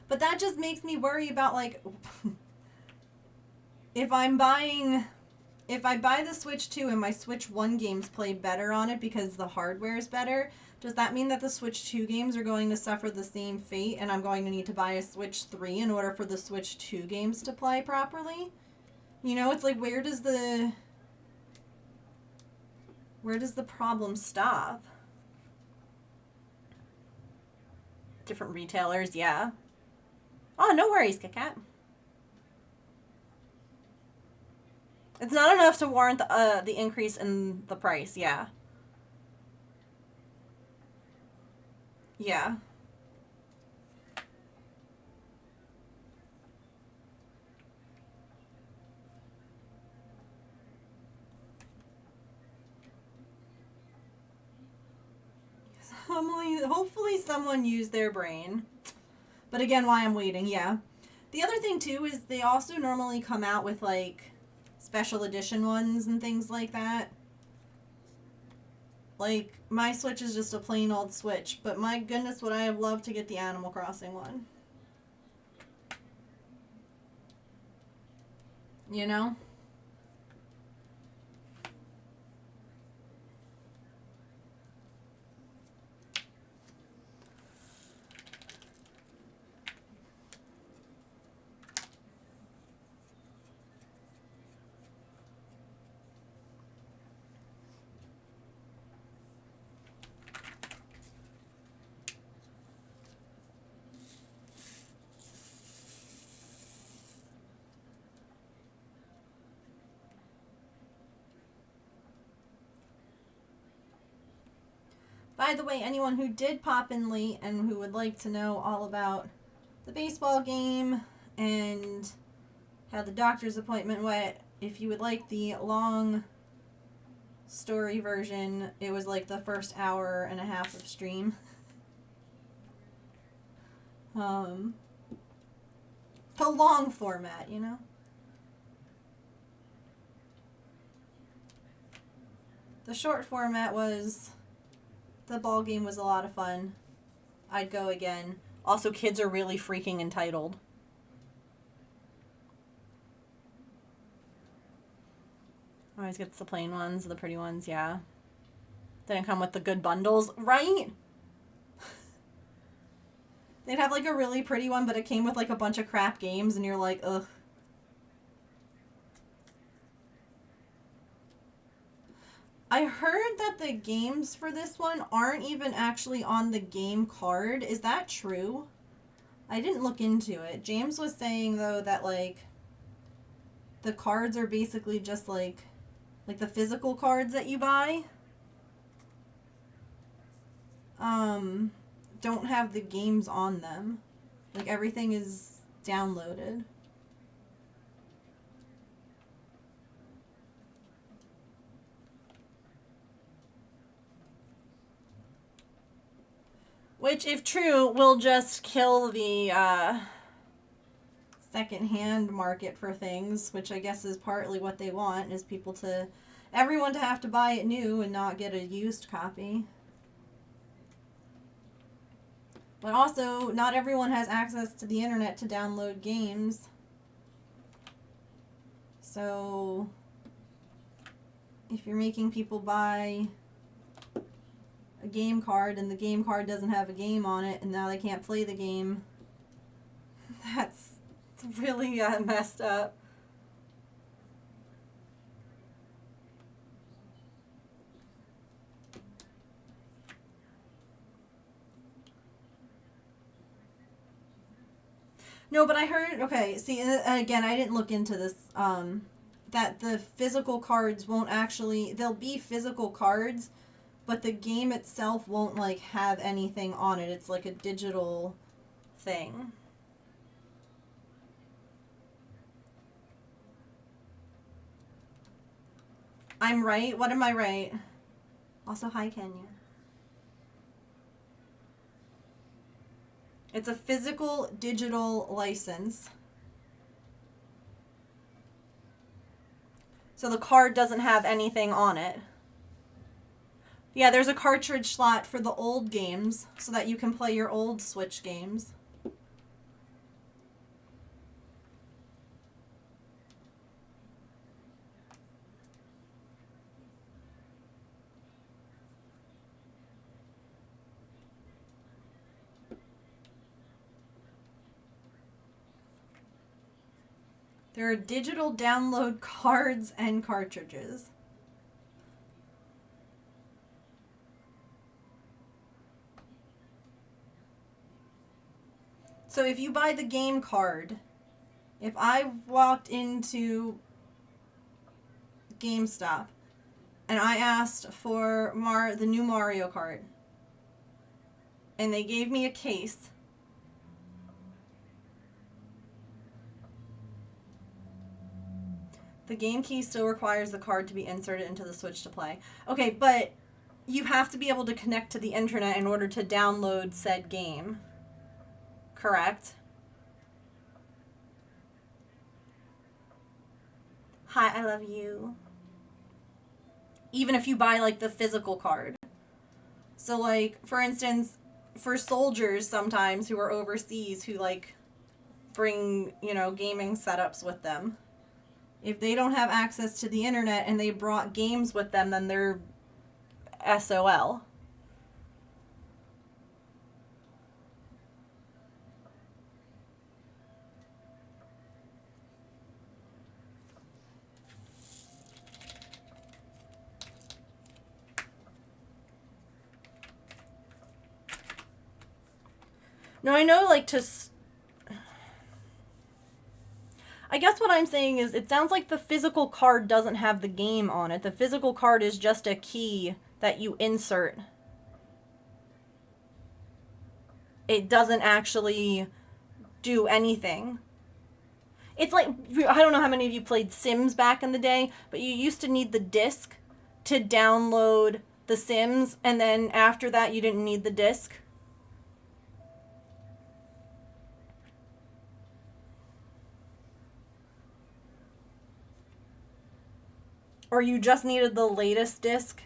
But that just makes me worry about, like, if I buy the Switch 2 and my Switch 1 games play better on it because the hardware is better, does that mean that the Switch 2 games are going to suffer the same fate and I'm going to need to buy a Switch 3 in order for the Switch 2 games to play properly? You know, it's like, where does the problem stop? Different retailers, yeah. Oh, no worries, Kit Kat. It's not enough to warrant the increase in the price, yeah. Yeah. Hopefully someone used their brain. But again, why I'm waiting, yeah. The other thing, too, is they also normally come out with, like, special edition ones and things like that. Like, my Switch is just a plain old Switch, but my goodness, would I have loved to get the Animal Crossing one. You know? By the way, anyone who did pop in late and who would like to know all about the baseball game and how the doctor's appointment went, if you would like the long story version, it was like the first hour and a half of stream. The long format, you know? The short format was, the ball game was a lot of fun. I'd go again. Also, kids are really freaking entitled. Always gets the plain ones, the pretty ones, yeah. Didn't come with the good bundles, right? They'd have like a really pretty one, but it came with like a bunch of crap games, and you're like, ugh. I heard that the games for this one aren't even actually on the game card. Is that true? I didn't look into it. James was saying, though, that, like, the cards are basically just, like the physical cards that you buy. Don't have the games on them. Like, everything is downloaded. Which, if true, will just kill the second-hand market for things, which I guess is partly what they want, is everyone to have to buy it new and not get a used copy. But also, not everyone has access to the internet to download games. So, if you're making people buy a game card and the game card doesn't have a game on it and now they can't play the game, that's really messed up. No, but I heard, okay, see, again, I didn't look into this, that the physical cards won't actually, they'll be physical cards, but the game itself won't, like, have anything on it. It's like a digital thing. I'm right? What am I right? Also, hi, Kenya. It's a physical digital license. So the card doesn't have anything on it. Yeah, there's a cartridge slot for the old games so that you can play your old Switch games. There are digital download cards and cartridges. So if you buy the game card, if I walked into GameStop and I asked for the new Mario Kart, and they gave me a case, the game key still requires the card to be inserted into the Switch to play. Okay, but you have to be able to connect to the internet in order to download said game. Correct? Hi, I love you. Even if you buy, like, the physical card. So, like, for instance, for soldiers sometimes who are overseas who, like, bring, gaming setups with them, if they don't have access to the internet and they brought games with them, then they're SOL. No, I know, like, I guess what I'm saying is it sounds like the physical card doesn't have the game on it. The physical card is just a key that you insert. It doesn't actually do anything. It's like, I don't know how many of you played Sims back in the day, but you used to need the disc to download the Sims, and then after that you didn't need the disc. Or you just needed the latest disc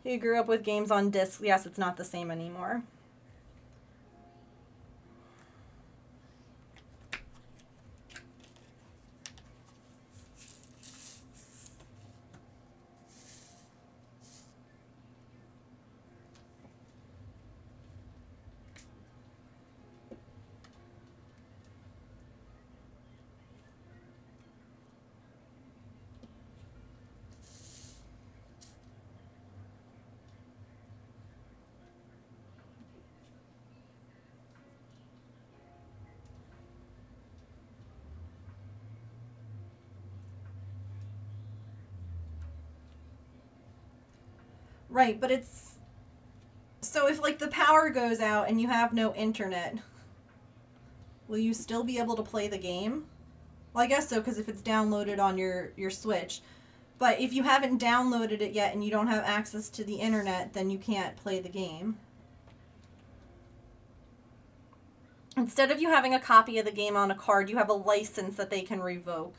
He grew up with games on disc. Yes, it's not the same anymore. Right, but it's... So if, like, the power goes out and you have no internet, will you still be able to play the game? Well, I guess so, because if it's downloaded on your Switch. But if you haven't downloaded it yet and you don't have access to the internet, then you can't play the game. Instead of you having a copy of the game on a card, you have a license that they can revoke.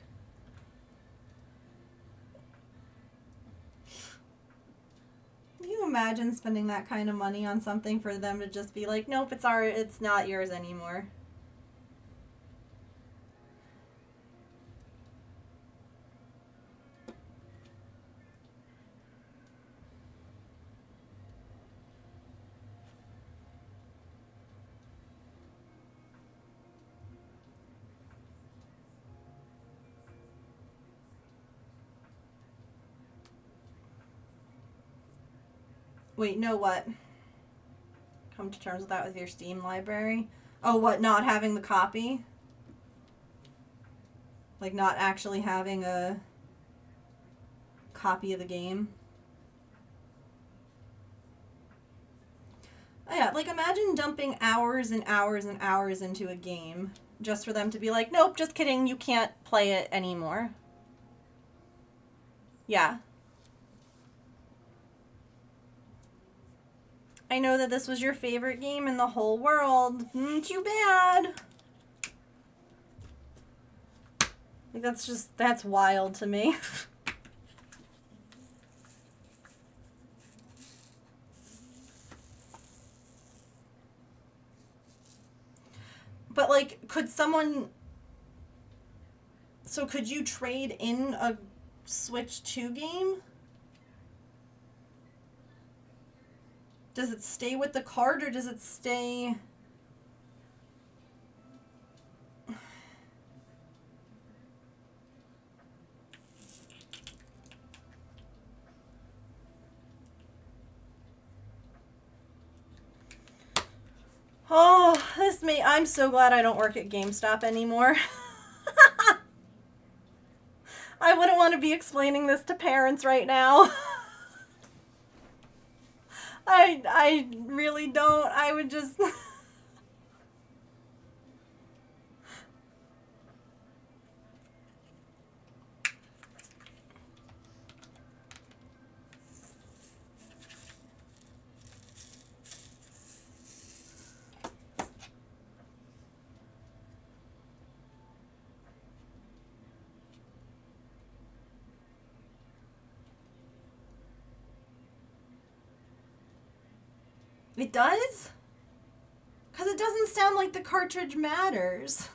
Can you imagine spending that kind of money on something for them to just be like, nope, it's not yours anymore? Wait, no, what? Come to terms with that with your Steam library? Oh, what, not having the copy? Like, not actually having a copy of the game? Oh, yeah, like, imagine dumping hours and hours and hours into a game just for them to be like, nope, just kidding, you can't play it anymore. Yeah. I know that this was your favorite game in the whole world. Too bad. Like, that's wild to me. But, like, could you trade in a Switch 2 game? Does it stay with the card or does it stay... Oh, I'm so glad I don't work at GameStop anymore. I wouldn't want to be explaining this to parents right now. I really don't. I would just... It does? Because it doesn't sound like the cartridge matters.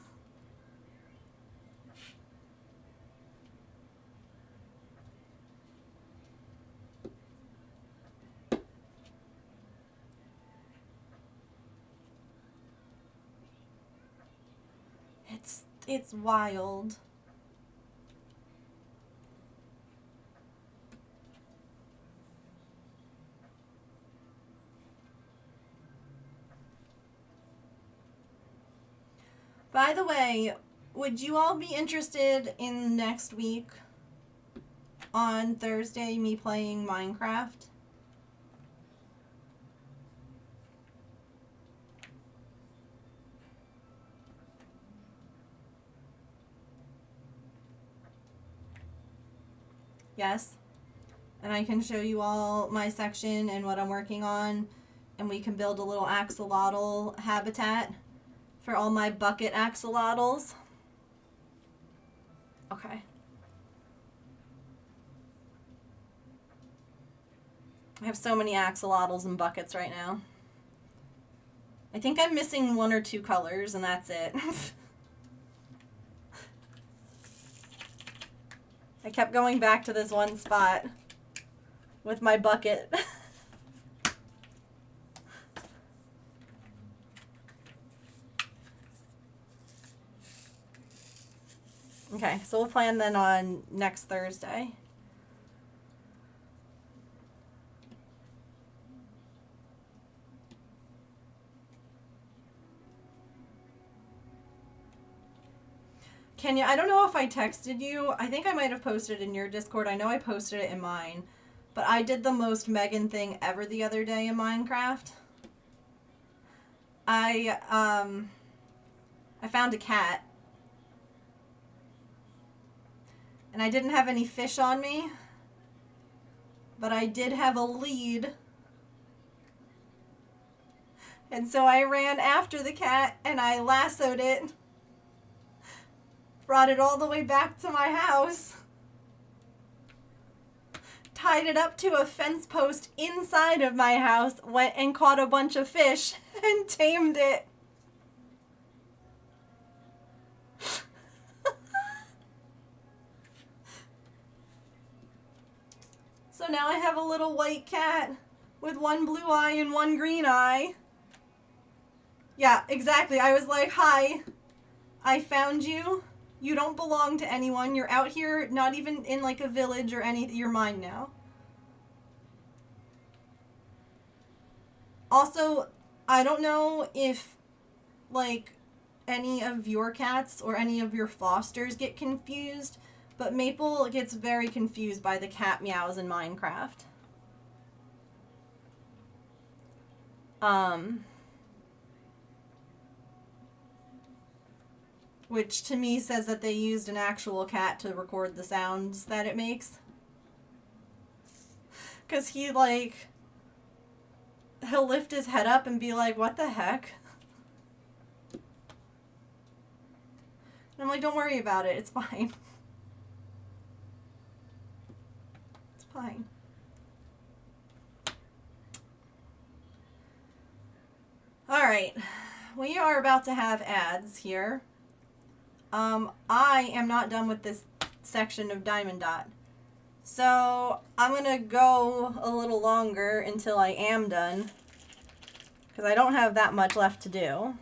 It's wild. By the way, would you all be interested in next week on Thursday me playing Minecraft? Yes. And I can show you all my section and what I'm working on, and we can build a little axolotl habitat for all my bucket axolotls. Okay. I have so many axolotls and buckets right now. I think I'm missing 1 or 2 colors, and that's it. I kept going back to this one spot with my bucket. Okay, so we'll plan then on next Thursday. Kenya, I don't know if I texted you. I think I might have posted it in your Discord. I know I posted it in mine. But I did the most Megan thing ever the other day in Minecraft. I found a cat. And I didn't have any fish on me. But I did have a lead. And so I ran after the cat and I lassoed it. Brought it all the way back to my house. Tied it up to a fence post inside of my house. Went and caught a bunch of fish and tamed it. So now I have a little white cat with 1 blue eye and 1 green eye. Yeah, exactly. I was like, hi, I found you. You don't belong to anyone. You're out here, not even in like a village or anything. You're mine now. Also, I don't know if like any of your cats or any of your fosters get confused, but Maple gets very confused by the cat meows in Minecraft. Which to me says that they used an actual cat to record the sounds that it makes. Because he'll lift his head up and be like, what the heck? And I'm like, don't worry about it. It's fine. It's fine. Alright. We are about to have ads here. I am not done with this section of Diamond Dot. So I'm going to go a little longer until I am done. Because I don't have that much left to do.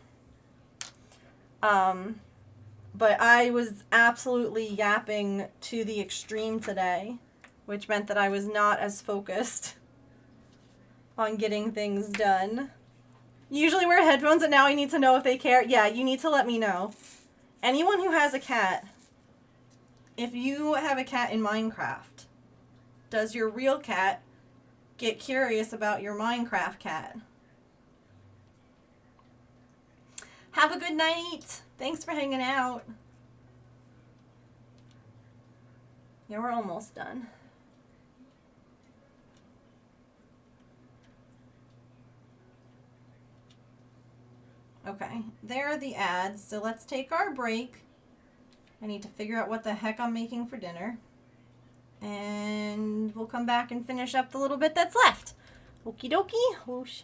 But I was absolutely yapping to the extreme today. Which meant that I was not as focused on getting things done. You usually wear headphones and now I need to know if they care. Yeah, you need to let me know. Anyone who has a cat, if you have a cat in Minecraft, does your real cat get curious about your Minecraft cat? Have a good night. Thanks for hanging out. Yeah, we're almost done. Okay, there are the ads. So let's take our break. I need to figure out what the heck I'm making for dinner. And we'll come back and finish up the little bit that's left. Okie dokie. Whoosh.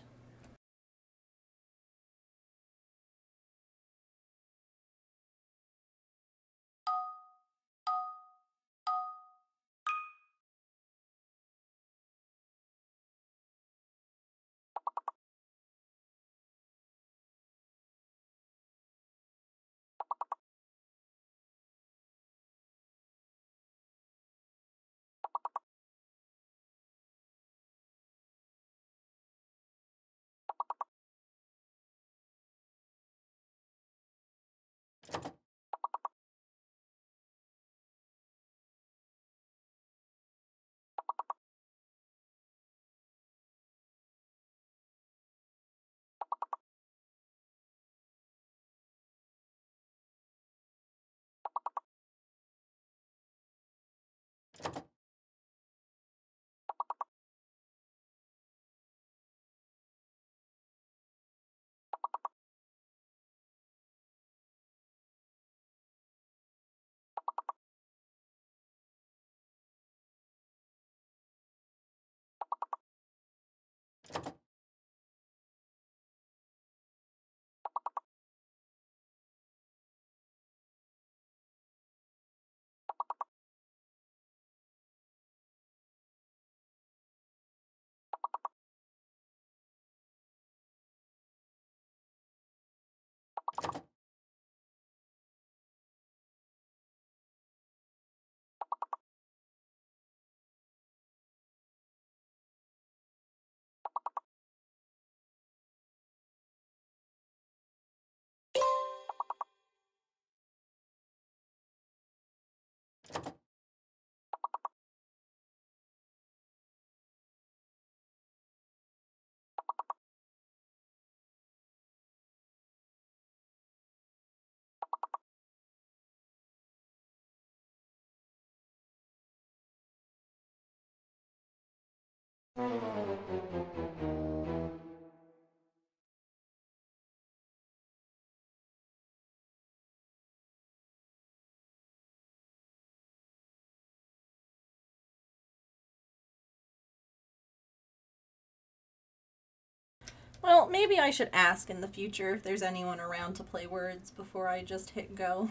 Well, maybe I should ask in the future if there's anyone around to play words before I just hit go.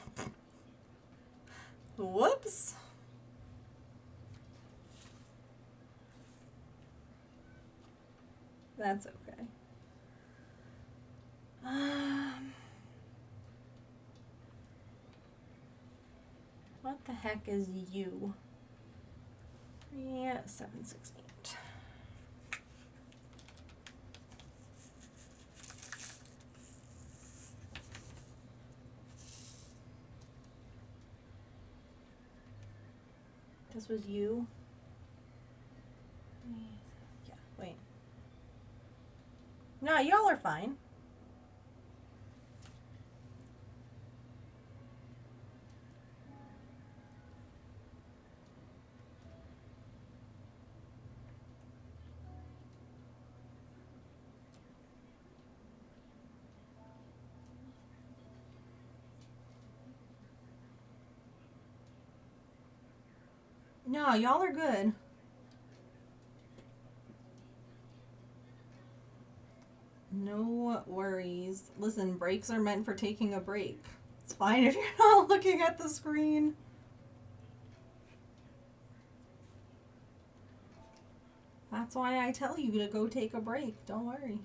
Whoops. That's okay. What the heck is you? Yeah, 768. This was you? Yeah, wait. No, y'all are fine. No, y'all are good. No worries. Listen, breaks are meant for taking a break. It's fine if you're not looking at the screen. That's why I tell you to go take a break. Don't worry.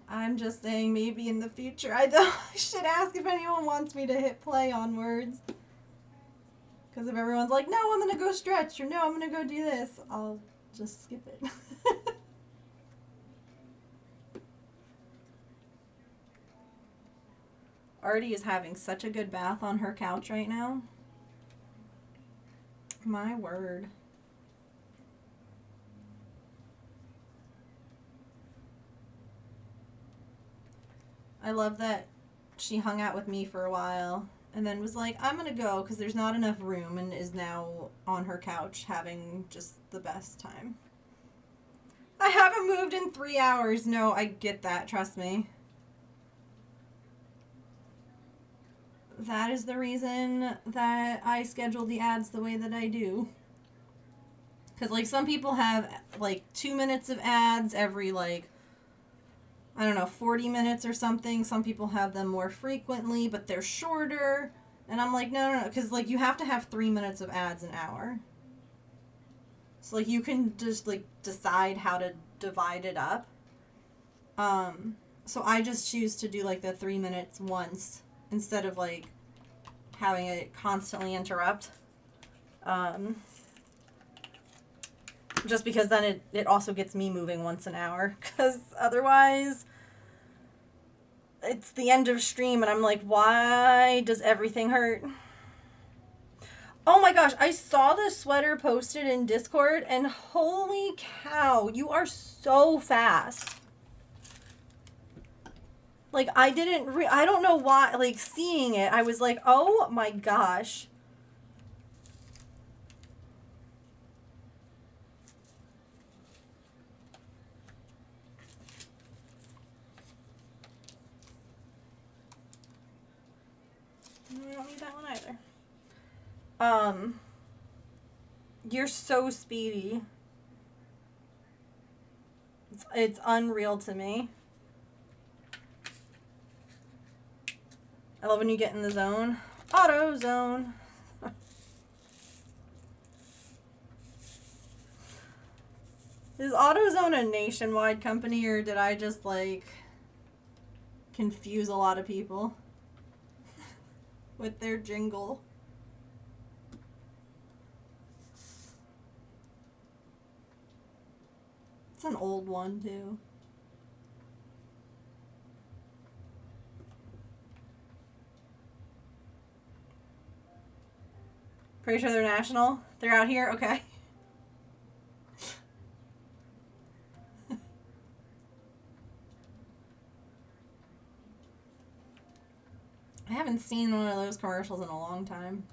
I'm just saying maybe in the future I should ask if anyone wants me to hit play on words. Because if everyone's like, no, I'm going to go stretch, or no, I'm going to go do this, I'll just skip it. Artie is having such a good bath on her couch right now. My word. I love that she hung out with me for a while and then was like, I'm gonna go because there's not enough room, and is now on her couch having just the best time. I haven't moved in 3 hours. No, I get that. Trust me. That is the reason that I schedule the ads the way that I do. Because, like, some people have, like, 2 minutes of ads every, like, I don't know, 40 minutes or something. Some people have them more frequently, but they're shorter. And I'm like, no. Because, like, you have to have 3 minutes of ads an hour. So, like, you can just, like, decide how to divide it up. So I just choose to do, like, the 3 minutes once instead of, like, having it constantly interrupt. Just because then it also gets me moving once an hour. Because otherwise, it's the end of stream and I'm like, why does everything hurt? Oh my gosh, I saw this sweater posted in Discord and holy cow, you are so fast. Like, I don't know why, like, seeing it, I was like, oh my gosh. I don't need that one either. You're so speedy. It's unreal to me. I love when you get in the zone. Auto zone. Is AutoZone a nationwide company, or did I just, like, confuse a lot of people with their jingle? It's an old one, too. Pretty sure they're national. They're out here? Okay. I haven't seen one of those commercials in a long time.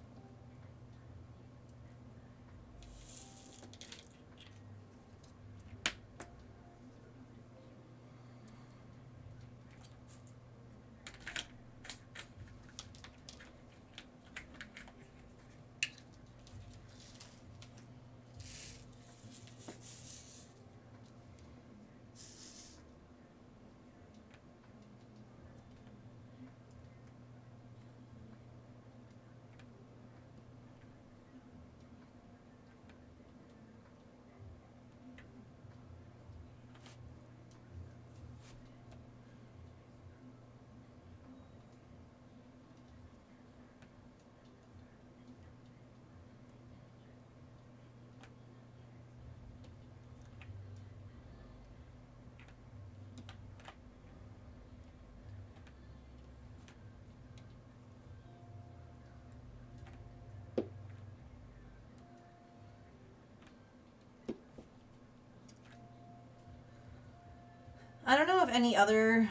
I don't know if any other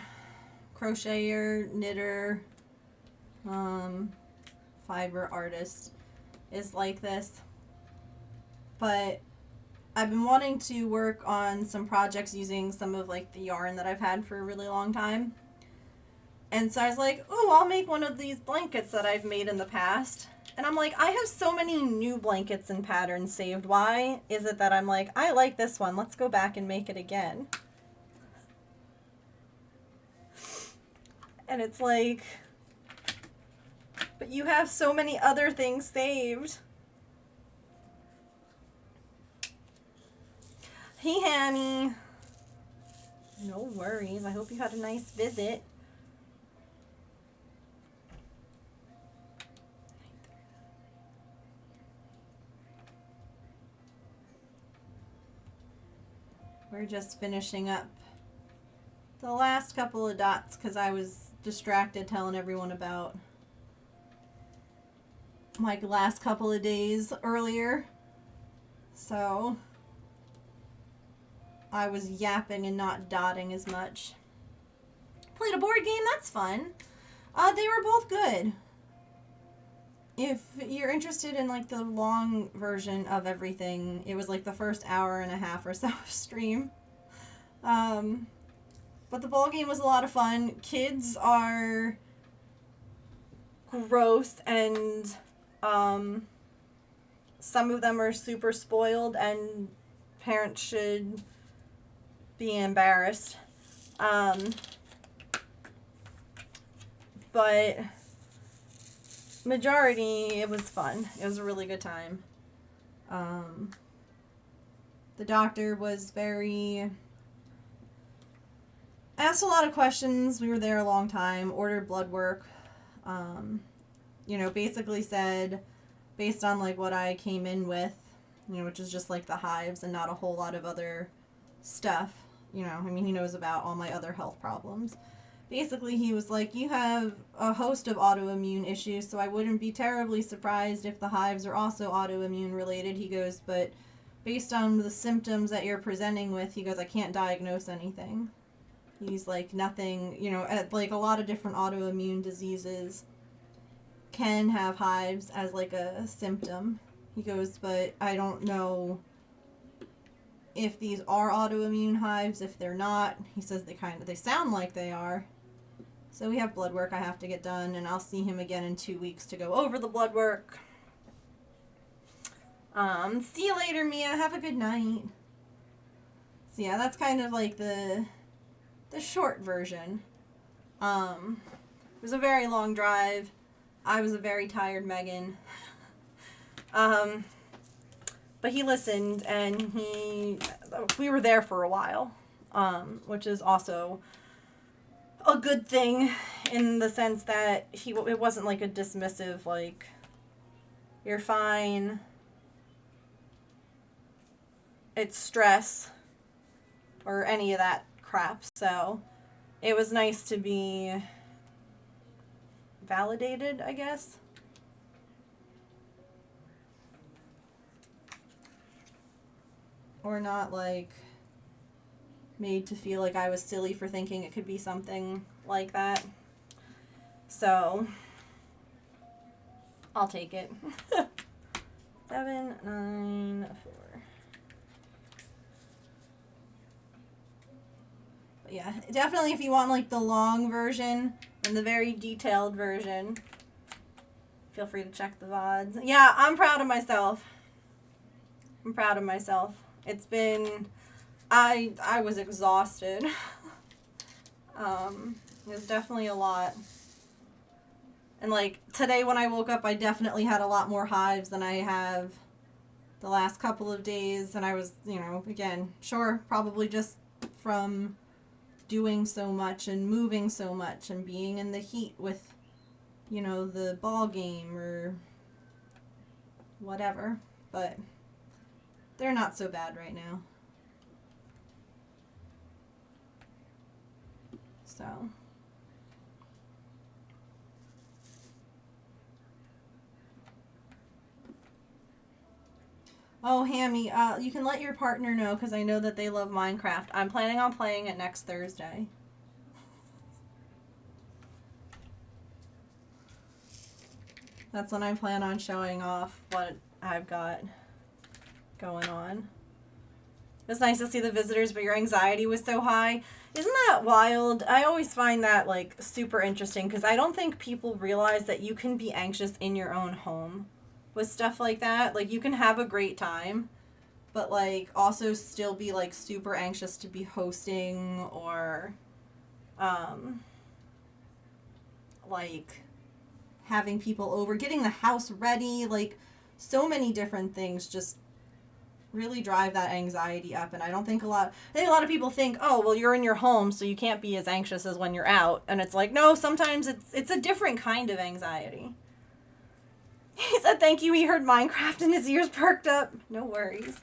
crocheter, knitter, fiber artist is like this, but I've been wanting to work on some projects using some of like the yarn that I've had for a really long time. And so I was like, ooh, I'll make one of these blankets that I've made in the past. And I'm like, I have so many new blankets and patterns saved. Why is it that I'm like, I like this one. Let's go back and make it again. And it's like, but you have so many other things saved. Hey, Hammy. No worries. I hope you had a nice visit. We're just finishing up the last couple of dots because I was distracted telling everyone about my last couple of days earlier. So I was yapping and not dotting as much. Played a board game, that's fun. They were both good. If you're interested in like the long version of everything, it was like the first hour and a half or so of stream. But the ball game was a lot of fun. Kids are gross and some of them are super spoiled and parents should be embarrassed. But majority, it was fun. It was a really good time. The doctor was asked a lot of questions. We were there a long time, ordered blood work. Basically said, based on like what I came in with, which is just like the hives and not a whole lot of other stuff. He knows about all my other health problems. Basically, he was like, you have a host of autoimmune issues, so I wouldn't be terribly surprised if the hives are also autoimmune related. He goes, but based on the symptoms that you're presenting with, he goes, I can't diagnose anything. He's like, nothing, like a lot of different autoimmune diseases can have hives as like a symptom. He goes, but I don't know if these are autoimmune hives, if they're not. He says they sound like they are. So we have blood work I have to get done, and I'll see him again in 2 weeks to go over the blood work. See you later, Mia. Have a good night. So yeah, that's kind of like the short version. It was a very long drive. I was a very tired Megan. But he listened, and we were there for a while, which is also a good thing in the sense that it wasn't like a dismissive, like, you're fine, it's stress, or any of that crap. So it was nice to be validated, I guess. Or not like made to feel like I was silly for thinking it could be something like that. So I'll take it. 7, 9, 4. But yeah, definitely if you want like the long version and the very detailed version, feel free to check the VODs. Yeah, I'm proud of myself. It's been, I was exhausted. It was definitely a lot. And like today when I woke up, I definitely had a lot more hives than I have the last couple of days. And I was, again, sure, probably just from doing so much and moving so much and being in the heat with, the ball game or whatever. But they're not so bad right now. So. Oh, Hammy, you can let your partner know because I know that they love Minecraft. I'm planning on playing it next Thursday. That's when I plan on showing off what I've got going on. It's nice to see the visitors, but your anxiety was so high. Isn't that wild? I always find that, like, super interesting because I don't think people realize that you can be anxious in your own home with stuff like that. Like, you can have a great time, but, like, also still be, like, super anxious to be hosting or, like, having people over, getting the house ready. Like, so many different things just really drive that anxiety up. And I think a lot of people think, oh, well, you're in your home, so you can't be as anxious as when you're out. And it's like, no, sometimes it's a different kind of anxiety. He said thank you. He heard Minecraft and his ears perked up. No worries.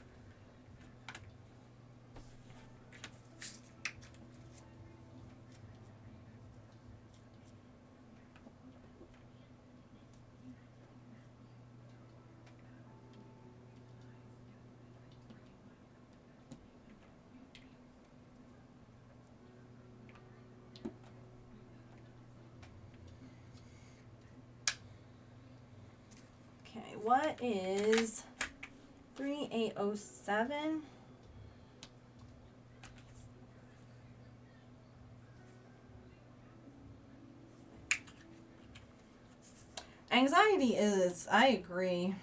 Okay, what is 3807? Anxiety is, I agree.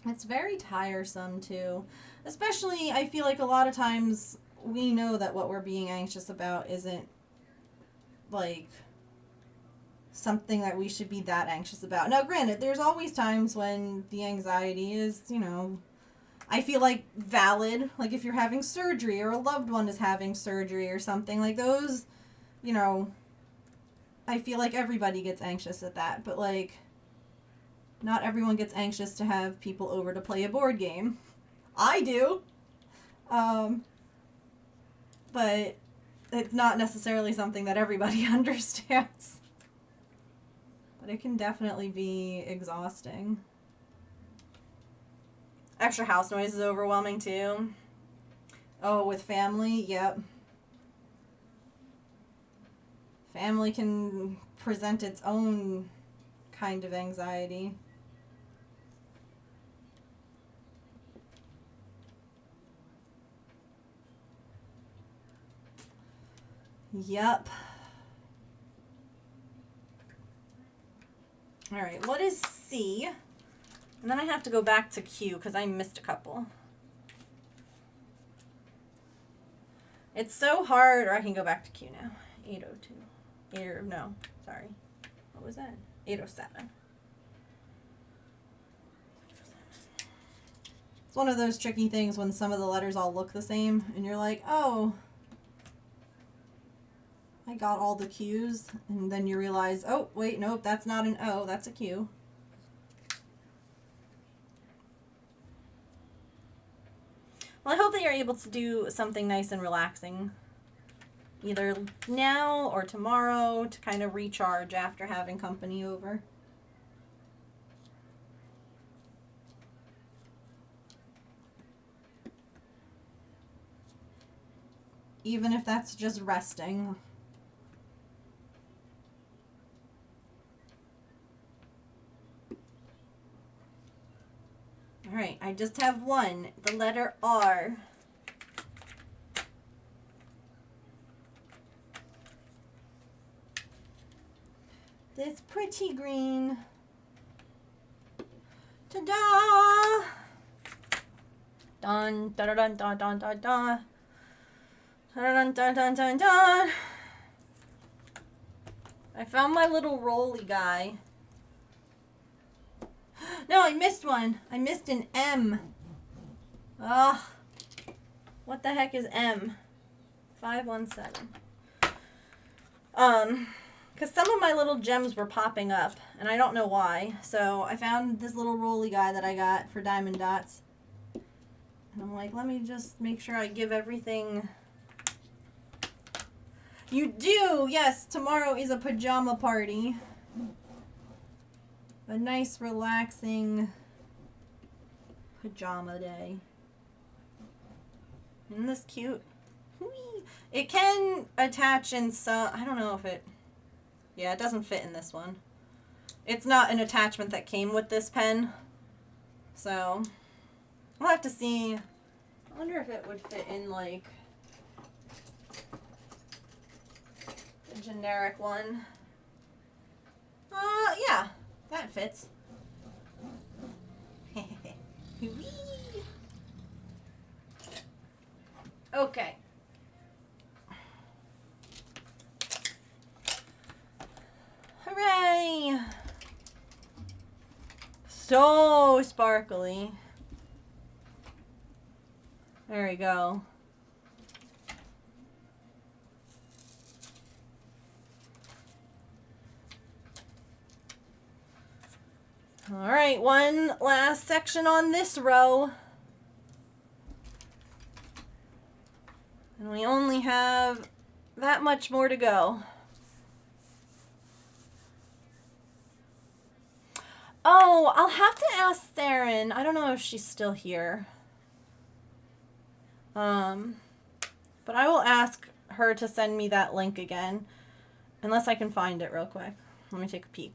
It's very tiresome too. Especially, I feel like a lot of times we know that what we're being anxious about isn't, like, something that we should be that anxious about. Now, granted, there's always times when the anxiety is, I feel like valid. Like if you're having surgery or a loved one is having surgery or something, like those, I feel like everybody gets anxious at that. But, like, not everyone gets anxious to have people over to play a board game. I do. But it's not necessarily something that everybody understands. But it can definitely be exhausting. Extra house noise is overwhelming too. Oh, with family? Yep. Family can present its own kind of anxiety. Yep. All right, what is C? And then I have to go back to Q because I missed a couple. It's so hard, or I can go back to Q now. 802. No, sorry. What was that? 807. It's one of those tricky things when some of the letters all look the same, and you're like, oh, I got all the Q's, and then you realize, oh, wait, nope, that's not an O, that's a Q. Well, I hope that you're able to do something nice and relaxing, either now or tomorrow, to kind of recharge after having company over. Even if that's just resting. All right, I just have one, the letter R. This pretty green. Ta-da! Dun, dun, dun, dun, dun, dun, dun. Dun, dun, dun, dun, dun. I found my little rolly guy. No, I missed one. I missed an M. Ugh. What the heck is M? 517. Because some of my little gems were popping up, and I don't know why. So I found this little rolly guy that I got for Diamond Dots. And I'm like, let me just make sure I give everything. You do! Yes, tomorrow is a pajama party. A nice, relaxing pajama day. Isn't this cute? Whee! It can attach in some, I don't know if it, yeah, it doesn't fit in this one. It's not an attachment that came with this pen. So, we'll have to see. I wonder if it would fit in like the generic one. Yeah, that fits. Okay. Hooray! So sparkly. There we go. All right, one last section on this row. And we only have that much more to go. Oh, I'll have to ask Theron. I don't know if she's still here. But I will ask her to send me that link again. Unless I can find it real quick. Let me take a peek.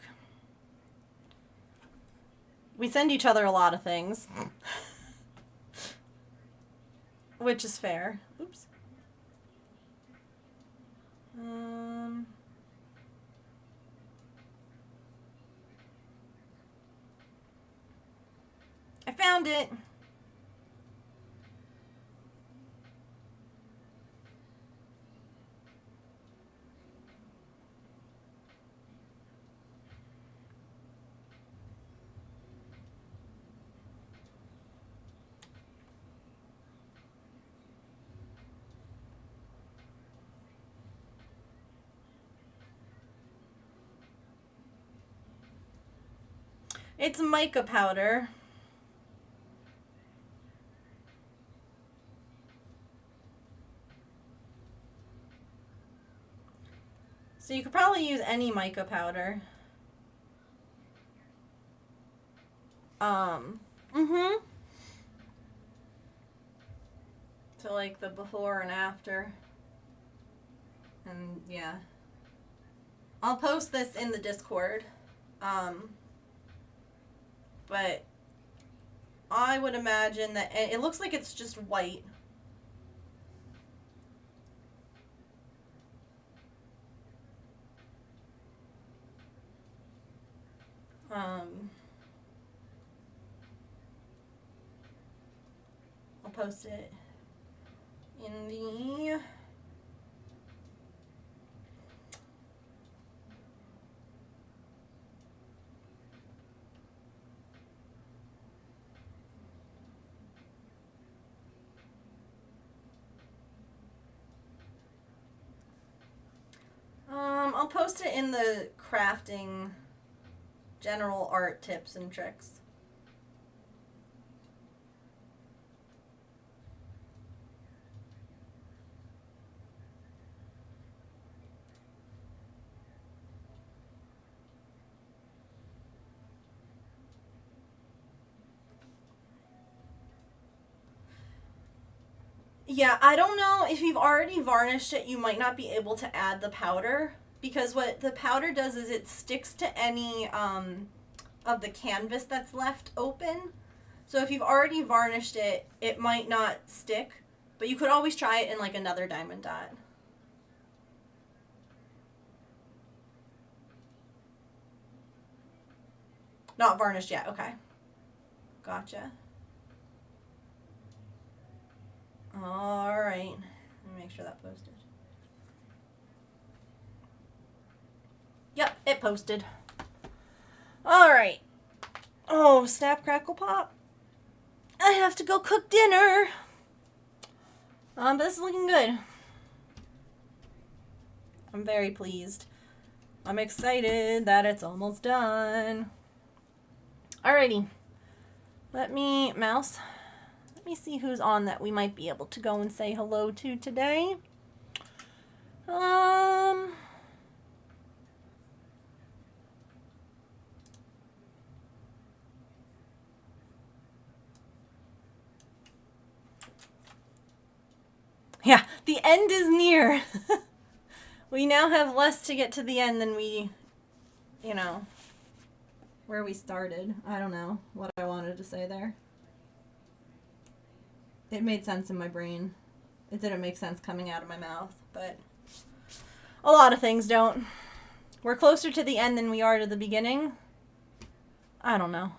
We send each other a lot of things. Which is fair. Oops. I found it. It's mica powder. So you could probably use any mica powder. So like the before and after. And yeah. I'll post this in the Discord. But I would imagine that it looks like it's just white. I'll post it in the I'll post it in the crafting general art tips and tricks. Yeah, I don't know if you've already varnished it, you might not be able to add the powder, because what the powder does is it sticks to any of the canvas that's left open. So if you've already varnished it, it might not stick, but you could always try it in like another diamond dot. Not varnished yet, okay. Gotcha. Alright. Let me make sure that posted. Yep, it posted. Alright. Oh, snap, crackle, pop. I have to go cook dinner. But this is looking good. I'm very pleased. I'm excited that it's almost done. Alrighty. Let me see who's on that we might be able to go and say hello to today. Yeah, the end is near. We now have less to get to the end than we, where we started. I don't know what I wanted to say there. It made sense in my brain. It didn't make sense coming out of my mouth, but a lot of things don't. We're closer to the end than we are to the beginning. I don't know.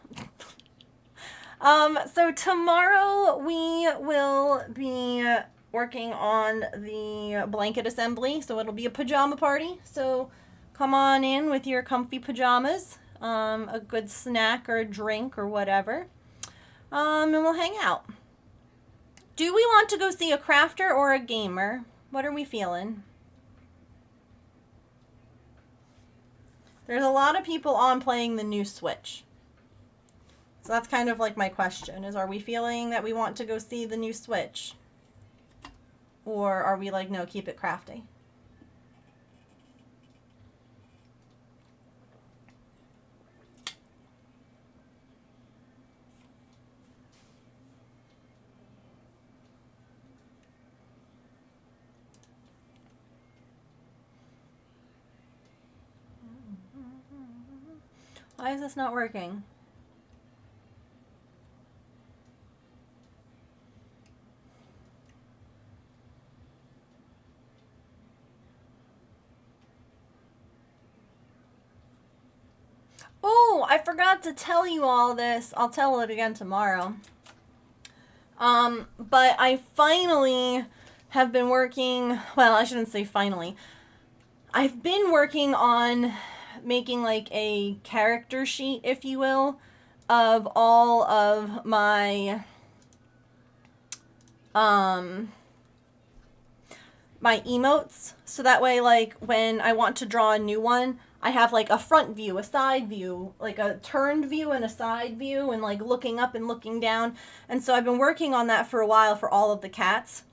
So tomorrow we will be working on the blanket assembly. So it'll be a pajama party. So come on in with your comfy pajamas, a good snack or a drink or whatever, and we'll hang out. Do we want to go see a crafter or a gamer? What are we feeling? There's a lot of people on playing the new Switch. So that's kind of like my question is, are we feeling that we want to go see the new Switch? Or are we like, no, keep it crafty? Why is this not working? Oh, I forgot to tell you all this. I'll tell it again tomorrow. But I finally have been working, well, I shouldn't say finally. I've been working on making like a character sheet, if you will, of all of my my emotes, so that way like when I want to draw a new one, I have like a front view, a side view, like a turned view and a side view, and like looking up and looking down. And so I've been working on that for a while for all of the cats.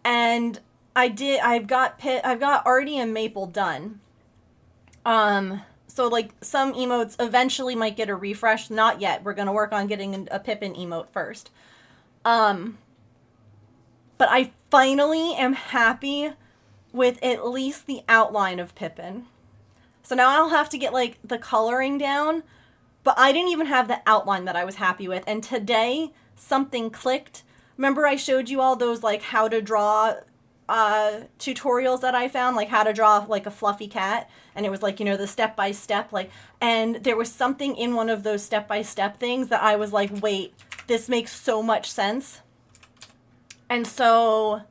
And I've got Artie and Maple done. So like some emotes eventually might get a refresh, not yet. We're going to work on getting a Pippin emote first. But I finally am happy with at least the outline of Pippin. So now I'll have to get like the coloring down, but I didn't even have the outline that I was happy with. And today something clicked. Remember I showed you all those like how to draw tutorials that I found, like how to draw like a fluffy cat, and it was like, the step-by-step, like, and there was something in one of those step-by-step things that I was like, wait, this makes so much sense. And so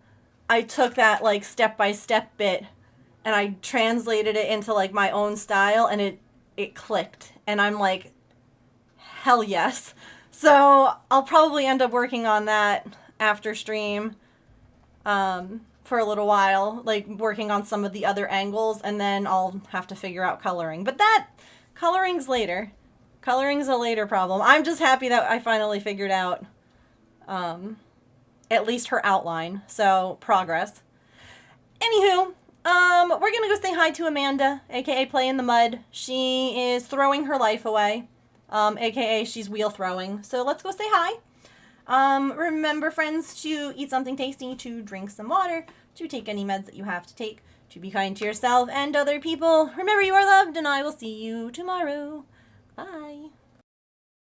I took that like step-by-step bit and I translated it into like my own style, and it clicked, and I'm like, hell yes. So I'll probably end up working on that after stream for a little while, like working on some of the other angles, and then I'll have to figure out coloring. But coloring's later. Coloring's a later problem. I'm just happy that I finally figured out at least her outline. So progress. Anywho, we're gonna go say hi to Amanda, aka Play in the Mud. She is throwing her life away, aka she's wheel throwing. So let's go say hi. Remember, friends, to eat something tasty, to drink some water, to take any meds that you have to take, to be kind to yourself and other people. Remember, you are loved, and I will see you tomorrow. Bye.